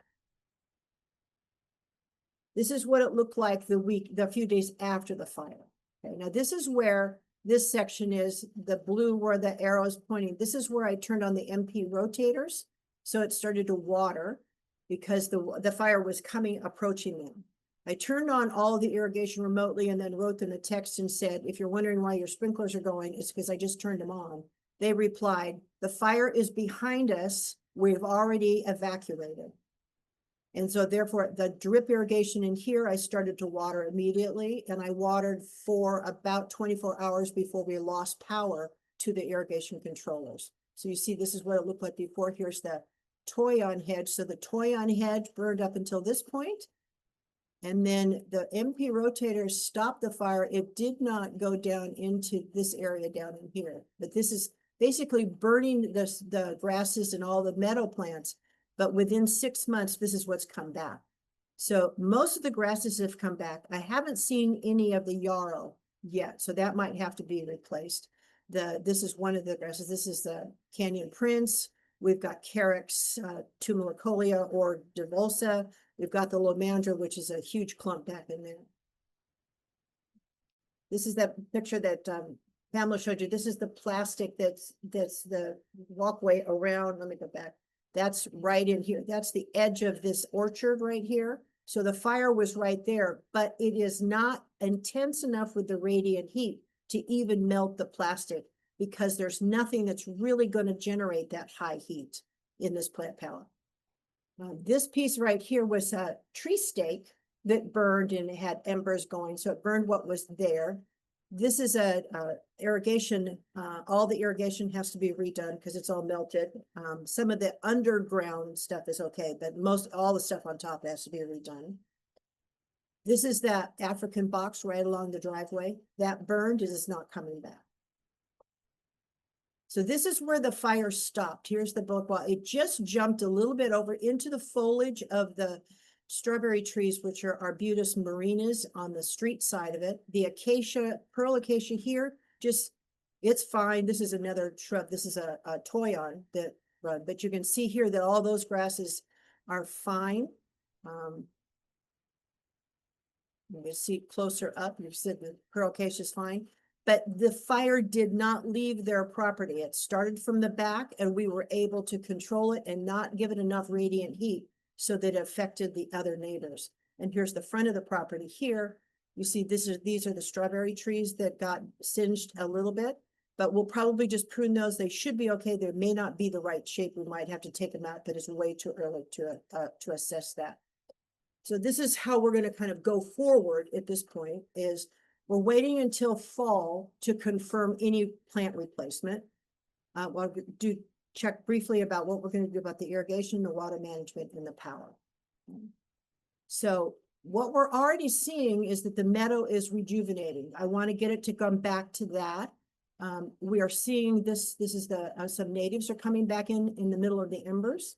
This is what it looked like the few days after the fire. Okay, now this is where this section is, the blue where the arrow is pointing. This is where I turned on the MP rotators, so it started to water because the fire was approaching them. I turned on all of the irrigation remotely and then wrote them a text and said, if you're wondering why your sprinklers are going, it's because I just turned them on. They replied, the fire is behind us. We've already evacuated. And so therefore the drip irrigation in here, I started to water immediately, and I watered for about 24 hours before we lost power to the irrigation controllers. So you see, this is what it looked like before. Here's the toy-on hedge. So the toy-on hedge burned up until this point. And then the MP rotators stopped the fire. It did not go down into this area down in here, but this is basically burning the grasses and all the meadow plants. But within 6 months, this is what's come back. So most of the grasses have come back. I haven't seen any of the yarrow yet, so that might have to be replaced. This is one of the grasses. This is the Canyon Prince. We've got Carex tumulacolia or divulsa. We've got the lomandra, which is a huge clump back in there. This is that picture that Pamela showed you. This is the plastic that's the walkway around. Let me go back. That's right in here. That's the edge of this orchard right here. So the fire was right there, but it is not intense enough with the radiant heat to even melt the plastic, because there's nothing that's really going to generate that high heat in this plant palette. This piece right here was a tree stake that burned and it had embers going. So it burned what was there. This is a irrigation. All the irrigation has to be redone because it's all melted. Some of the underground stuff is okay, but all the stuff on top has to be redone. This is that African box right along the driveway. That burned and is not coming back. So this is where the fire stopped. Here's the bulk wall. It just jumped a little bit over into the foliage of the strawberry trees, which are Arbutus marinas on the street side of it. The acacia, pearl acacia here, it's fine. This is another shrub. This is a toyon that run, but you can see here that all those grasses are fine. You can see closer up, you see the pearl acacia is fine. but the fire did not leave their property. It started from the back, and we were able to control it and not give it enough radiant heat so that it affected the other neighbors. And here's the front of the property here. You see, these are the strawberry trees that got singed a little bit, but we'll probably just prune those. They should be okay. They may not be the right shape. We might have to take them out, but it's way too early to assess that. So this is how we're going to kind of go forward at this point is we're waiting until fall to confirm any plant replacement. We'll check briefly about what we're going to do about the irrigation, the water management, and the power. So what we're already seeing is that the meadow is rejuvenating. I want to get it to come back to that. We are seeing this is some natives are coming back in the middle of the embers.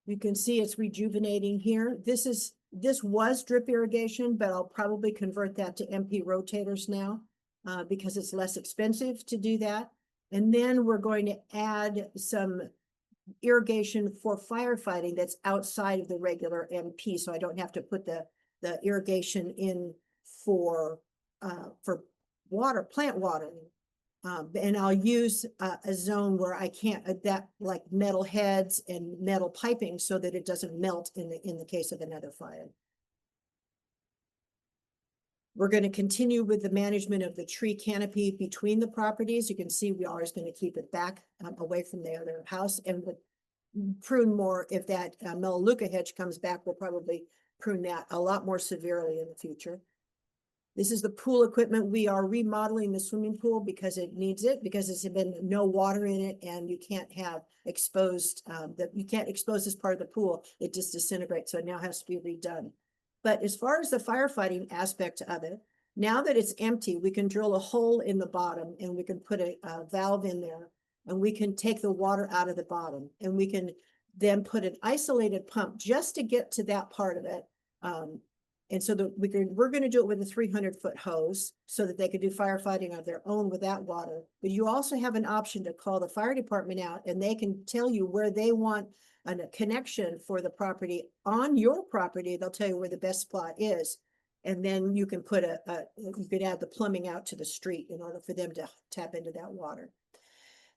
You can see it's rejuvenating here. This was drip irrigation, but I'll probably convert that to MP rotators now because it's less expensive to do that. And then we're going to add some irrigation for firefighting that's outside of the regular MP, so I don't have to put the irrigation in for plant watering. And I'll use a zone where I can't like metal heads and metal piping so that it doesn't melt in the case of another fire. We're going to continue with the management of the tree canopy between the properties. You can see we are always going to keep it back away from the other house, and we'll prune more if that Melaleuca hedge comes back. We'll probably prune that a lot more severely in the future. This is the pool equipment. We are remodeling the swimming pool because it needs it, because there's been no water in it, and you can't have exposed, you can't expose this part of the pool. It just disintegrates, so it now has to be redone. But as far as the firefighting aspect of it, now that it's empty, we can drill a hole in the bottom and we can put a valve in there, and we can take the water out of the bottom, and we can then put an isolated pump just to get to that part of it. And so that we're going to do it with a 300-foot hose so that they could do firefighting of their own with that water. But you also have an option to call the fire department out, and they can tell you where they want a connection for the property. On your property, they'll tell you where the best spot is. And then you can put you could add the plumbing out to the street in order for them to tap into that water.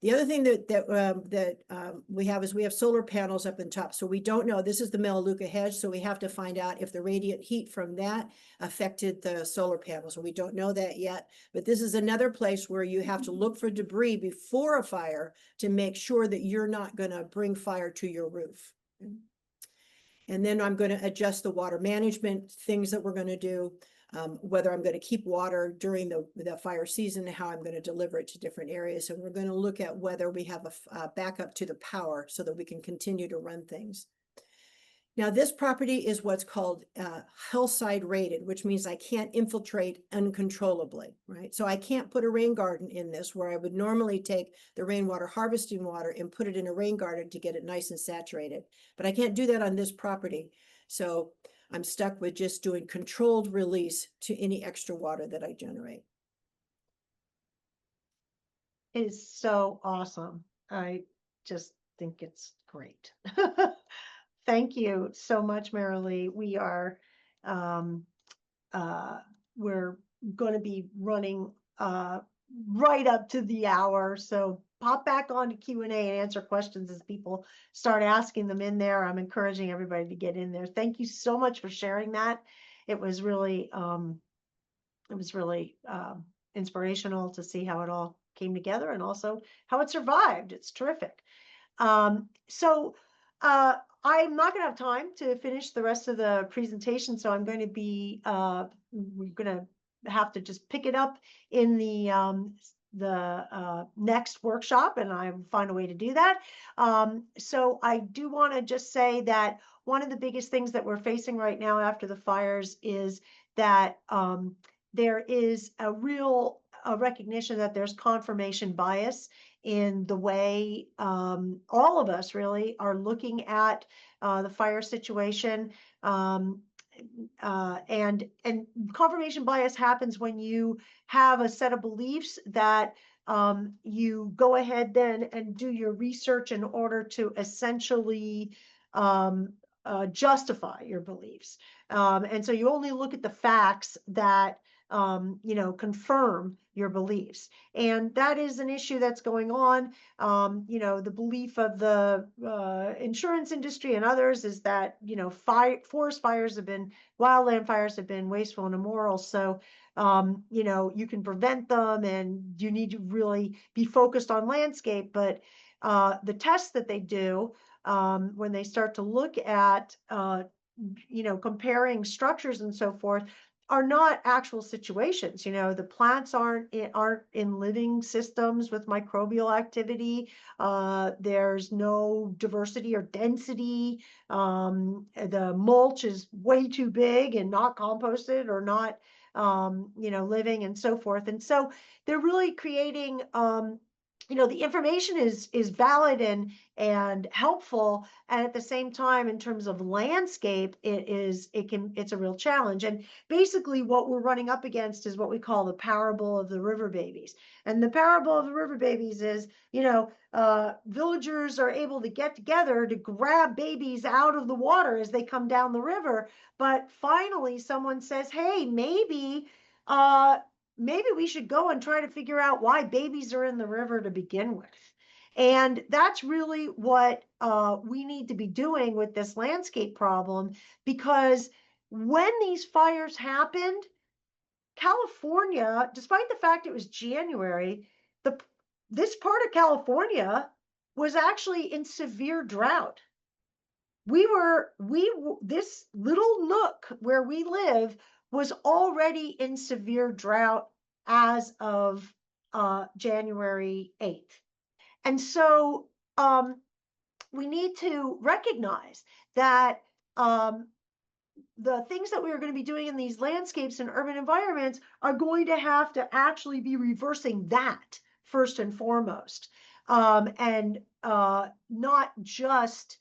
The other thing that we have is we have solar panels up in top. So we don't know, this is the Melaleuca hedge, so we have to find out if the radiant heat from that affected the solar panels. And we don't know that yet, but this is another place where you have to look for debris before a fire to make sure that you're not going to bring fire to your roof. And then I'm going to adjust the water management things that we're going to do. Whether I'm going to keep water during the fire season, how I'm going to deliver it to different areas. And we're going to look at whether we have a backup to the power so that we can continue to run things. Now, this property is what's called hillside rated, which means I can't infiltrate uncontrollably, right? So I can't put a rain garden in this where I would normally take the rainwater harvesting water and put it in a rain garden to get it nice and saturated. But I can't do that on this property. So I'm stuck with just doing controlled release to any extra water that I generate. It is so awesome. I just think it's great. Thank you so much, Marilee. We are, we're going to be running right up to the hour. So pop back on to Q&A and answer questions as people start asking them in there. I'm encouraging everybody to get in there. Thank you so much for sharing that. It was really inspirational to see how it all came together and also how it survived. It's terrific. I'm not going to have time to finish the rest of the presentation, so I'm going to be, we're going to have to just pick it up in the next workshop, and I will find a way to do that. So I do want to just say that one of the biggest things that we're facing right now after the fires is that there is a real recognition that there's confirmation bias in the way all of us really are looking at the fire situation. And confirmation bias happens when you have a set of beliefs that you go ahead then and do your research in order to essentially justify your beliefs. And so you only look at the facts that confirm your beliefs. And that is an issue that's going on. The belief of the insurance industry and others is that, forest fires wildland fires have been wasteful and immoral. So, you can prevent them and you need to really be focused on landscape. But the tests that they do when they start to look at, comparing structures and so forth, are not actual situations. The plants aren't in living systems with microbial activity. There's no diversity or density. The mulch is way too big and not composted or not, living and so forth. And so they're really creating, the information is valid and helpful, and at the same time, in terms of landscape, it's a real challenge. And basically what we're running up against is what we call the parable of the river babies. And the parable of the river babies is, villagers are able to get together to grab babies out of the water as they come down the river, but finally someone says, hey, maybe we should go and try to figure out why babies are in the river to begin with. And that's really what we need to be doing with this landscape problem, because when these fires happened, California, despite the fact it was January, this part of California was actually in severe drought. This little nook where we live was already in severe drought as of January 8th. And so we need to recognize that the things that we are going to be doing in these landscapes and urban environments are going to have to actually be reversing that first and foremost, and not just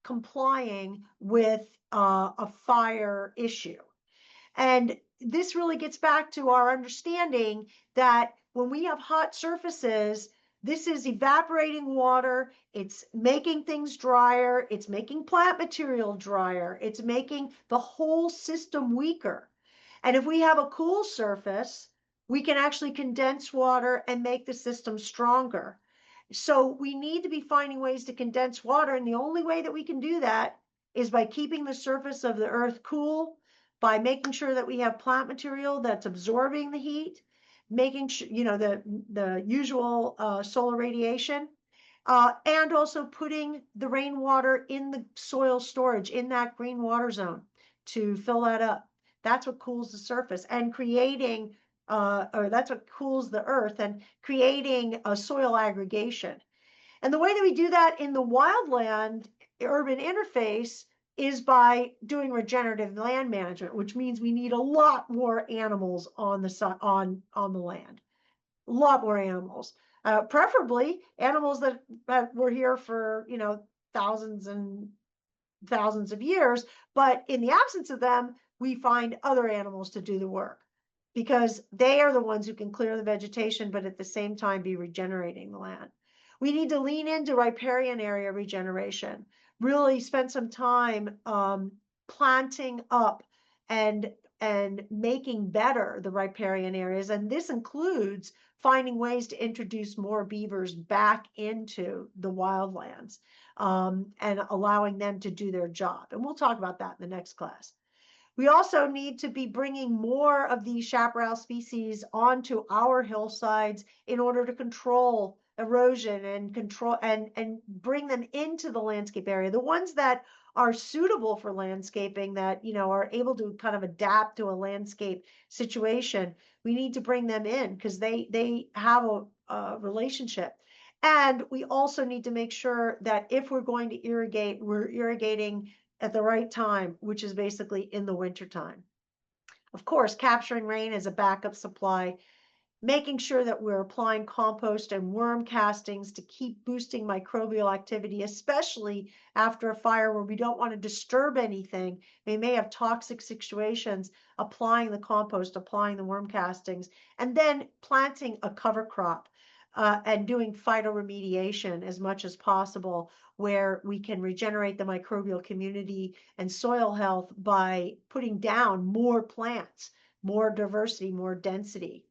complying with a fire issue. And this really gets back to our understanding that when we have hot surfaces, this is evaporating water, it's making things drier, it's making plant material drier, it's making the whole system weaker. And if we have a cool surface, we can actually condense water and make the system stronger. So we need to be finding ways to condense water, and the only way that we can do that is by keeping the surface of the earth cool, by making sure that we have plant material that's absorbing the heat, making sure, the usual solar radiation, and also putting the rainwater in the soil storage in that green water zone to fill that up. That's what cools the surface, and creating, or that's what cools the earth, and creating a soil aggregation. And the way that we do that in the wildland urban interface is by doing regenerative land management, which means we need a lot more animals on the land, a lot more animals, preferably animals that were here for thousands and thousands of years. But in the absence of them, we find other animals to do the work, because they are the ones who can clear the vegetation, but at the same time be regenerating the land. We need to lean into riparian area regeneration, really spend some time planting up and making better the riparian areas. And this includes finding ways to introduce more beavers back into the wildlands, and allowing them to do their job. And we'll talk about that in the next class. We also need to be bringing more of these chaparral species onto our hillsides in order to control erosion and control and bring them into the landscape area. The ones that are suitable for landscaping, that are able to kind of adapt to a landscape situation, we need to bring them in because they have a relationship. And we also need to make sure that if we're going to irrigate, we're irrigating at the right time, which is basically in the winter time. Of course, capturing rain as a backup supply, making sure that we're applying compost and worm castings to keep boosting microbial activity, especially after a fire where we don't want to disturb anything. We may have toxic situations, applying the compost, applying the worm castings, and then planting a cover crop. And doing phytoremediation as much as possible, where we can regenerate the microbial community and soil health by putting down more plants more diversity, more density.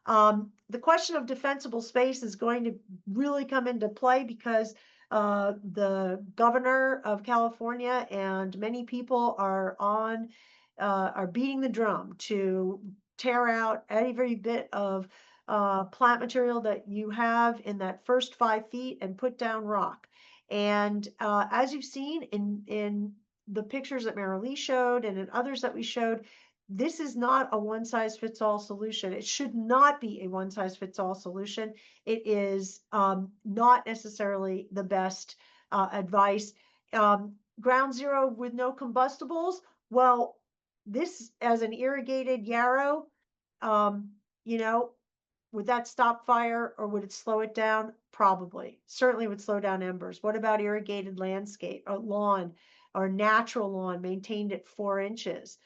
The question of defensible space is going to really come into play because the governor of California and many people are beating the drum to tear out every bit of plant material that you have in that first 5 feet and put down rock. And as you've seen in the pictures that Mary Lee showed and in others that we showed, this is not a one size fits all solution. It should not be a one size fits all solution. It is not necessarily the best advice. Ground zero with no combustibles. Well, this as an irrigated yarrow, you know, would that stop fire or would it slow it down? Probably. Certainly would slow down embers. What about irrigated landscape or lawn or natural lawn maintained at 4 inches?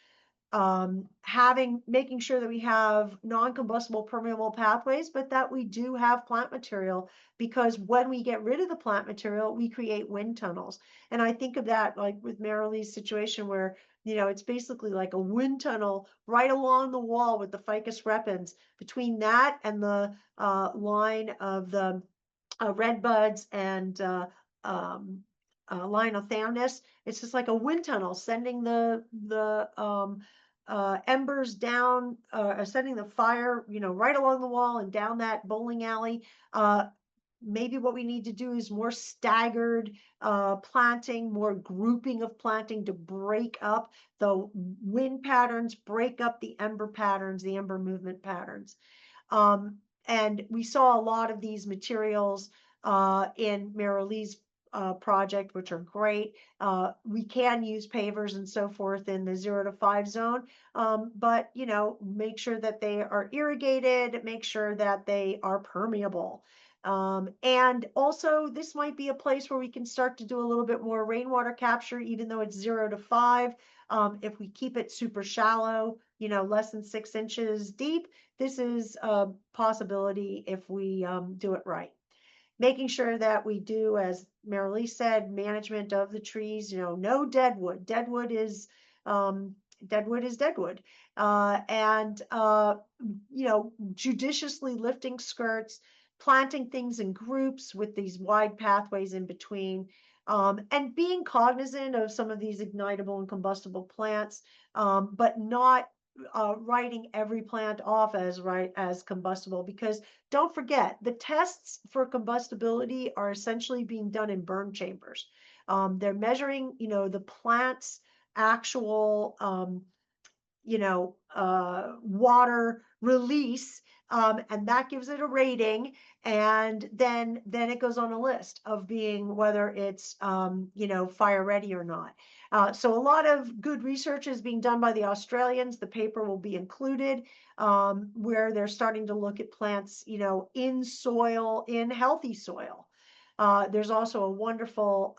Making sure that we have non-combustible permeable pathways, but that we do have plant material, because when we get rid of the plant material, we create wind tunnels. And I think of that like with Marilee's situation where, it's basically like a wind tunnel right along the wall with the ficus repens. Between that and the line of the red buds and Lionothamnus, it's just like a wind tunnel sending the embers down, sending the fire, right along the wall and down that bowling alley. Maybe what we need to do is more staggered planting, more grouping of planting to break up the wind patterns, break up the ember patterns, the ember movement patterns. And we saw a lot of these materials in Mary Lee's project, which are great. We can use pavers and so forth in the 0 to 5 zone, but make sure that they are irrigated, make sure that they are permeable. And also this might be a place where we can start to do a little bit more rainwater capture, even though it's 0 to 5. If we keep it super shallow, less than 6 inches deep, this is a possibility if we do it right. Making sure that we do, as Mary Lee said, management of the trees, no deadwood. Deadwood is deadwood. And judiciously lifting skirts, planting things in groups with these wide pathways in between, and being cognizant of some of these ignitable and combustible plants, but not writing every plant off as combustible, because don't forget, the tests for combustibility are essentially being done in burn chambers. They're measuring, the plant's actual, water release, and that gives it a rating. And then it goes on a list of being whether it's, fire ready or not. So a lot of good research is being done by the Australians. The paper will be included, where they're starting to look at plants, in soil, in healthy soil. There's also a wonderful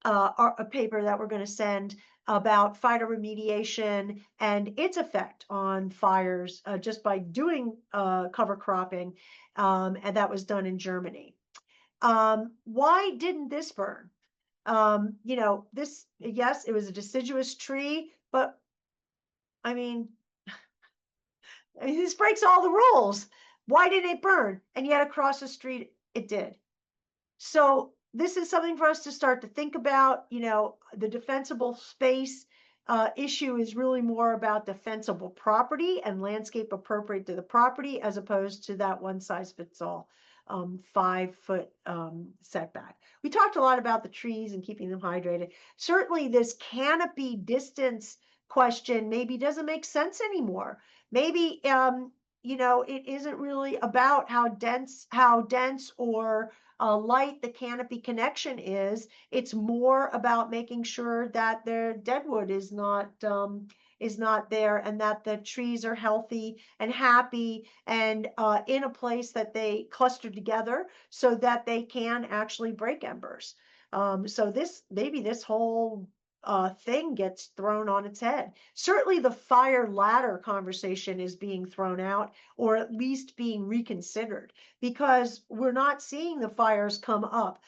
a paper that we're going to send about phytoremediation and its effect on fires just by doing cover cropping, and that was done in Germany. Why didn't this burn? Yes, it was a deciduous tree, but I mean, this breaks all the rules. Why did it burn? And yet across the street, it did. So this is something for us to start to think about. The defensible space issue is really more about defensible property and landscape appropriate to the property, as opposed to that one size fits all 5 foot setback. We talked a lot about the trees and keeping them hydrated. Certainly this canopy distance question maybe doesn't make sense anymore. Maybe, it isn't really about how dense or light the canopy connection is. It's more about making sure that the deadwood is not there, and that the trees are healthy and happy and in a place that they cluster together so that they can actually break embers. So this whole thing gets thrown on its head. Certainly the fire ladder conversation is being thrown out, or at least being reconsidered, because we're not seeing the fires come up,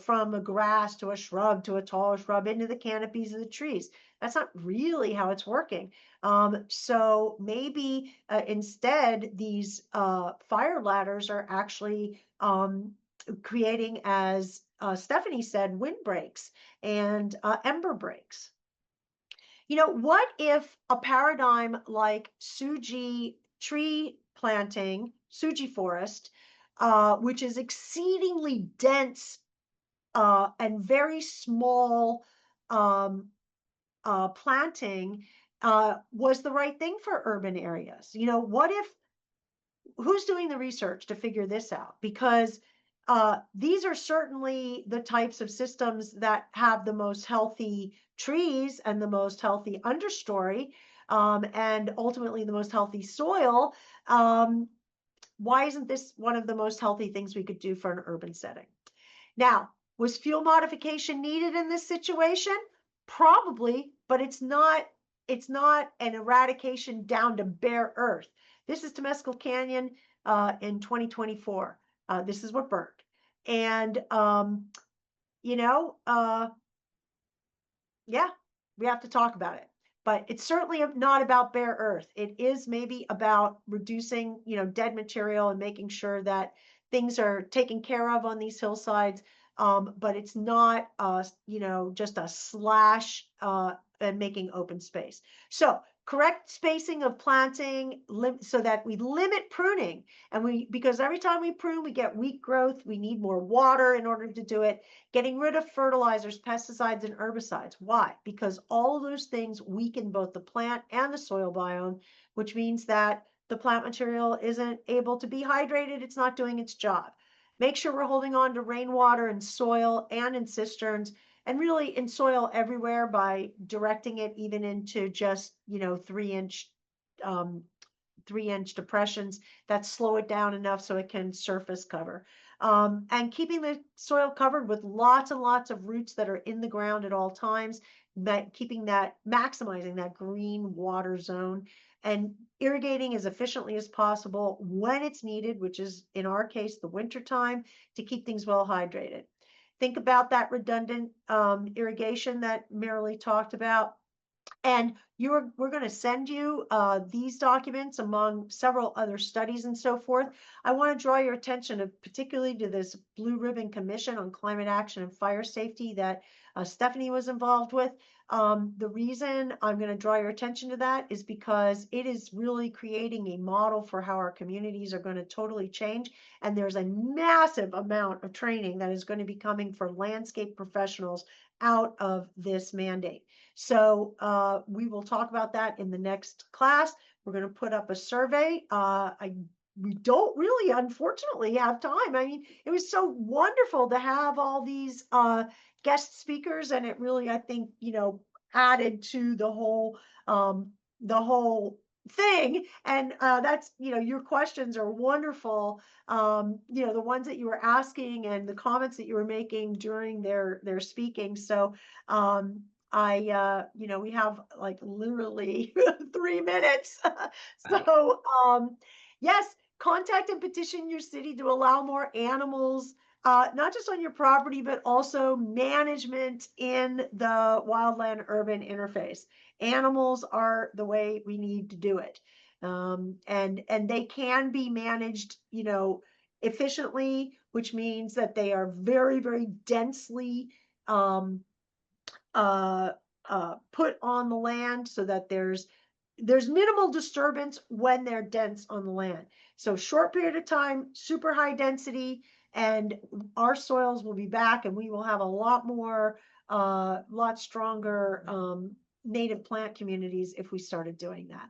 from a grass to a shrub to a taller shrub into the canopies of the trees. That's not really how it's working. So maybe instead these fire ladders are actually creating, as Stephanie said, windbreaks and ember breaks. What if a paradigm like Suji tree planting, Suji forest, which is exceedingly dense and very small planting, was the right thing for urban areas? What if, who's doing the research to figure this out? Because these are certainly the types of systems that have the most healthy trees and the most healthy understory, and ultimately the most healthy soil. Why isn't this one of the most healthy things we could do for an urban setting? Now, was fuel modification needed in this situation? Probably, but it's not an eradication down to bare earth. This is Temescal Canyon in 2024. This is what burned. And, yeah, we have to talk about it. But it's certainly not about bare earth. It is maybe about reducing, dead material and making sure that things are taken care of on these hillsides. But it's not, just a slash and making open space. So correct spacing of planting so that we limit pruning. And because every time we prune, we get weak growth. We need more water in order to do it. Getting rid of fertilizers, pesticides, and herbicides. Why? Because all of those things weaken both the plant and the soil biome, which means that the plant material isn't able to be hydrated. It's not doing its job. Make sure we're holding on to rainwater in soil and in cisterns, and really in soil everywhere by directing it even into just 3-inch depressions that slow it down enough so it can surface cover, and keeping the soil covered with lots and lots of roots that are in the ground at all times, maximizing that green water zone, and irrigating as efficiently as possible when it's needed, which is in our case the winter time, to keep things well hydrated. Think about that redundant irrigation that Marilee talked about. And we're going to send you these documents among several other studies and so forth. I want to draw your attention particularly to this Blue Ribbon Commission on Climate Action and Fire Safety that Stephanie was involved with. The reason I'm going to draw your attention to that is because it is really creating a model for how our communities are going to totally change. And there's a massive amount of training that is going to be coming for landscape professionals out of this mandate. So we will talk about that in the next class. We're going to put up a survey. We don't really, unfortunately, have time. I mean, it was so wonderful to have all these guest speakers, and it really, I think, added to the whole thing. And that's, your questions are wonderful. The ones that you were asking and the comments that you were making during their speaking. So we have like literally 3 minutes. So yes, contact and petition your city to allow more animals, not just on your property, but also management in the wildland urban interface. Animals are the way we need to do it. And they can be managed, efficiently, which means that they are very, very densely put on the land so that there's minimal disturbance when they're dense on the land. So short period of time, super high density, and our soils will be back, and we will have a lot more, lot stronger native plant communities if we started doing that.